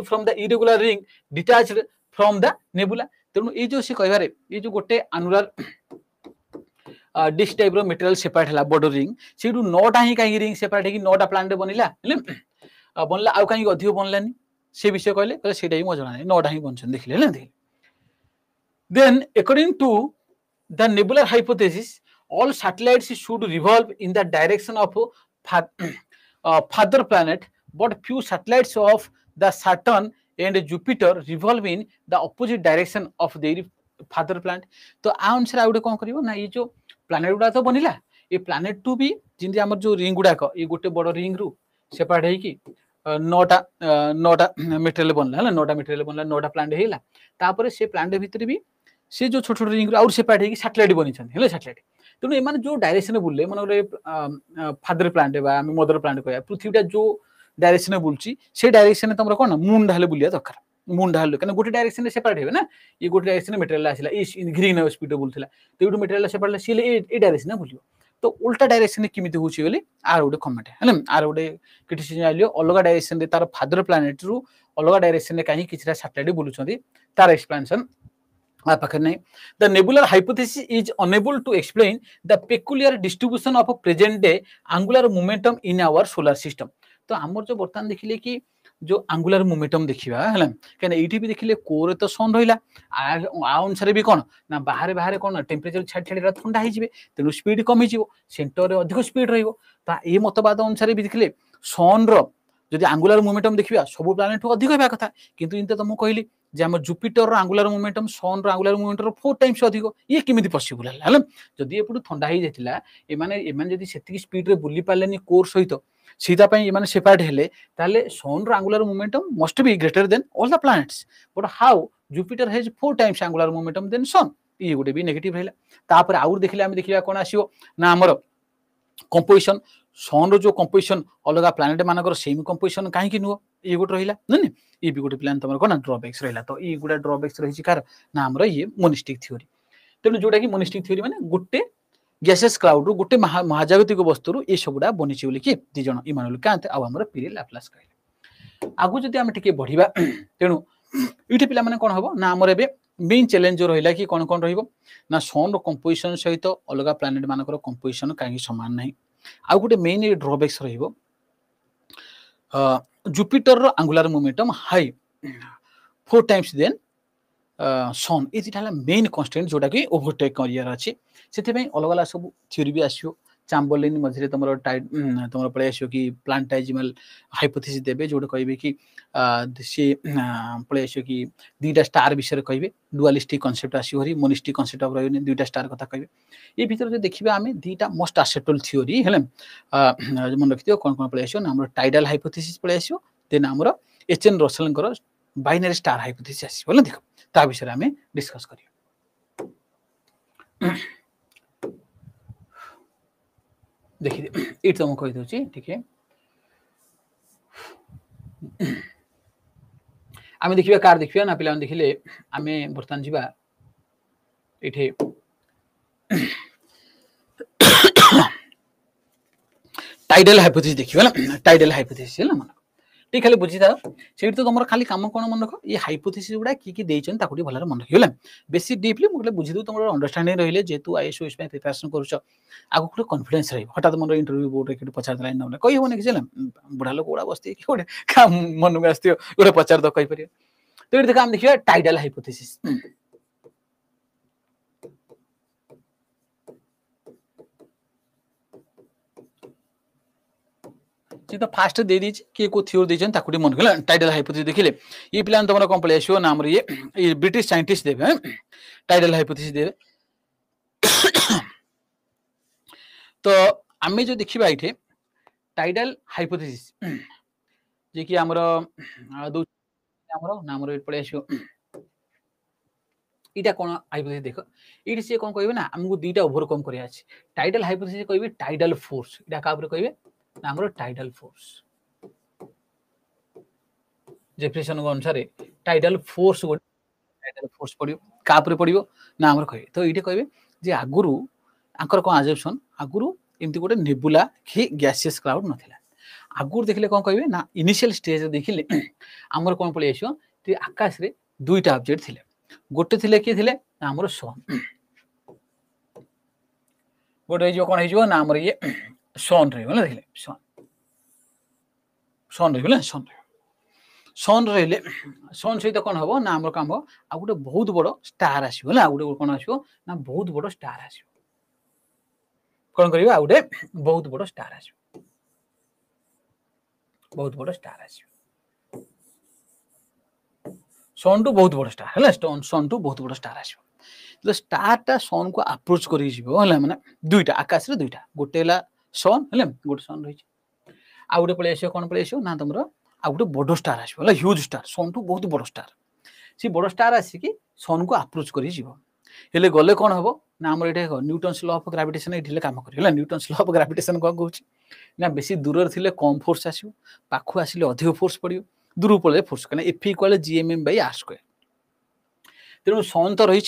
from the irregular ring detached from the nebula तेणु ये जो से कहबारे ये जो गोटे अनुलर डिस्क टाइप रो मटेरियल सेपरेट हला बॉर्डर रिंग सेडू 9टा ही काई रिंग सेपरेट है कि 9टा प्लांट बनिला बनला आ काई अधिक बनलानी से विषय कहले सेटा ही म जणा नै 9टा ही बनछन देखले ना then according to the nebular hypothesis all satellites should revolve in the direction of father planet but few satellites of the Saturn and Jupiter revolve in the opposite direction of their father planet तो आ अनुसार आउडे कोन करिवो ना ये जो planet गुडा तो बनिला ये planet to भी जिंदे हमर जो रिंग गुडा को ये गोटे बड़ रिंग रु सेपरेट है कि 9टा मटेरियल बनला हला 9टा मटेरियल बनला 9टा प्लैनेट हेला तापर से प्लैनेट भीतर भी से जो छोट छोट रिंग आउट सेपरेट है कि सैटेलाइट बनि छन हेले सैटेलाइट तेणु एमाने जो डायरेक्शन बुलले मन फादर प्लांट बा आम मदर प्लांट कहया पृथ्वीटा जो डायरेक्शन बुलची से डायरेक्शन तुम कोन मून ढाले बुलिया दरकार मून ढाले कने गोटे डायरेक्शन सेपरेट हेबे ना ये गोटे डायरेक्शन मटेरियल आसिला ई ग्रीन स्पीड बुलथिला तो गोटे मटेरियल सेपरेट सिले ए डायरेक्शन बुलियो तो उल्टा डायरेक्शन किमिति होची बोली आर गोटे कमेंट हेले आर गोटे क्रिटिसिजम आलियो अलग डायरेक्शन रे तार फादर प्लानेट रु अलग डायरेक्शन रे काहे किछरा सैटेलाइट बुलुछंती तार explanation The nebular hypothesis is unable to explain the peculiar distribution of present day angular momentum in our solar system. तो हमर जो बर्तमान देखिले कि जो angular momentum देखिबा हला कने एठी भी देखिले कोर तो सन रहिला आ अनुसार भी कोन ना बाहर बाहर कोन टेम्परेचर छाड़ छाड़ ठंडा हो जिवे तेनु स्पीड कमी जिवो सेंटर रे अधिक स्पीड रहिबो ता ए मतवाद अनुसार भी देखिले सन रो जदि angular momentum देखिबा सब प्लैनेट अधिक हेबा कथा किंतु इनते त मु कहली जे हम जुपिटर रो एंगुलर मोमेंटम सन रो एंगुलर मोमेंटम 4 टाइम्स अधिक ये किमिति पॉसिबल हला जदी एपटू ठंडा ही जातिला एमाने जदी सेतिकी स्पीड रे बुली पालेनी कोर सहित सीधा पई एमाने सेपरेट हेले ताले सन रो angular momentum must be greater than all the planets but how Jupiter has 4 times angular momentum than sun ये गोटे भी नेगेटिव रहला तापर आउर देखिले हम देखिया कोन आसीओ ना हमर कंपोजिशन सन रो जो कंपोजिशन अलग प्लैनेट मानकर सेम कंपोजिशन काहे कि नुओ ये गोटे रहिला न ये भी गोटे प्लान तमर कोन ड्रॉबैक्स रहिला तो ये गुडा ड्रॉबैक्स रहिछि कार ना हमर ये मोनिस्टिक थ्योरी तेनु जोटा कि मोनिस्टिक थ्योरी माने गुटे गैसेस क्लाउड रो गुटे महाजागतिक वस्तु रो ए सबुडा बनिछि बोली कि दि जण इमानुएल कांत आ हमर पिरे लाप्लास कहले आगु जदि हम टिके बढ़िबा तेनु इठी पिला माने कोन हबो ना हमर एबे मेन चैलेंज जो रहिला कि कोन कोन रहिबो ना सन रो कंपोजिशन सहित अलग प्लैनेट मानकर कंपोजिशन काहे समान नाही आ गुटे मेन ड्रॉबैक्स रहिबो जुपिटर रो angular momentum high 4 times than sun ये जिटा मेन कन्स्टेंट जोटा कि ओवरटेक करियर अछि सेते पई अलग अलग सब थ्योरी भी आसियो चाम्बरलिन मझरे तमरो टाइड तमरो पळे आसियो कि प्लांटाइजिमल हाइपोथेसिस देबे जोटा कहबे कि से पळे आसियो कि दुईटा स्टार विषय कहबे डुअलिस्टिक कांसेप्ट आसियो हरी मोनिस्टिक कांसेप्ट ऑफ रहने दुईटा स्टार कथा कहबे ए भीतर जे देखिबा हमें दुईटा मोस्ट एक्सेप्टेबल थ्योरी हेले मन रखियो कोन कोन पळे आसियो हमरो टाइडल हाइपोथेसिस पळे आसियो देन हमरो एचएन रसेल कर बाइनरी स्टार हाइपोथेसिस आसियो बोले देखो ता विषय हमें डिस्कस करियो देखिए इट तुम कहि दोची ठीक है आमे देखिबा कार देखिबा ना पिला देखिले आमे बर्तन जीवा इठे टाइडल हाइपोथेसिस देखिबा ना टाइडल हाइपोथेसिस है ना मन ठीक खाली बुझी था सेठ तो तुमर खाली काम कोन मन रख ये हाइपोथेसिस गुडा की देइछन ताकुटी भलर मन रखियो बेसी डीपली मुगले बुझी दउ तुमर अंडरस्टैंडिंग रहिले जेतु आईएसओ इसमें प्रिपरेशन करूछ आगु कुटे कॉन्फिडेंस रही हठात मन इंटरव्यू बोर्ड रे किटे पचार लाइन न कहि होने कि बुढ़ा लोक गुडा बसती कि गोटे काम मन में आस्तियो गोटे पचार द कहि परियो तो ये देखा हम देखियो टाइडल हाइपोथेसिस तो फास्ट दे दी कि को थ्योरी देछन ताकुटी मन गेल टाइडल हाइपोथेसिस देखिले ये प्लान तमरा कोन पळे आसियो नाम रे ये ब्रिटिश साइंटिस्ट देबे टाइडल हाइपोथेसिस देबे तो आमे जो देखिबा इठे टाइडल हाइपोथेसिस जे कि हमरो दो हमरो नाम रे पळे आसियो इटा कोन हाइपोथेसिस देखो इट से कोन कहबे ना हमगु दुईटा ओवरकम करिया अछि टाइडल हाइपोथेसिस कहबे टाइडल फोर्स इटा का ऊपर कहबे नामरो टाइडल फोर्स जेफरसन अनुसार टाइडल फोर्स पड़ियो का ऊपर पड़ियो ना हमर कहबे तो इटे कहबे जे आगुरु आंकर कोन अजम्पशन आगुरु एमती गोटे नेबुला कि गैसियस क्लाउड नथिला आगुरु देखले कोन कहबे ना इनिशियल स्टेज देखिले हमर कोन पळे आसियो ते आकाश रे दुईटा ऑब्जेक्ट थिले गोटे थिले के थिले हमर सन गोटे जो कोन हेजो ना हमर ये सन रे बोले देखले सन रे बोले सन रहले सन सहित कोन हबो ना हमर काम हो आ गोटे बहुत बड़ो स्टार आसीबो ना गोटे कोन आसीबो ना बहुत बड़ो स्टार आसीबो कोन करिबा गोटे बहुत बड़ो स्टार आसीबो बहुत बड़ो स्टार आसीबो सन टू बहुत बड़ो स्टार हला सन टू बहुत बड़ो स्टार आसीबो तो स्टार ता सन को अप्रोच करि जिवो हला माने दुईटा आकाश रे दुईटा गोटेला सन हला गोटे सन रहि आ गोटे पळे आसीयो कोन पळे आसीयो ना तमरो आ गोटे बड़ो स्टार आसीबो हला ह्यूज स्टार सन टू बहुत बड़ो स्टार सी बड़ो स्टार आसी कि सन को अप्रोच करि जिवो हेले गले कोन हबो ना हमर एटे न्यूटन्स लॉ ऑफ ग्रेविटेशन एठिले काम करियो हला न्यूटन्स लॉ ऑफ ग्रेविटेशन को कहूची ना बेसी दूर थिले कम फोर्स आसीबो पाखु आसीले अधिक फोर्स पड़ियो दूर पळे फोर्स कने F = gmm/r²। तेणु सन तो रही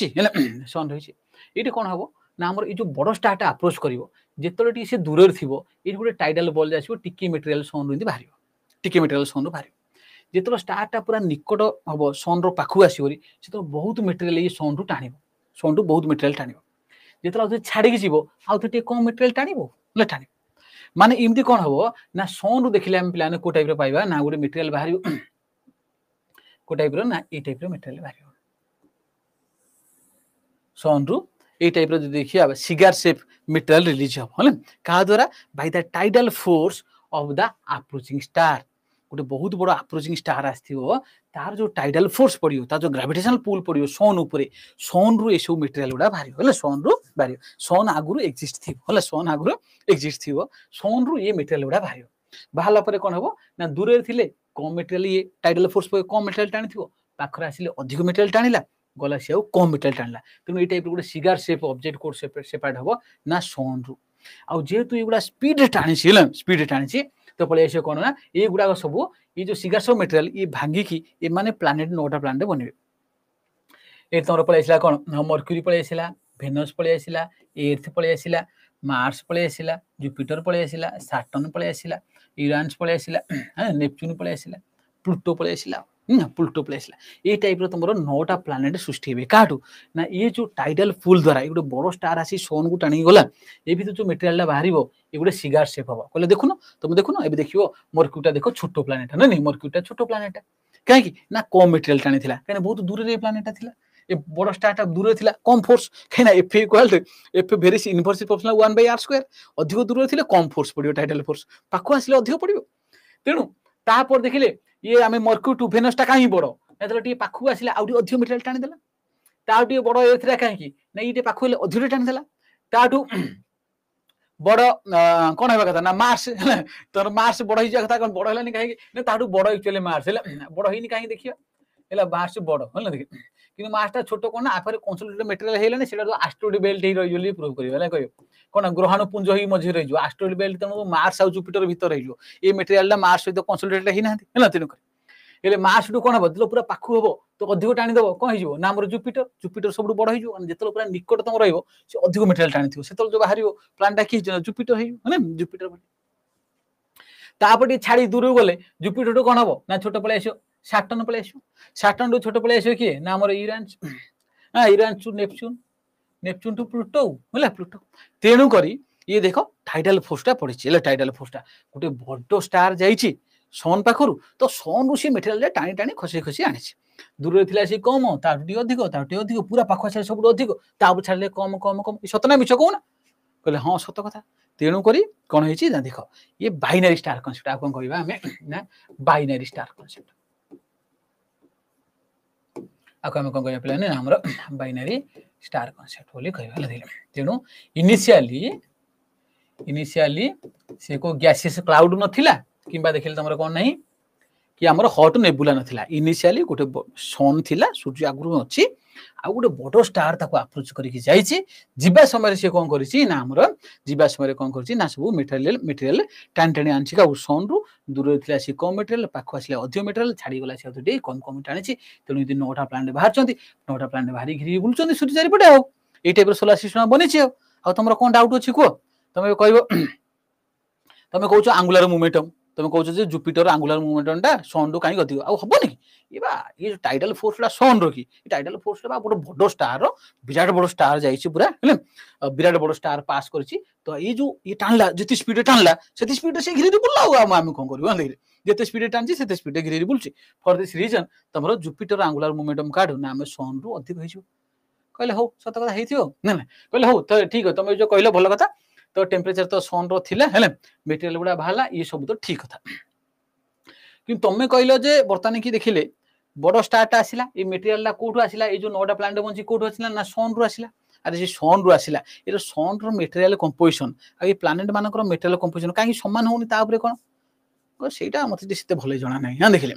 सन रही ये कौन हम ना आम जो बड़ स्टार टा अप्रोच कर जिते सी दूर थी ये गोटे टाइडल बल्ब आसो टिके मेटेरियल सन रू बाहर टिके मेटेरियल सन रू बाहर जिते स्टार टा पूरा निकट हम सन रखू आसोरी से बहुत मेटेरियल ये सन रू टाण सन रू बहुत मेटेरियल टाण जिते छाड़ी जीव आउ टे कम मेटेरियल टाण टाण माने इमती कौन हम ना सन रू देखिले आम पे को टाइप पाइबा ना गोटे मेटेरियल बाहर को टाइप ना ये टाइप मेटेरियल बाहर सन रू ए टाइप रो देखिए सिगार शेप मेटेरियल रिलीज हम है क्या द्वारा by the tidal force of the approaching star गोटे बहुत बड़ अप्रोचिंग स्टार आसो तार जो टाइडल फोर्स पड़ो तार जो ग्रेविटेशनल पुल पड़ो सन उपरे सन रु सब मटेरियल गुड़ा बाहर सन रु बाहर सन आगु एक्जिस्ट थी सन आगु एक्जिस्ट थी सन रु ये मटेरियल गुड़ा बाहर बाहर पर कौन हम ना दूर थे कम मटेरियल ये टाइडल फोर्स कम मटेरियल टाणी थी पाखरे आसिले अधिक मटेरियल टाणिला गला सी कम मटेरियल टाणिला तेणु ये टाइप गोटे सिगार सेप ऑब्जेक्ट कोड सेपरेट हम ना सन रु आउ जेहेतु ये स्पीड टाणी स्पीड टाणी तो पलि आस कौन ना ये गुड़ाक सब ये जो सिगार सब मटेरियल ये भांगिकी ये माने प्लानेट 9टा प्लानेट बनवे ये तुम पलि आसला कौन मर्क्यूरी पलि आसला भेनस पलि आसला एर्थ पलि आसला मार्स पलि आसला जुपिटर पलि आसला साटर्न पलि आसला यूरानस पलि आसला नेपच्यून पलि आसला प्लूटो पलि आसला प्लूटो पलि आसला ये टाइप तुम 9टा प्लानेट सृष्टि हे काटू ना ये जो टाइडल पुल द्वारा ये गोटे बड़ स्टार आसी सन को टाणी गला ये भीतर जो मटेरियल बाहर ये गोटे सिगार सेप हम कहले देखुन तुम देखुन ए देखियो मर्क्यूटा देख छोट प्लानेट ना नहीं मर्क्यूटा छोट प्लानेट कहीं ना कम मटेरियल टाणी थिला कहीं बहुत दूर रे प्लानेट थिला ये बड़ स्टारटा दूर थिला कम फोर्स कहीं F equal F very inverse proportional 1/r² अधिक दूर थिले कम फोर्स पड़ियो टाइडल फोर्स पाखु आसिले अधिक पड़ियो तेणु तापर देखिले ये आमे मर्क्यूरी टू भेनस टा कहीं बड़ ना टे पाखु आसिले आउ अधिक मटेरियल टाणी देला ताउ बड़ एथिरा कहीं ना ये पाखु अधिक टाणी देला ताठू बड़ कौन है कथा ना मार्स तोर मार्स बड़ ही कथा कौन बड़ है कहीं ताठू बड़ एक्चुअली मार्स बड़ ही कहीं देखिए मार्स बड़ है देखिए कि मार्सटा छोट कौन आफर कंसोलिडेटेड मटेरियल है से आस्ट्रोइड बेल्ट ही प्रूव कर कह कौन ग्रहाणु पुंज ही मझे रही आस्ट्रोइड बेल्ट तेणु मार्स आ जुपिटर भीतर रही मटेरियल मार्स सहित कंसोलिडेटेड ही ना तेणुक हेले मार्स टू कौन हम जो पूरा पाखु हम तो अधिक टाणीदेव कौन हो ना आम जुपिटर जुपिटर सब बड़ हो जो पूरा निकटतम रहित मटेरियल टाणी से जो बाहर प्लानटा किए जुपिटर है जुपिटर तापर छाड़ी दूर गले जुपिटर टू कौन हम ना छोट पलि आस साटर्न पलि आस साटर्न टू छोट पलि आस किए ना आम Uranus Uranus to Neptune Neptune to Pluto है प्लूटो तेणु करी ये देख टाइडल फोर्सटा पड़ी टाइडल फोर्सटा गोटे बड़ स्टार जाइए सन पाखर तो सन रु सी मटेरियल टाणी टाणी खसी खसी आनी दूर थी सी कम अधिक अधिक पूरा पाख आस सब अधिक छाड़े कम कम कम सतना मिछ कहना कहले हाँ सत कथा तेणुक कौन है देख ये बाइनरी स्टार कनसेप्ट आप कौन कह बाइनरी स्टार कनसेप्ट आपको आम कौन कह पे आम बाइनरी स्टार कनसेप्ट बोली कह तेणु इनिशियली से को गैसियस क्लाउड नथिला किंबा देखिले तुम कौन नहीं कि आमर हट नेबुला नथिला इनिशियली गोटे सन थिला सूर्य आगु अच्छी आ गोटे बड़ स्टार ताको अप्रोच करके जाइए जीवा समय से कौन करी ना आमर जीवा समय कौन करी ना सब मटेरियल मटेरियल टाणी टाणी आनी सन रु दूर थी सी कम मटेरियल पाख आसिले अधिक मटेरियल छाड़ीगला सी अधिक कम कम टाणी तेणु ये 9टा प्लानेट बाहर 9टा प्लानेट बाहर घिरी बुलूँ सूर्य चारिपटे आओ ये टाइप सोलार सिस्टम बनी तुम कौन डाउट अच्छी कह तुम कह तुम कौच आंगुलर मोमेंटम तुम कौच जुपिटर आंगुलर मोमेंटमटा सन रु कहीं अधिक आबनी ये जो टाइडल फोर्सटा सन रखी टाइडल फोर्सटा गोटे बड़ स्टार विराट बड़ स्टार जाइए पूरा विराट बड़ स्टार पास कर तो ये टाणला जिते स्पीड टाणला से स्पीड से घिरी बुला आम कौन कर जिते स्पीड टाणी से स्पीड घिरी बुलूँ फॉर दिस रीजन तुम जुपिटर आंगुलर मोमेंटम काढ़ ना आम सन रु अधिक हो कहले हो सत कथा ना कहले हो तो ठीक है तुम जो कहल भल कथा तो टेम्परेचर तो सन रा मटेरियल गुड़ा बाहर ये सब तो ठीक कथा कि तुम कहल जे बर्तमान कि देखिले बड़ स्टारटा आसला ये मटेरियल कौटू आसला ये जो 9टा प्लानेट बंची कौटू आसला ना सन रु आसला अरे से सन रु आसला ये सन मटेरियल कंपोजिशन आ प्लानेट मानकर मटेरियल कंपोजिशन कहीं सामान होनी कौन सेटा मत भले जना ना हाँ देखिले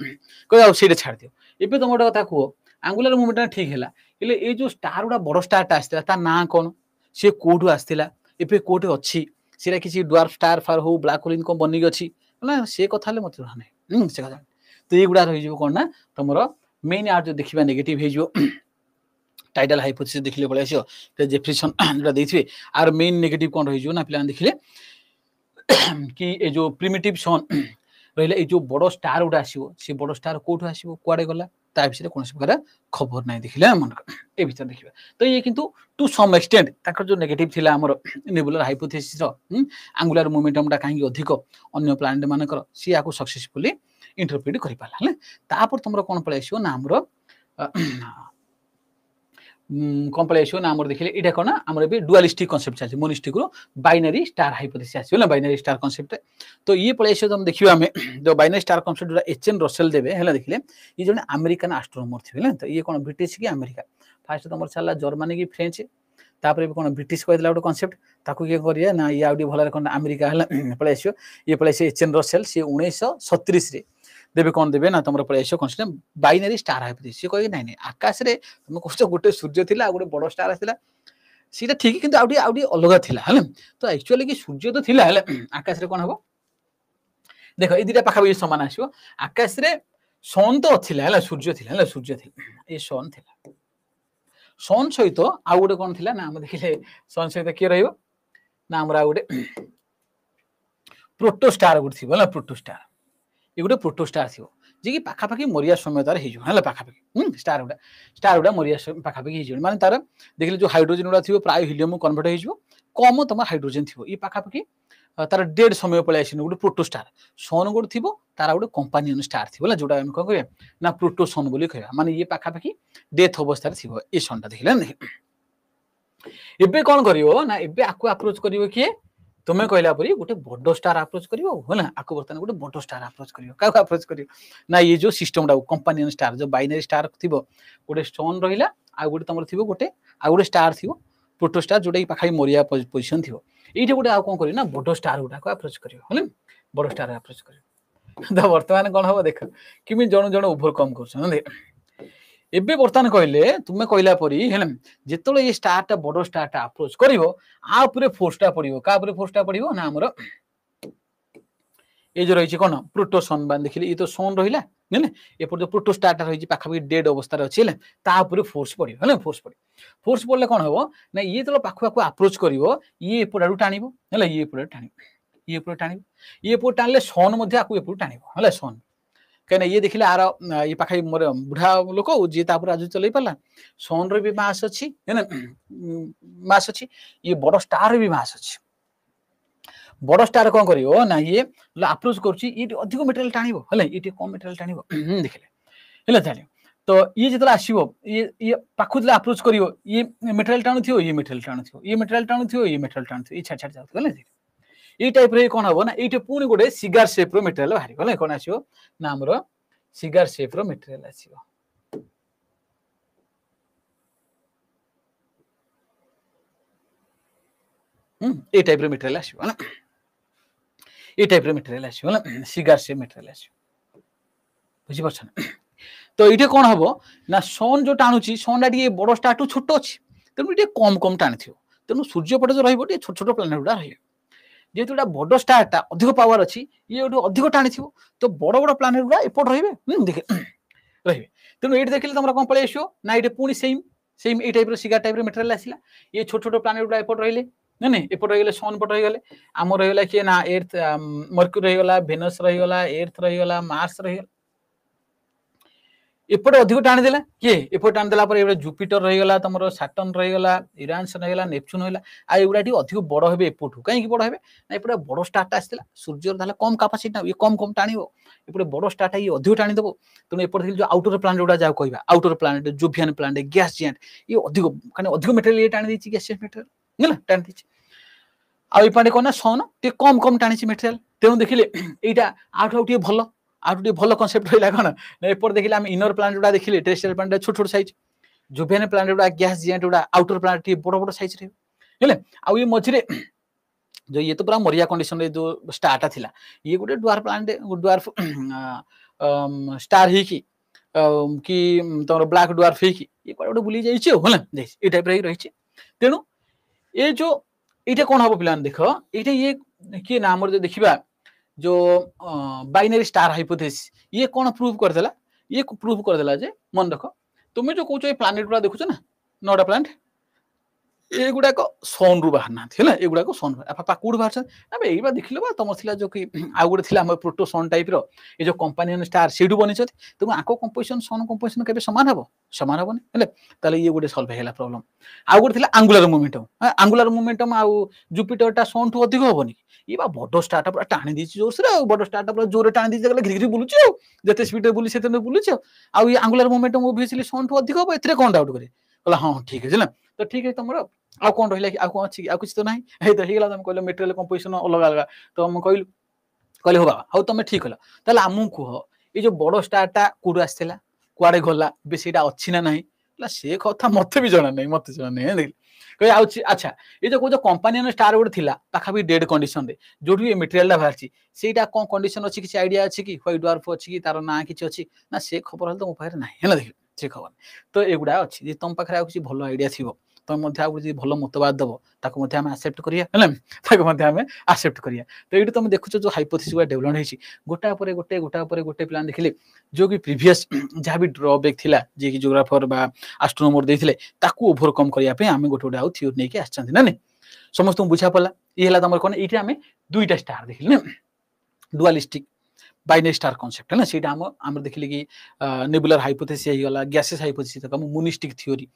कह से छाड़ दियो एवं तुम गोटे कथा कह आंगुलर मुवमेंट ठीक है ये जो स्टार गुड़ा बड़ स्टारटा आसला ना कौन सी कौटू आसला एवं कौटे अच्छी सीटा किसी ड्वार्फ स्टार फार हो ब्लैक होल कौन बनिक अच्छी ना से कथा मत जना ना से कथा तो ये गुड़ा रही कौन ना तुम मेन आर जो देखा नेगेटिव हो टाइडल हाइपोथेसिस देखिले पड़े आस जेफरसन जो देखिए आर मेन नेगेटिव कौन रही ना पे देखिले कि ये जो प्रिमिटिव सन रहा ये जो बड़ स्टार गोटे आसो सी बड़ स्टार कौटू आसो कुआड़े गला ता विषय कौन प्रकार खबर ना देखिले मन ए भर देखा तो ये किंतु टू सम एक्सटेंट तक जो नेगेटिव थिला आमर नेबुलर हाइपोथेसिस आंगुलर मोमेंटमटा कहीं अधिक अन्य प्लानेट मानकर सी आपको सक्सेसफुली इंटरप्रिट कर पाला तापर तुम कौन पड़े आसो ना आमर कौन पलि आसो ना आमर देखिले इटा कोन आमर बे डुअलिस्टिक कांसेप्ट चलछि मोनिस्टिक रो बाइनरी स्टार हाइपोथेसिस आसो ना बाइनरी स्टार कांसेप्ट तो ये पलि आसो तुम देखियो हमें जो बाइनरी स्टार कांसेप्ट जो एचएन रसेल देबे हैला देखिले ये जने अमेरिकन एस्ट्रोनॉमर थिबे ना तो ये कोन ब्रिटिश की अमेरिका फास्ट तुमर चला जर्मनी की फ्रेंच तापर भी कोन ब्रिटिश कहला गोटे कांसेप्ट ताकू के करिया ना ये आउडी भलरे कोन अमेरिका हला पलि आसो ये पलि आसो एचएन रसेल से 1937 रे देबे कोन देबे ना तुमर पलि आसो कांसेप्ट बाइनरी स्टार हाइपोथेसिस से कहि नै नै आकाश रे तुम कहछ गोटे सूर्य थिला गोटे बड़ स्टार आसिला सीटा ठीक किंतु आउडी अलग थिला हले तो एक्चुअली कि सूर्य तो थिला हले आकाश रे कोन हबो देखो ए दिटा पाखा भी समान आसीबो आकाश रे सन तो थिला हले सूर्य थिला ए सन थिला सन सहित आ गोटे कोन थिला ना हम देखिले सन सहित के रहइबो ना हमरा गोटे प्रोटोस्टार गुड थिबो ना प्रोटोस्टार ये गोटे प्रोटोस्टार थिबो जे कि पाखा पाखी मरिया समय तार हे जो हला पाखा पाखी स्टार गुडा मरिया पाखा पाखी हे जो माने तार देखिले जो हाइड्रोजन गुडा थिबो प्राय हीलियम कन्वर्ट हे जो कम तम हाइड्रोजन थिबो ये पाखा पाखी तार डेड समय पळे आसिन गोटे प्रोटोस्टार सन गोटे थिबो तार गोटे कंपानियन स्टार थिबो ला जोडा हम कहबे ना प्रोटोसन बोली कहबा माने ये पाखा पाखी डेथ अवस्था थिबो ए सनटा देखिले ना एबे कोन करिवो ना एबे आकु अप्रोच करिवो किए तुम्हें कहला परी गोटे बड़ स्टार अप्रोच करिवो होला आकु बर्तन गोटे बड़ स्टार अप्रोच करिवो का अप्रोच करिवो ना ये जो सिस्टम डा कंपानियन स्टार जो बाइनरी स्टार थिबो गोटे सन रहिला आ गोटे तमर थिबो गोटे आ गोटे स्टार थिबो प्रोटोस्टार जोडा पाखाई मोरिया पोजीशन थिबो एइटे गोटे आ कोन करियो ना बड़ स्टार गोटा को अप्रोच करियो होला बड़ स्टार अप्रोच करियो तो वर्तमान कोन हो देख किमि जण जण ओवरकम करछन देख एबे वर्तमान कहले तुमे कहला परी हेले जेतले ये स्टारटा बड़ स्टारटा अप्रोच करिवो आ ऊपर फोर्सटा पड़िवो का ऊपर फोर्सटा पड़िवो ना हमर ए जो रहिछि कोन प्रोटोसन बान देखिले ई तो सन रहिला ने ए पर जो प्रोटोस्टारटा रहिछि पाखा भी डेड अवस्था रे अछि ले ता ऊपर फोर्स पड़िवो हेले फोर्स पड़ले कोन हबो ना ये तो पाखु पाखु अप्रोच करिवो ये पडाडू टाणिवो हेले ये पडाडू टाणिवो ये पर टाणले सन मध्ये आकु ए पर टाणिवो हेले सन कहना ये देखिले आर ये पाखाई मोर बुढ़ा लोक जी तापर आज चलै परला सन रे भी मास अछि हेना मास अछि ये बड़ स्टार भी मास अछि बड़ स्टार कोन करियो ना ये अप्रोच करछि ये अधिक मटेरियल टाणिबो हले ये कम मटेरियल टाणिबो देखिले हेला टाणिबो तो ये जेतला आसीबो ये पाखुदला अप्रोच करियो ये मटेरियल टाणु थियो ये मटेरियल टाणु थियो ये मटेरियल टाणु थियो ये मटेरियल टाणु थियो ये छाड़ छाड़ जाउ हले ये टाइप रे कोन हबो ना एटे पुनी गोटे सिगार शेप रो मटेरियल बाहरी हले कोन आसीबो ना हमरो सिगार शेप रो मटेरियल आसीबो ए टाइप रो मटेरियल आसीबो ना ए टाइप रो मटेरियल आसीबो ना सिगार शेप मटेरियल आसीबो बुझि परछन तो इटे कोन हबो ना सन जो टाणुची सन डाटी बड़ स्टार टू छोटो अछि तनु इटे कम कम टाणथियो तनु सूर्य पट जो रहइबो छोट छोट प्लैनेट उडा रहइबो जेतु बड़ स्टारटा अधिक पावर अच्छी ये अधिक टाणी थी तो बड़ बड़ प्लानेट गुड़ा एपट रही देखे रही तेणु ये देखिए तुम कौन पलि आसो ना ये पुणी सेम सेम ये टाइप सिगार टाइप मटेरियल आसला ये छोट छोट प्लानेट गुड़ा एपट रही नहीं एपट रही सन पट रहीगले आम रहीगला किए ना एर्थ मर्क्यूरी रहीगला भेनस रहीगला एर्थ रहीगला मार्स रहीगला एपटे अधिक टाणी देला किए एपटे टाणी देला पर जुपिटर रहीगला तुम साटर्न रहीगला यूरानस रहीगला नेपच्यून रहीगला आ एगुड़ा अधिक बड़ हेबे एपटू कहीं बड़ हेबे ना एपटे बड़ स्टारटा आसला सूर्य ताले कम कैपेसिटी ना ये कम कम टाणिबो एपटे बड़ स्टारटा ये अधिक टाणी देबो तेणु एपटे जो आउटर प्लानेट गुड़ा जा कहबा outer planet Jovian planet gas giant ये अधिक माने अधिक मटेरियल ये टाणी देछि गैस मटेरियल नेला टाणी देछि आ ई पांडे कोना सन ते कम कम टाणिछि मटेरियल तेणु देखिले एटा आउट आउट भलो आउट भलो कांसेप्ट रहिला कोन एपर देखिले हम इनर प्लानेट गुड़ा देखिले टेरेस्ट्रियल प्लानेट छोट छोट साइज जोवियन प्लानेट गुड़ा गैस जायंट गुड़ा आउटर प्लानेट बड़ बड़ साइज रे हेले आ ये मझिरे जो ये तो पूरा मरिया कंडीशन रे जो स्टारटा थिला ये गोटे ड्वार्फ प्लानेट ड्वार्फ स्टार ही कि तमरो ब्लैक ड्वार्फ ही ये गोटे बुली जाई छै होला देख ए टाइप रे रही छै तेनु ये जो एटा कोन हबो प्लान देखो एटा ये कि नाम जो देखिबा जो बाइनरी स्टार हाइपोथेसिस ये कौन प्रूव कर देला ये प्रूव कर देला जे मन रखो तुम जो कहूँ प्लानेट गुड़ा देखुच ना 9टा प्लानेट ये गुड़ा को सन रु बाहर ना थिला ए गुड़ा को सन आपा कोड बाहर छ अबे एबा देखिलो बा तमर थिला जो कि आ गुड़ा थिला हम प्रोटोसन टाइप रो ये जो कंपानियन स्टार सेडु बनि छ तुम आको कंपोजिशन सन कंपोजिशन केबे समान हबो ने हेले ताले ये गुडे सॉल्व हेला प्रॉब्लम आ गुड़ा थिला एंगुलर मोमेंटम आ जुपिटरटा सन ठु अधिक होबनी ये बा बड़ स्टारटा पूरा टाणी दिछि जोर से बड़ स्टारटा पूरा जोर टाणी दिछि गले घिरी बुलुछि जते स्पीड रे बुली सेते बुलुछि आ ये एंगुलर मोमेंटम ऑब्वियसली सन ठु अधिक होबो एतरे कोन डाउट करे कहला हाँ ठीक है ना तो ठीक है तुम आउ कौन रहा कि आउ कौन अच्छी आउ कुछ तो ना ये तो होगा तुम कहल मेटेरियल कंपोजिशन अलग अलग तो हम कहलु कहले हो बाबा हाँ तुम ठीक कल ताले आमु कह ये जो बड़ स्टारटा कौटू आसला कुआडे गला बेटा अच्छी ना नहीं से कथा मत भी जना नहीं मत जना नहीं देख कहे अच्छा ये जो कौन कंपानी स्टार गोटे थिला पाखापी डेड कंडीशन रे जो भी मेटेरियल बाहरी सेटा कौन कंडीशन अच्छी किसी आइडिया अच्छी कि व्हाइट ड्वार्फ अच्छी कि तार ना किसी अच्छी ना से खबर तो मो पाखे ना है देख से खबर तो एगुड़ा अच्छी तुम पाखे आ किसी भल आइडिया थी तुम भल मतवाद दब ताको आक्सेप्ट करिया आक्सेप्ट करिया तो ये तुम देखुच जो हाइपोथेसिस गुड़ा डेवलप होती गोटा पर गोटे गोटा पर गोटे प्लान देखिले जो कि प्रीवियस जहाँ भी ड्रबैक थिला जे कि जियोग्राफर बा एस्ट्रोनोमर देथिले ताकू ओवरकम करिया पे आमे गोटे गोटे आउ थ्योरी नेके आछन ना नहीं समस्त बुझा पला ये हला तमर कोन एठी आमे दुईटा स्टार देखिले ना डुअलिस्टिक बाइनरी स्टार कांसेप्ट है ना सेटा हम देखिले कि नेबुलर हाइपोथेसिस हे गला गैसेस हाइपोथेसिस तक monistic theory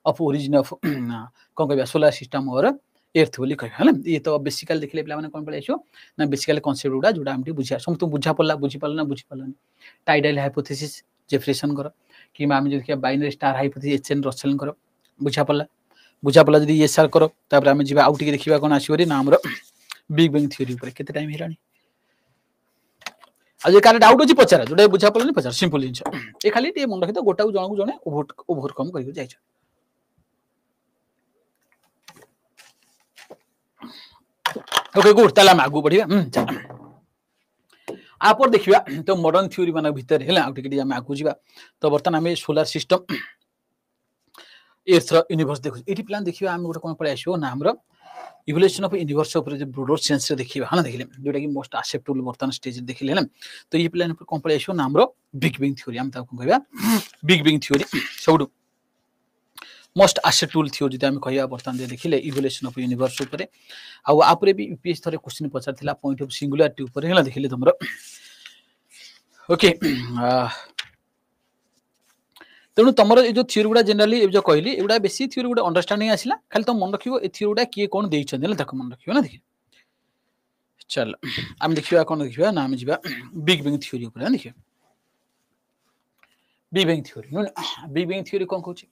of origin of कौन कह सोलर सिस्टम और एर्थ बोली कह ये तो बेसिकली देखिले पिला माने कोन पळे आछो ना बेसिकली कांसेप्ट गुडा जोडा हमटी बुझिया समस्त बुझा पड़ला बुझी पारला ना बुझी पारला टाइडल हाइपोथेसिस जेफरसन कर कि आम जो देखिए binary star hypothesis HN Russell कर बुझा पड़ला जदी ये सर कर तापर आम जीवा आउट के देखिबा कोन आसीबरी ना हमर बिग बैंग थ्योरी ऊपर केते टाइम हेलानी आज ये कार डाउट अछि पचारा जोडा बुझा पड़ला पचार सिंपल जिंस ए खाली टे मन रखि तो गोटा जण को जणे ओवरकम करियो जाय ओके गुड ताला आगू बढ़िया आप देखिबा तो मॉडर्न थ्योरी माने भीतर हैला आउ टिके हम आगू जीवा तो बर्तन हमें सोलर सिस्टम एर्थ यूनिवर्स देखु एटी प्लान देखिबा हम गोटे कोन पळे आछो ना हमरो इवोल्यूशन ऑफ यूनिवर्स ऊपर जो ब्रॉडर सेंस रे देखिबा हां देखिले जोटा कि मोस्ट एक्सेप्टेबल बर्तन स्टेज देखिले ना तो ये प्लान ऊपर कोन पळे आछो ना हमरो बिग बैंग थ्योरी हम ता कोन कहबा बिग बैंग थ्योरी सबडू मोस्ट एक्सेप्टेबल थ्योरी जदि हम कहया बर्तन दे देखिले इवोल्यूशन ऑफ यूनिवर्स ऊपर आ आपरे भी यूपीएस थरे क्वेश्चन पचार थिला पॉइंट ऑफ सिंगुलरिटी ऊपर हैला देखिले तुमरो ओके तेणु तुम जो थ्योरी गुड़ा जनरली जो कहली एगुड़ा बेसी थ्योरी गुड़ा अंडरस्टैंडिंग आसला खाली तुम मन रखियो ए थ्योरी गुड़ा किए कोन देइछन ताको मन रखियो ना देखिए चल हम देखिबा कोन देखिबा ना हम जीवा बिग बैंग थ्योरी ऊपर देखिए बिग बैंग थ्योरी कोन कहूची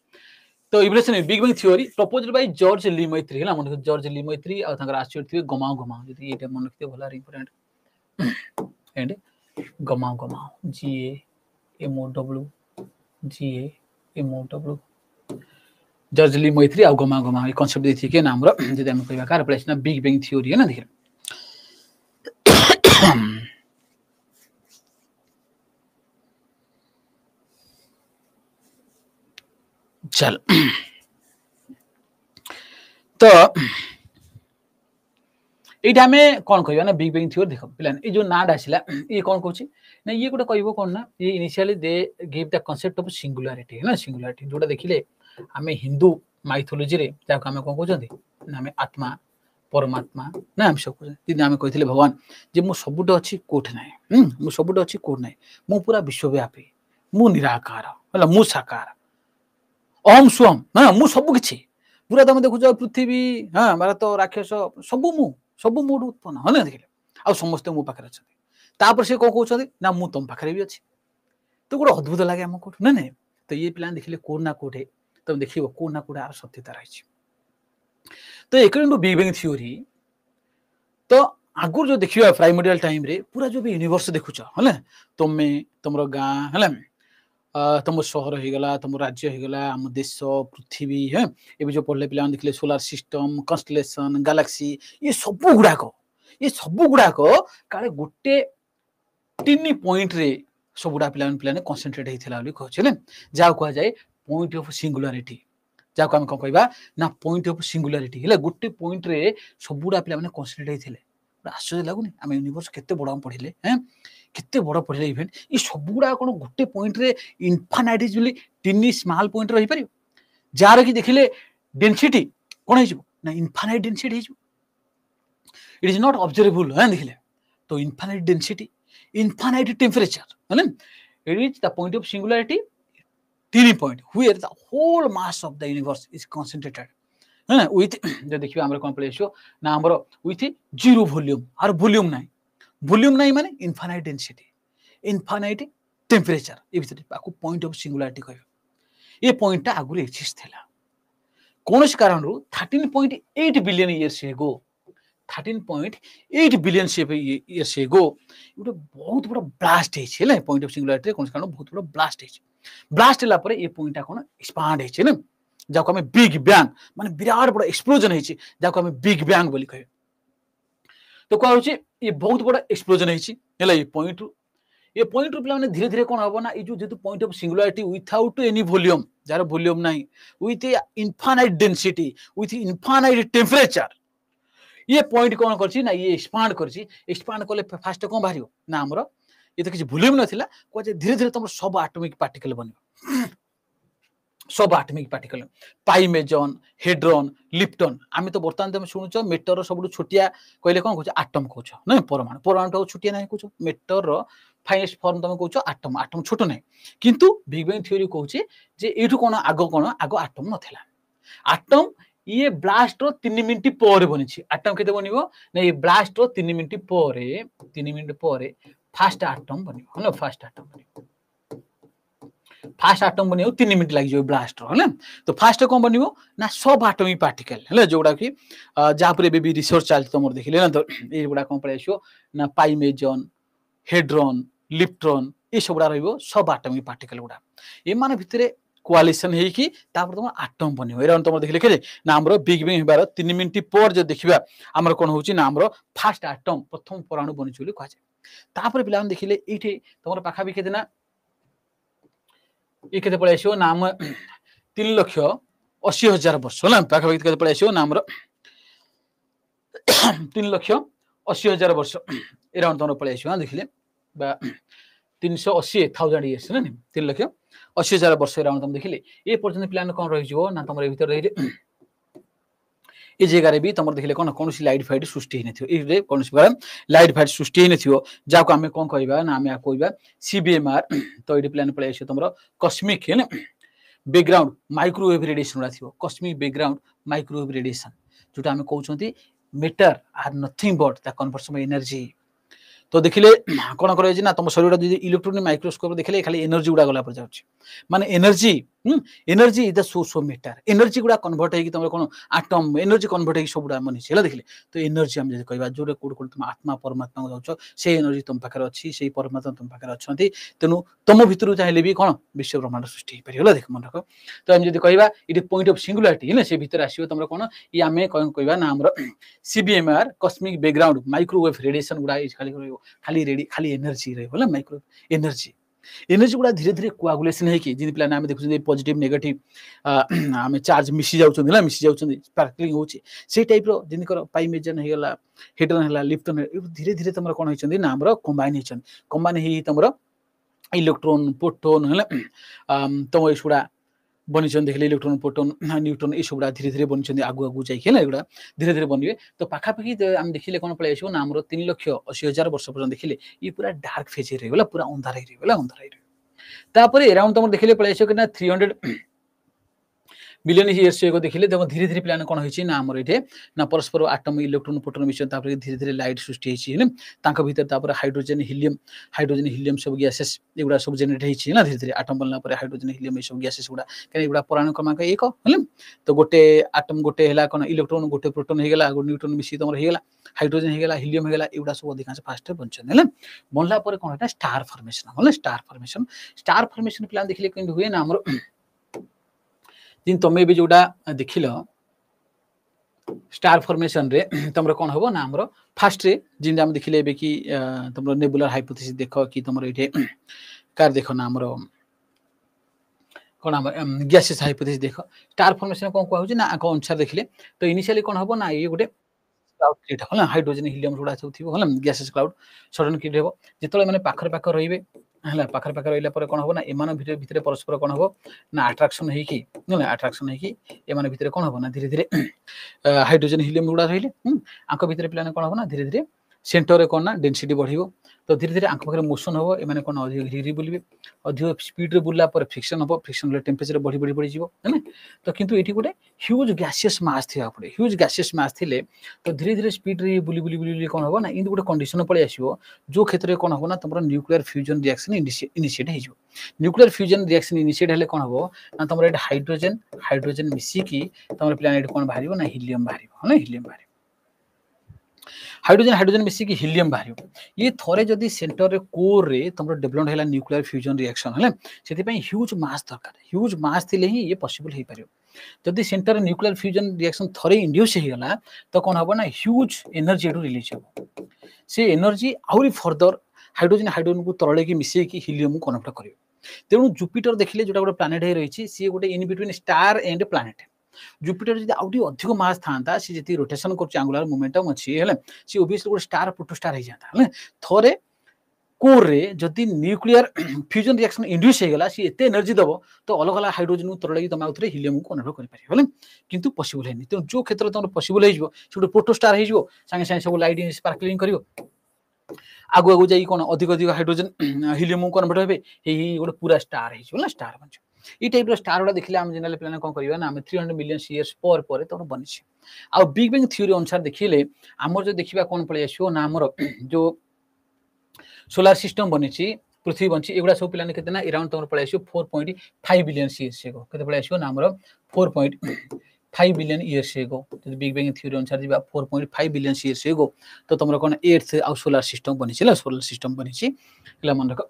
तो evolution big bang theory proposed by George Lemaitre हैला मन जॉर्ज ली मैत्री आ तंगर आश्चर्य थिबे गमाओ जदी एटा मन रखते भला important and Gamow G A M O W GAMOW George Lemaitre आ गमा ये कांसेप्ट देथि के नाम रो जदि हम कहबा कार प्लेस ना बिग बैंग थ्योरी है ना देखिए चल तो एटा में कौन कहबा ना बिग बैंग थ्योरी देखो प्लान ए जो नाड आसिला ये कौन कहूची ना ये गोटे कहबो कोन ना ये initially they give the concept of singularity है ना सिंगुलरिटी जोटा देखिले हमें हिंदू माइथोलॉजी रे जाको हमें कोन कहउछंती ना हमें आत्मा परमात्मा ना हम सब कहते हमें कहथिले भगवान जे मु सबुट अछि कोठ नाही मु सबुट अछि कोठ नाही मु पूरा विश्वव्यापी मु निराकार होला मु साकार ओम स्वम ना मु सब किछि पूरा तुम देखुछ पृथ्वी हां भारत राक्षस सब मोड उत्पन्न है ना देखिले आ समस्त मो पाखरे अछि तापर से को कहउछथि ना मु तुम पाखरे भी अछि तो गोटे अद्भुत लगे हम कोठ ना नहीं तो ये प्लान देखिले कोड ना कोठे तुम देखिबो कोड ना कोड आर सत्यता रहिछि तो according to big bang theory तो आगुर जो देखिबा प्राइमोर्डियल टाइम रे पूरा जो भी यूनिवर्स देखुछ हले तुमे तुमरो गां हले तुम शहर हो गला तुम राज्य हो गला हम देश पृथ्वी है ये जो पढ़ले पिला देखले सोलर सिस्टम कन्स्टलेशन गैलेक्सी ये सब गुड़ाक काले गोटे टिनी पॉइंट रे सब गुड़ा पिला कन्सेंट्रेट होइथिला बोली कहछले जा कह जाय पॉइंट ऑफ सिंगुलरिटी जाको हम कोन कहबा ना पॉइंट ऑफ सिंगुलरिटी हेले गोटे पॉइंट रे सब गुड़ा पिला माने कन्सेंट्रेट होइथिले आश्चर्य लागुनी आम यूनिवर्स केते बड़ा पढ़िले हैं केते बड़ा पढ़िले इवेंट ये सब गुड़ा कोन गोटे पॉइंट रे इनफाइनाइटेबली टिनी स्मॉल पॉइंट रही परियो जार कि देखिले डेंसिटी कोन हिजो ना इनफाइनाइट डेंसिटी हिजो इट इज नॉट ऑब्जर्वेबल हैं देखिले तो इनफाइनाइट डेंसिटी इनफाइनाइट टेम्परेचर है it is the point of singularity tiny point where the whole mass of the universe is concentrated है विथ जो देखिबा हमर कोन प्लेसो ना हमर विथ जीरो वॉल्यूम और वॉल्यूम नाही माने इनफाइनाइट डेंसिटी इनफाइनाइट टेम्परेचर ए भीतर पाकू पॉइंट ऑफ सिंगुलरिटी कहबो ये पॉइंट ता आगु एक्सिस्ट थिला कौन कारण 13.8 बिलियन इयर्स एगो 13.8 बिलियन इयर्स एगो गोटे बहुत बड़ा ब्लास्ट है पॉइंट ऑफ सिंगुलारिटी कौन कारण बहुत बड़ा ब्लास्ट है ब्लास्ट होला पर ये पॉइंट कौन एक्सपांड है जाको हमें बिग बैंग माने विराट बड़ा एक्सप्लोजन है जाको हमें बिग बैंग बोली कहे तो कह होची ये बहुत बड़ा एक्सप्लोजन है ये पॉइंट रू पे धीरे धीरे कौन हम ना ये जो point of singularity without any volume जार वॉल्यूम ना with infinite density with infinite temperature ये पॉइंट कौन करछि ना ये एक्सपांड कले फास्ट कौन बाहर ना हमर ये तो किसी वॉल्यूम नथिला कहे धीरे धीरे तुम सब एटॉमिक पार्टिकल बनियो सब एटॉमिक पार्टिकल पाइमेजन हेड्रॉन लिप्टन आम तो बर्तमान तुम शुणुच मेटर सब छोटिया कहले कौन कह आटम कौच ना परमाणु परमाणु छोटिया ना कौच मेटर फाइनेस्ट फॉर्म तुम कौच आटम आटम छोट ना किंतु बिग बैंग थ्योरी कहूँ जे एठू कौन आग आटम नथिला आटम ये ब्लास्ट रो 3 मिनिट पर बनी आटम केते बनिवो ना ये ब्लास्ट रो 3 मिनिट पर फास्ट आटम बनिवो ना फास्ट आटम बनियो 3 मिनिट लागि जो ब्लास्ट रो है तो फास्ट कौन बनिवो ना सब एटॉमिक पार्टिकल है जोड़ा कि जा पर भी रिसर्च चलती तुम देखिले ना तो ये गुडा कौन पड़े आसो ना पाइमेजन हेड्रॉन लिप्ट्रॉन ये सब गुडा रहिबो सब एटॉमिक पार्टिकल गुडा ए माने भितरे कोआलिशन है कि तापर तुम आटम बनिवो एरा तुम देखिले के ना हमरो बिग बैंग हेबार 3 मिनिट पर जो देखिबा हमर कोन होची ना हमरो फास्ट एटम प्रथम परमाणु बनिछ बोली कहै तापर पिला देखिले एठी तुमर पाखा भी केतना ये केते पळे आसो नाम 3,80,000 वर्ष ना पाखा भी केते पळे आसो नाम 3,80,000 वर्ष एरा तुम पळे आसो देखिले बा 380,000 इयर्स ना 3,80,000 वर्ष एरा तुम देखिले ए पर्यंत प्लान कोन रहि जो ना तुम भीतर रहि ये जगह भी तुम देखिले कौन सी लाइट फाइट सृष्टि नहीं कौन लाइट फाइट सृष्टि नहीं जहाँ आम कौन कह ना आम कह सीबीएमआर तो ये प्लान पड़े तुम कस्मिक है ना बैकग्राउंड माइक्रोवेव रेडिएशन गुड़ा थी कस्मिक बैकग्राउंड माइक्रोवेव रेडिएशन जोटा आम कहते matter are nothing but the conversion energy तो देखिले कौन कर तुम शरीर इलेक्ट्रॉनिक माइक्रोस्कोप देखिले खाली एनर्जी गुड़ा गला जाऊँ माने energy energy is the source of matter energy गुड़ा कन्वर्ट है तुम कौन आटम एनर्जी कन्वर्ट है सब गुड़ा बनी देखिले तो एनर्जी आम कह जो कौट तुम आत्मा परमात्मा को जाऊँ से एनर्जी तुम पाखे अच्छी से परमात्मा तुम पाखे अच्छा तेणु तुम भितर चाहिए भी कौन विश्व ब्रह्मांड सृष्टि हो पार देख मन रख तो आम जब कह ये पॉइंट ऑफ सिंगुलारिटी है से भितर आसो तुम कौन ये आम कह ना आम सीबीएमआर कस्मिक बैकग्राउंड माइक्रोवेव रेडिएशन गुड़ा खाली एनर्जी रहा माइक्रो एनर्जी गुड़ा धीरे धीरे कोआगुलेशन है कि जिन पिला आम देखुं पॉजिटिव नेगेटिव आम चार्ज मिसी जाऊँ स्पार्कलिंग होची से टाइप रो जिनकर पाइमेजन हो गला हेड्रॉन है लिप्टन धीरे धीरे तुम कौन होती ना आमर कंबाइन ही तुम इलेक्ट्रॉन प्रोटॉन है तुम इसुड़ा बनी देखिए इलेक्ट्रॉन प्रोटॉन न्यूट्रॉन ये सब धीरे धीरे बनी आगु आगु जाए गुड़ा धीरे धीरे बनवे तो पाखापाखि आम देखिले कौन पड़े आसो ना आम 3,80,000 वर्ष पर्यटन देखिले ये पूरा डार्क फेज रहीगला पूरा अंधार तापर एराउंड तुम देखिले पड़े आसो कि 300 बिलियन इयर्स एगो देखिले तुम धीरे धीरे प्लान कौन होची ना आमर ये ना परस्पर आटम इलेक्ट्रॉन प्रोटॉन मिशन तापर धीरे धीरे लाइट सृष्टि है तांका भीतर तापर हाइड्रोजन हीलियम सब गैसेस एगुड़ा सब जेनेरेट होती ना धीरे धीरे आटम बनला पर हाइड्रोजन हीलियम सब गैसेस गुड़ा कहीं परमाणु क्रमांक 1 है तो गोटे आटम गोटे है कौन इलेक्ट्रॉन गोटे प्रोटॉन होगा गोटे न्यूट्रॉन मिसी तुम होगा हाइड्रोजन होगा हीलियम होगा एगुड़ा सब अधिकांश फास्ट बनछन है बनला पर कौन है star formation star formation plan देखिले केन हुए ना आमर जिन तुम भी जोड़ा देख स्टार फॉर्मेशन रे तुम कौन हम ना आमर फास्ट रे जिन आम देखिले कि तुम नेबुलर हाइपोथेसिस देख कि तुम ये कार देख ना आमर कौन आम गैसेस हाइपोथेसिस देख स्टार फॉर्मेशन कौन कहूँ ना अनुसार देखिले तो इनिशियली कौन हम ना ये गोटे क्लाउड क्रिएट हो हाइड्रोजन हीलियम गुड़ा सब थी गैसेस क्लाउड सडन क्रिएट हो जो मैंने पाखर पाख रे पाखर पाख रहा पर कौन हम ना एम भितर परस्पर कौन हम ना अट्राक्शन भितर कौन हम ना धीरे धीरे हाइड्रोजन हीलियम गुड़ा रही आंक भितर प्लान कौन हम ना धीरे धीरे सेंटर रे कोन ना डेंसिटी बढ़िबो तो धीरे धीरे आंख पाखरे मोशन हो एमाने कोन अधिक धीरे धीरे बुलबे अधिक स्पीड रे बुलला पर फ्रिक्शन हो फ्रिक्शन रे टेंपरेचर बढ़ी बढ़ी बढ़ी जीवो है ना तो किंतु एठी गोटे ह्यूज गैसियस मास थिया पड़े ह्यूज गैसियस मास थिले तो धीरे धीरे स्पीड रे बुली बुली बुली कोन हो ना इन गोटे कंडीशन पळे आसीबो जो क्षेत्र रे कोन हो ना तमरो न्यूक्लियर फ्यूजन रिएक्शन इनिशिएट हे जो न्यूक्लियर फ्यूजन रिएक्शन इनिशिएट हेले कोन हो ना तमरो एटा हाइड्रोजन मिसी की तमरो प्लैनेट कोन बाहरिबो ना हीलियम बाहरिबो ना हीलियम बाहरिबो हाइड्रोजन मिसी की हीलियम बाहरिबो ये थोरे जदी सेंटर रे कोर रे तमरो डेवलप हैला न्यूक्लियर फ्यूजन रिएक्शन हले सेति पई ह्यूज मास दरकार ह्यूज मास थिले ही ये पॉसिबल हे परियो जदी सेंटर न्यूक्लियर फ्यूजन रिएक्शन थोरे इंड्यूस हे गला तो कोन हबो ना ह्यूज एनर्जी एटू रिलीज हो से एनर्जी आउरी फर्दर हाइड्रोजन को तरले की मिसे की हीलियम को कनेक्ट करियो तेणु जुपिटर देखिले जोटा गोटे प्लैनेट हे रहिछि सी गोटे in between star and planet Jupiter जदी आउटी अधिक मास थांता सी जति रोटेशन करछि एंगुलर मोमेंटम अछि हेले सी ओबियसली गोटे स्टार प्रोटोस्टार हे जाता हेले थोरे कोर रे जदी न्यूक्लियर फ्यूजन रिएक्शन इंड्यूस हे गला सी एते एनर्जी दबो तो अलग अलग हाइड्रोजन को तरले की तमा उतरे हीलियम को कनेक्ट करि पारि हेले किंतु पॉसिबल हेनी तो जो क्षेत्र तमर पॉसिबल हे जिवो सी गोटे प्रोटोस्टार हे जिवो संगे संगे सब लाइट स्पार्कलिंग करियो आगु आगु जाई कोन अधिक अधिक हाइड्रोजन हीलियम को कन्वर्ट हेबे हे गोटे पूरा स्टार हे जिवो ना स्टार बन ई टाइप रो स्टार वाला देखिले हम जनरल प्लान कोन करिवा ना हम 300 मिलियन इयर्स पर तो बनि छी आ बिग बैंग थ्योरी अनुसार देखिले हमर जो देखिबा कोन पळे आछो ना हमर जो सोलार सिस्टम बनि छी पृथ्वी बनि छी एगुडा सब प्लान केते ना अराउंड तमर पळे आछो 4.5 बिलियन इयर्स एगो केते पळे आछो ना हमर 4.5 बिलियन इयर्स एगो तो बिग बैंग थ्योरी अनुसार दिबा 4.5 बिलियन इयर्स एगो तो तमर कोन अर्थ आ सोलार सिस्टम बनि छी सोलार सिस्टम बनि छी एला मन रख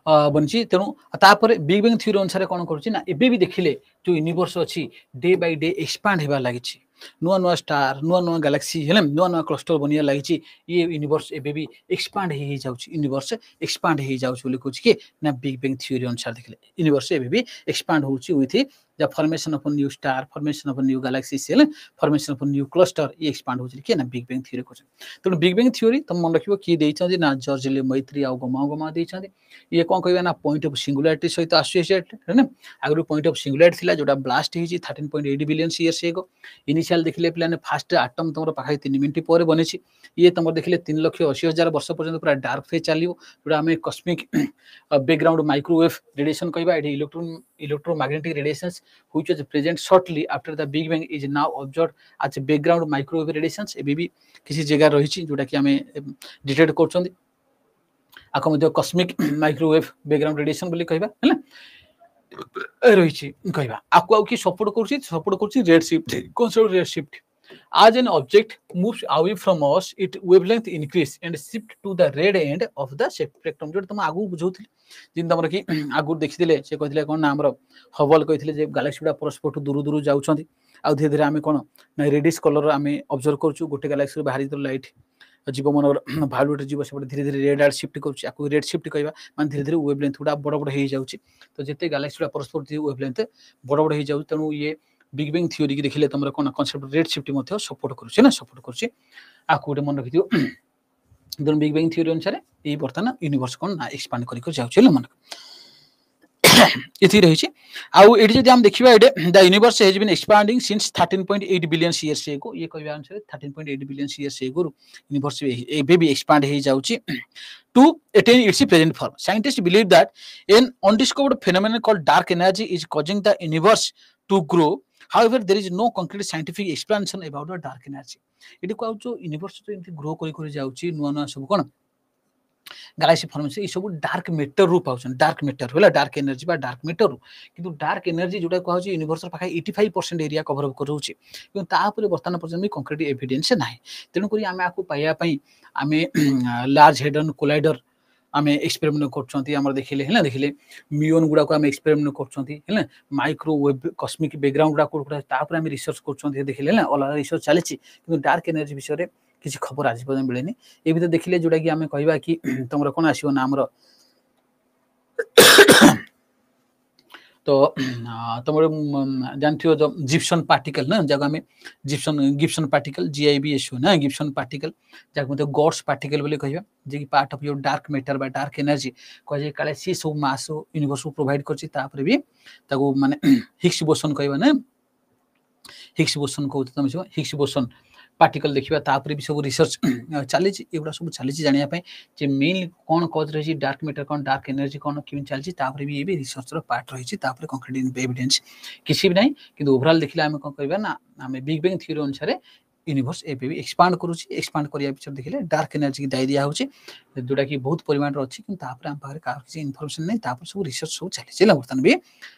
बनछि तेणु तापर बिग बैंग थ्योरी अनुसार कोन करछि ना एबे भी देखिले जो यूनिवर्स अछि डे बाय डे एक्सपांड हेबा लागिछि नुआ नुआ स्टार नुआ नुआ गैलेक्सी हेले नुआ नुआ क्लस्टर बनिया लागिछि ये यूनिवर्स एबे भी एक्सपांड हे जाउछि यूनिवर्स एक्सपांड हे जाउछि बोली कहछि कि ना बिग बैंग थ्योरी अनुसार देखिले यूनिवर्स एबे भी एक्सपांड होछि with the formation of new star formation of new galaxy सेल फॉर्मेशन ऑफ न्यू क्लस्टर ये एक्सपांड होछि कि ना बिग बैंग थ्योरी कहछि तो बिग बैंग थ्योरी तुम मन रखिबो कि देइछन ना जॉर्ज ले मैत्री आ गमा देइछन ये कोन कहबा ना पॉइंट ऑफ सिंगुलैरिटी सहित एसोसिएटेड है ना अगर पॉइंट ऑफ सिंगुलैरिटी थिला जोटा ब्लास्ट हेछि 13.8 बिलियन इयर्स एगो इनिशियल देखिले प्लान फर्स्ट एटम तमरो पाखै 3 मिनिट पर बनेछि ये तमरो देखिले 3,80,000 वर्ष पर्यंत पूरा डार्क फेज चलियो जोटा हमें कॉस्मिक बैकग्राउंड माइक्रोवेव रेडिएशन कहबा एठी electromagnetic radiations which was present shortly after the big bang is now observed as background microwave radiations एबी भी किसी जगह रहिछि जोटा कि हमें डिटेक्ट करछोंदी आको मध्ये कॉस्मिक माइक्रोवेव बैकग्राउंड रेडिएशन बोली कहबा हैला रहिछि कहबा आको की सपोर्ट करछि red shift concept red shift as an object moves away from us it wavelength increase and shift to the red end of the spectrum जो तुम आगु बुझौथिले जिन तमर की आगु देखिथिले से कहिथिले कोन ना हमर हबल कहिथिले जे गैलेक्सी गुडा परस्पर दूर दूर जाउछंती आ धीरे धीरे हमें कोन ना रेडिस कलर हमें ऑब्जर्व करछु गोटे गैलेक्सी रो बाहरी तो लाइट जीव मन भालुट जीव से धीरे धीरे रेड आर शिफ्ट करछि आकु रेड शिफ्ट कहबा मान धीरे धीरे वेवलेंथ गुडा बड़ बड़ हे जाउछि तो जते गैलेक्सी गुडा परस्पर वेवलेंथ बड़ बड़ हे जाउ तनु ये बिग बैंग थ्योरी की देखिले तमरा कोन कांसेप्ट रेड शिफ्ट मध्ये सपोर्ट करूछि ना सपोर्ट करूछि आकु गोटे मन रखिदियो दोन बिग बैंग थ्योरी अनुसार ए बर्तन यूनिवर्स कोन ना एक्सपांड करि को जाउछि मन इथि रहिछि आउ एठी जदि हम देखिबा एडे the universe has been expanding since 13.8 billion years ago ये कहबा अनुसार 13.8 बिलियन इयर्स एगो यूनिवर्स एबे भी एक्सपांड हे जाउछि to attain its present form. Scientists believe that an undiscovered phenomenon called dark energy is causing the universe to grow. However, there is no concrete scientific explanation about the dark energy. It को जो universe तो इनती grow करि करि जाउछि नुवा नुवा सब कोन Galaxy formation ई सब dark matter रूप आउछन डार्क मैटर होला डार्क एनर्जी बा डार्क मैटर किंतु डार्क एनर्जी जोटा कहउछि यूनिवर्स पाखा 85% एरिया कवर अप करूछि किंतु ता ऊपर वर्तमान पर्यंत कंक्रीट एविडेंस नाही तेनु करी आमे आकु पाइया पई आमे लार्ज हेडन कोलाइडर आमे एक्सपेरिमेंट करछंती हमर देखिले मियोन गुडा को आमे एक्सपेरिमेंट करछंती हैला माइक्रोवेव कॉस्मिक बैकग्राउंड गुडा को ता ऊपर आमे रिसर्च करछंती देखिले ना अलग रिसर्च चलेछि किंतु डार्क एनर्जी विषय रे किसी खबर आज पर्यंत मिलेनी ए भीतर देखिले जोटा कि आमे कहबा कि तमरा कोन आसीबो ना हमर तो तमरे जानथियो जो जिप्सन पार्टिकल ना जगह में गिब्सन पार्टिकल GIBSO ना गिब्सन पार्टिकल जग मते गॉड्स पार्टिकल बोले कहबा जे कि part of your dark matter बा डार्क एनर्जी कहे काले सी सब मास यूनिवर्स को प्रोवाइड करछि तापर भी ताको माने हिग्स बोसन कहबा ना हिग्स बोसन को तम हिग्स बोसन पार्टिकल देखिबा तापर भी सब रिसर्च चली एगुड़ा सब चली जानिया पे जे मेनली कोन कॉज रही डार्क मैटर कोन डार्क एनर्जी कोन किन चली तापर भी ये भी रिसर्च रो पार्ट रही तापर कंक्रीट एविडेंस किसी भी नहीं किंतु ओवरऑल देखिला हम कोन करबा ना हम बिग बैंग थ्योरी अनुसार यूनिवर्स एबे भी एक्सपांड करूची एक्सपांड करिया पिक्चर देखिले डार्क एनर्जी की दाई दिया होची जोटा कि बहुत परिमाण रो अछि कि तापर हम पाखरे का किसी इन्फॉर्मेशन नै तापर सब रिसर्च सब चली छिला बर्तन भी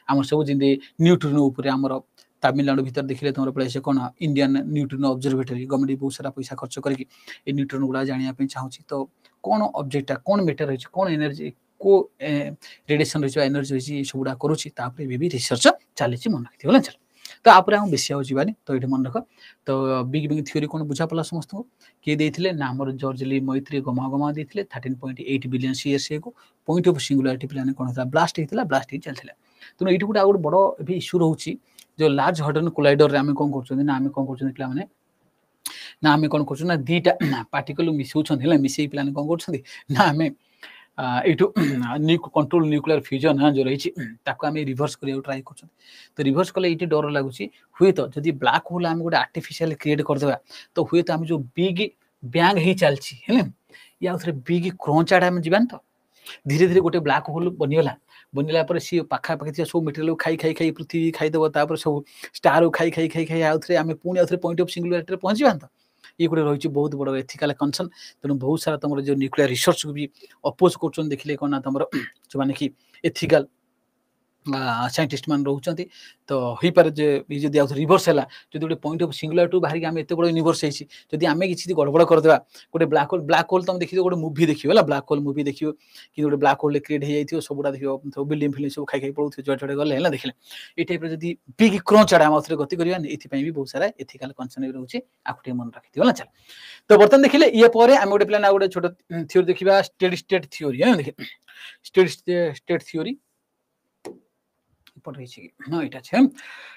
हम सब जिंदे न्यूट्रॉन ऊपर हमर तमिलनाडु भीतर देखिले तुम पड़े से कौन इंडियन न्यूट्रॉन ऑब्जर्वेटरी गवर्नमेंट बहुत सारा पैसा खर्च करके ये न्यूट्रॉन गुड़ा जानिया चाहूँगी तो कौन ऑब्जेक्ट कौन मैटर रही कौन एनर्जी को रेडिएशन रही एनर्जी रही सब गुड़ा करुँची भी रिसर्च चली मन रखी बोला चल तो आप बेसी आवानी तो ये मन रख तो बिग बैंग थ्योरी कौन बुझा पड़ा समस्त को किए देते ना आम जॉर्ज ली मैत्री गमा देते 13.8 बिलियन सीएस को पॉइंट ऑफ सिंगुलारिटी प्लान कौन था ब्लास्ट होता ब्लास्ट चलता तेणु ये गोटे गोटे बड़ इश्यू रोचे जो लार्ज हाड्रन कोलाइडर रे आमे कोन करछन ना आमे कोन करछन पिला माने ना आमे कोन करछन ना दीटा पार्टिकल मिसौछन हला मिसई पिला कोन करछन ना आमे एटू कंट्रोल न्यूक्लियर फ्यूजन हां जो रही ताको आमे रिवर्स करियो ट्राई करछन तो रिवर्स कले इटी डर लागुची हुए तो जदी ब्लैक होल आमे गोटे आर्टिफिशियल क्रिएट कर देबा तो हुए तो आमे जो बिग बैंग ही चलची हले या उथरे बिग क्रंच आडा आमे जीवन तो धीरे धीरे गोटे ब्लैक होल बनिगला बनला पर सी पाखा पाखी सब मटेरियल खाई खाई खाई पृथ्वी खाईदेव तापर सब स्टार खाई खाई खाई खाई आउथरे आमे पुणी आउथरे पॉइंट ऑफ सिंगुलारिटी पहुंचबा तो ये गोटे रही बहुत बड़ एथिकल कंसर्न तेणु बहुत सारा तुम जो न्यूक्लियर रिसर्च को भी अपोज कर देखिले कौन तुम जो माने कि एथिकल साइंटिस्ट मान रोचंती तो होई पारे जे जदी आउ रिवर्स हैला जदी गोटे पॉइंट ऑफ सिंगुलारिटी बाहर के हम एते बड़ यूनिवर्स हेछि जदी हमें किछि गड़बड़ कर देबा गोटे ब्लैक होल तुम देखियो गोटे मूवी देखियो हला ब्लैक होल मूवी देखियो कि गोटे ब्लैक होल क्रिएट हे जाइथियो सबुडा देखियो सब बिल्डिंग फिल्म सब खाई खाई पळुथियो जड़ जड़ गले हला देखले ए टाइप रे जदी बिग क्रंच आडा माउथरे गति करिया एथि पई भी बहुत सारा एथिकल कंसर्न रहउछि आकुटे मन रखि दियो हला चल तो बर्तन देखिले ये परे हम गोटे प्लान आ गोटे छोट थ्योरी देखिबा स्टेडी स्टेट थ्योरी है देखि steady state theory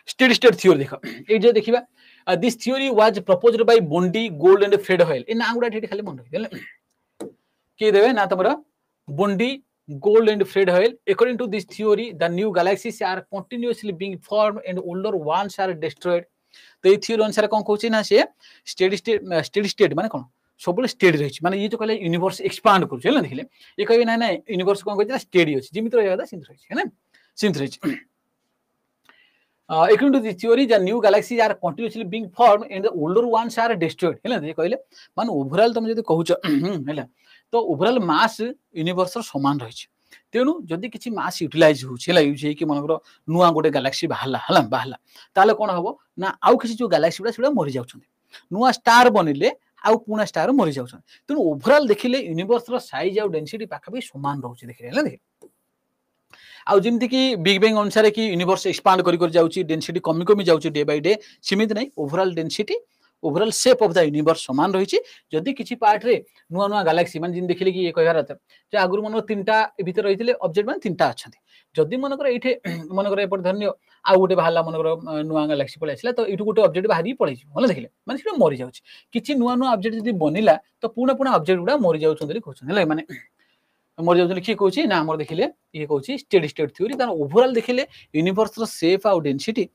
steady state theory देख ये देखा this theory was proposed by Bondi Gold and Fred Hoyle ए ना गुडा खाली मन रखि किए देवे ना तुम Bondi Gold and Fred Hoyle according to this theory the new galaxies are continuously being formed and older ones are destroyed तो ये थ्योरी अनुसार कौन कहूँ ना से स्टेडी स्टेट माने कौन सब स्टेडी रही माने ये जो कहले यूनिवर्स एक्सपांड कर देखिले ये कहे ना ना यूनिवर्स कौन कहते स्टेडी अच्छी जिमित रहा सिंत रही है सिंत रही according to this theory the new galaxies are continuously being formed and the older ones are destroyed हैला जे कहले मान ओवरऑल तुम जदी कहूछ हैला तो ओवरऑल मास यूनिवर्स समान रही तेणु जदि किछि मास यूटिलाइज होछ हैला यूज हे कि मनकर नुआ गोटे गैलेक्सी बाहला ताले कोन हबो ना आउ किछि जो गैलेक्सी बडा मरि जाउछन नुआ स्टार बनिले आउ पुना स्टार मरि जाउछन तेणु ओवरऑल देखिले यूनिवर्स रो साइज और डेंसिटी पाखा भी समान रहउछ देखिले हैला देख आउ जमती कि बिग बैंग अनुसार कि यूनिवर्स एक्सपांड कर जाउची डेंसिटी कमी कमी जाउची डे बाय डे सीमित नहीं overall density overall shape of the universe समान रही जदि किछि पार्ट रे नुआ नुआ गैलेक्सी मान जिन देखिले कि ये कहबार जे आगुर मन तीनटा भीतर रहितले ऑब्जेक्ट मान तीनटा अछंती जदि मनकर एठे मनकर एपर धन्य आ गोटे बाहला मनकर नुआ गैलेक्सी पळे आछला तो एठु गोटे ऑब्जेक्ट बाहरी पळे छी होला देखिले माने से मरि जाउची किछि नुआ नुआ ऑब्जेक्ट जदि बनिला तो पुना पुना ऑब्जेक्ट गुडा मरि जाउछन देखि कहछन हैला माने मर जाउछन किए कहूची ना हमर देखिले ये कहूची स्टेडी स्टेट थ्योरी तार ओवरऑल देखिले यूनिवर्स रो शेप और डेंसिटी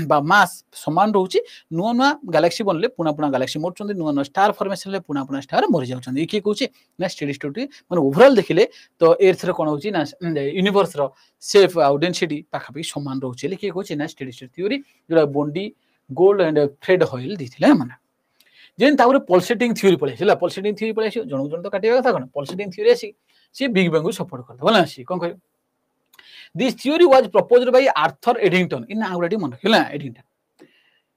बा मास समान रहउची नुआ नुआ गैलेक्सी बनले पुना पुना गैलेक्सी मरचंदी नुआ नुआ स्टार फॉर्मेशन ले पुना पुना स्टार मरि जाउछन किए कहूची ना स्टेडी स्टेट माने ओवरऑल देखिले तो एर्थ रे कोन होची ना यूनिवर्स रो शेप और डेंसिटी पाखा समान रहउची किए कहूची ना स्टेडी स्टेट थ्योरी जोडा Bondi Gold and Fred Hoyle दिथिले माने जेन ताउरे पल्सेटिंग थ्योरी पळे हैला पल्सेटिंग थ्योरी पळे जण जण तो काटिबा कथा कोन पल्सेटिंग थ्योरी आसी सी बिग बैंग को सपोर्ट करता बोला सी कोन कह this theory was proposed by Arthur Eddington in already मन रखिला Eddington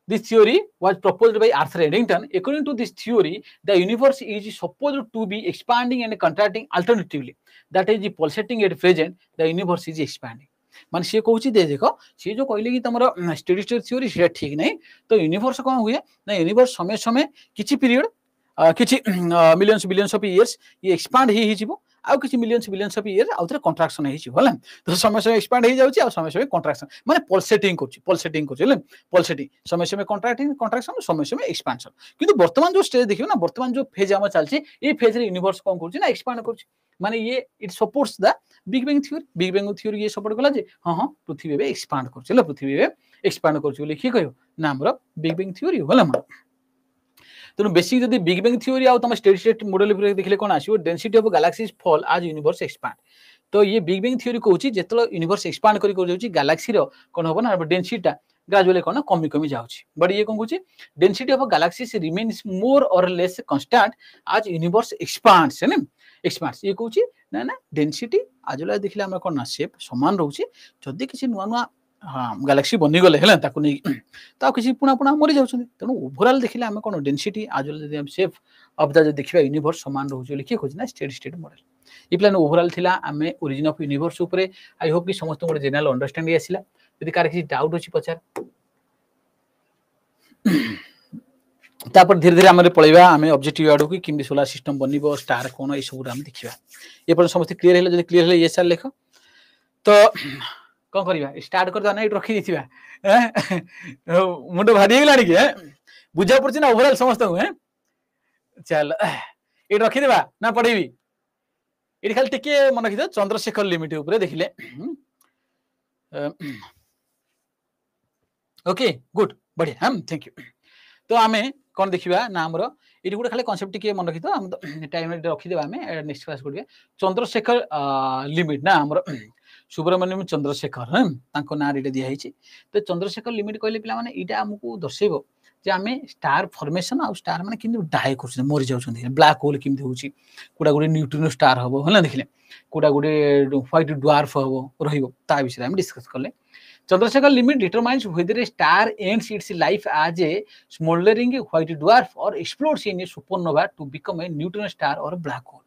this theory was proposed by Arthur Eddington according to this theory the universe is supposed to be expanding and contracting alternatively that is pulsating at present the universe is expanding मान सी कहूँ दे देख सी जो कहले कि तुम steady state theory से ठीक नहीं तो यूनिवर्स कौन हुए ना यूनिवर्स समय समय किछि पीरियड किछि मिलियंस बिलियंस ऑफ इयर्स ये एक्सपांड ही जीवो आउ किछि मिलियंस ऑफ इयर आउ थरे कंट्राक्शन हे जीवो हला तो समय समय एक्सपांड हे जाउची आ समय समय कंट्राक्शन माने पल्सेटिंग करछि हला पल्सेटिंग समय समय कंट्राक्शन समय समय एक्सपांशन किंतु वर्तमान जो स्टेज देखियो ना वर्तमान जो फेज हम चलछि ए फेज रे यूनिवर्स कोन करछि ना एक्सपांड करछि माने ये it supports the big bang theory ये सपोर्ट कला जे हां हां पृथ्वी बे एक्सपांड करछि पृथ्वी बे एक्सपांड करछि बोले की कहयो ना हमर बिग बैंग थ्योरी होला मन तेणु बेसिक जदि बिग बैंग थ्योरी आउ तुम स्टेडी स्टेट मॉडल ऊपर देखले कोन आसीबो density of galaxies fall as universe expand तो ये बिग बैंग थ्योरी कहूची जेतलो यूनिवर्स एक्सपैंड करी कर जाउची गैलेक्सी रो कोन होबो ना डेंसिटी ग्रेजुअली कोन कमी कमी जाउची बट ये कोन कहूची डेंसिटी ऑफ गैलेक्सीज रिमेन्स मोर और लेस कांस्टेंट आज यूनिवर्स एक्सपैंड्स है ना एक्सपैंड्स ये कहूची ना ना डेंसिटी आजुला देखले हम कोन ना शेप समान रहउची जदि किछि नुवा नुवा हाँ गैलेक्सी बनी गले हेला ताकू नै ता किछि पुना पुना मरि जाउछन तेनु ओवरऑल देखिले हम कोन डेंसिटी आजुला जदि हम शेप ऑफ द देखिबा यूनिवर्स समान रहउची लिखि खोज ना स्टेडी स्टेट मॉडल ये प्लान ओवरऑल थिला हमें ओरिजिन ऑफ यूनिवर्स ऊपर आई होप कि समस्त गोटे जनरल अंडरस्टैंडिंग आसिला यदि कार किसी डाउट अछि पचार तापर धीरे धीरे हमरे पळैबा हमें ऑब्जेक्टिव आडू कि किमि सोलर सिस्टम बनिबो स्टार कोन ए सब हम देखिबा ए पर समस्त क्लियर हेले जदि क्लियर हेले ये सर लेखो तो कोन करिबा स्टार्ट कर दाना रखी दिथिबा मुंडो भारी गेलानी के बुझा पड़छ ना ओवरऑल समस्त हैं चल ए रखी देबा ना पढेबी ये खाली टिके मन रखी चंद्रशेखर लिमिट ऊपर देखिले ओके गुड बढ़िया हम थैंक यू तो आमे कौन देखिबा ना हमरो ये गोटे खाली कांसेप्ट टिके मन रखी हम टाइम रखी देबा हमें next class Gudiya Chandrashekhar limit ना हमरो सुब्रमण्यम चंद्रशेखर तांको ना रे दिया हिची तो चंद्रशेखर लिमिट कहले पिला माने इटा हमकु दर्शेबो जे आमे स्टार फॉर्मेशन आ स्टार माने किंतु डाई करछ मरि जाउछन ब्लैक होल किंतु होची कोडा गुडे न्यूट्रिनो स्टार हबो हला देखिले कोडा गुडे व्हाइट ड्वार्फ हबो रहिबो ता विषय हम डिस्कस करले Chandrasekhar limit determines whether a star ends its life as a smouldering white dwarf और explodes in a supernova to become a neutrino star और ब्लैक होल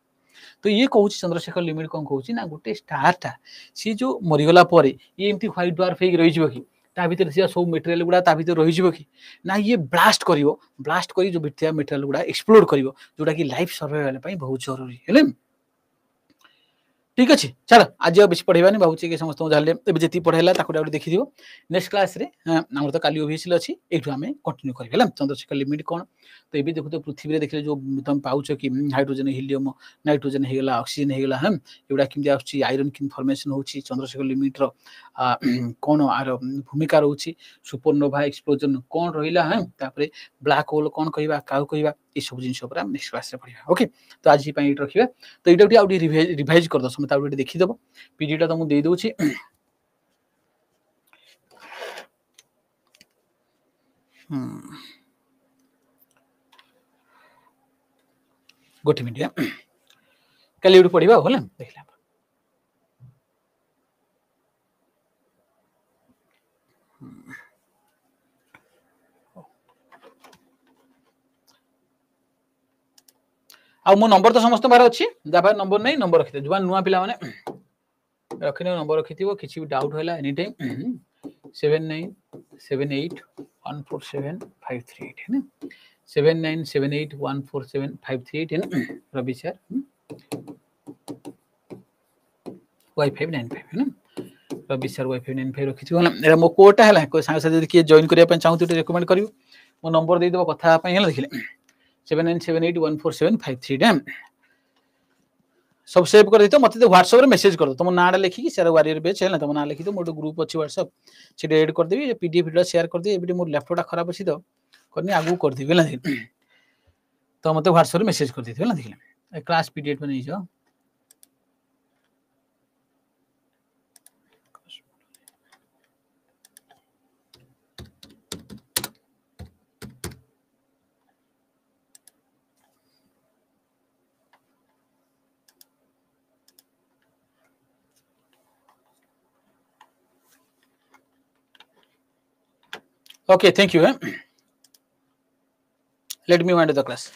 तो ये कहूची चंद्रशेखर लिमिट कोन कहूची ना गुटे स्टार ता सी जो मरि गला परे ये एमती व्हाइट ड्वार्फ हे रहि जिवो की ता भीतर से सब मटेरियल गुडा ता भीतर रहि जिवो की ना ये ब्लास्ट करी जो बिथिया मटेरियल गुडा एक्सप्लोड करिवो जोटा की लाइफ सर्वाइवल पई बहुत जरूरी हेले ठीक अछि चल आज बेस पढेबानी भाबुची के समस्त जाले एबे जेती पढाइला ताको डाउट देखि दियो नेक्स्ट क्लास रे हमर तो काली ओबियसली अछि एठु हमें कंटिन्यू करबेला चंद्रशेखर लिमिट कोन तो एबे देखु तो पृथ्वी रे देखले जो तुम पाउछ कि हाइड्रोजन हीलियम नाइट्रोजन हेगला ऑक्सीजन हेगला हम एबा किम आउची आयरन किम फॉर्मेशन होची चंद्रशेखर लिमिट रो कोन आर भूमिका रहउची सुपरनोवा एक्सप्लोजन कोन रहिला हम तापरे ब्लैक होल कोन कहिबा काउ कहिबा ए सब जिंस ऊपर हम नेक्स्ट क्लास रे पढिबा ओके तो आज ही पई रखिबा तो एटा उठी आउटी रिवाइज कर दो समता उठी देखि देबो पीडीएफ ता तुमको दे दोछि गोटे मिनिट कल उठी पढिबा होला देखला आ मो नंबर तो समस्त बारे अछि जाबा नंबर नै नंबर रखिते जुवा नुवा पिला माने रखिने नंबर रखिथिबो किछि भी डाउट होला एनी टाइम 7978147538 है ना 7978147538 है ना रवि सर वाईफाई 95 है ना रवि सर वाईफाई 95 रखिथिबो ना एरा मो कोटा हला को संग साथ जदि के जॉइन करिया पे चाहू तो रेकमेंड करियो मो नंबर दे देबो कथा पे हला देखिले 7978147538 सब सेव कर देतो मते तो व्हाट्सएप रे मेसेज कर दो तुम नाडा लिखि कि शेयर वॉरियर बेच है ना तुम ना लिखि दो मोर ग्रुप अछि व्हाट्सएप से ऐड कर देबी पीडीएफ वीडियो शेयर कर दे एबे मोर लैपटॉप टा खराब अछि तो करनी आगु कर देबे ना तो मते व्हाट्सएप रे मेसेज कर देथिबे ना देखले क्लास पीडीएफ में नै जाओ Okay, thank you. Let me wind up the class.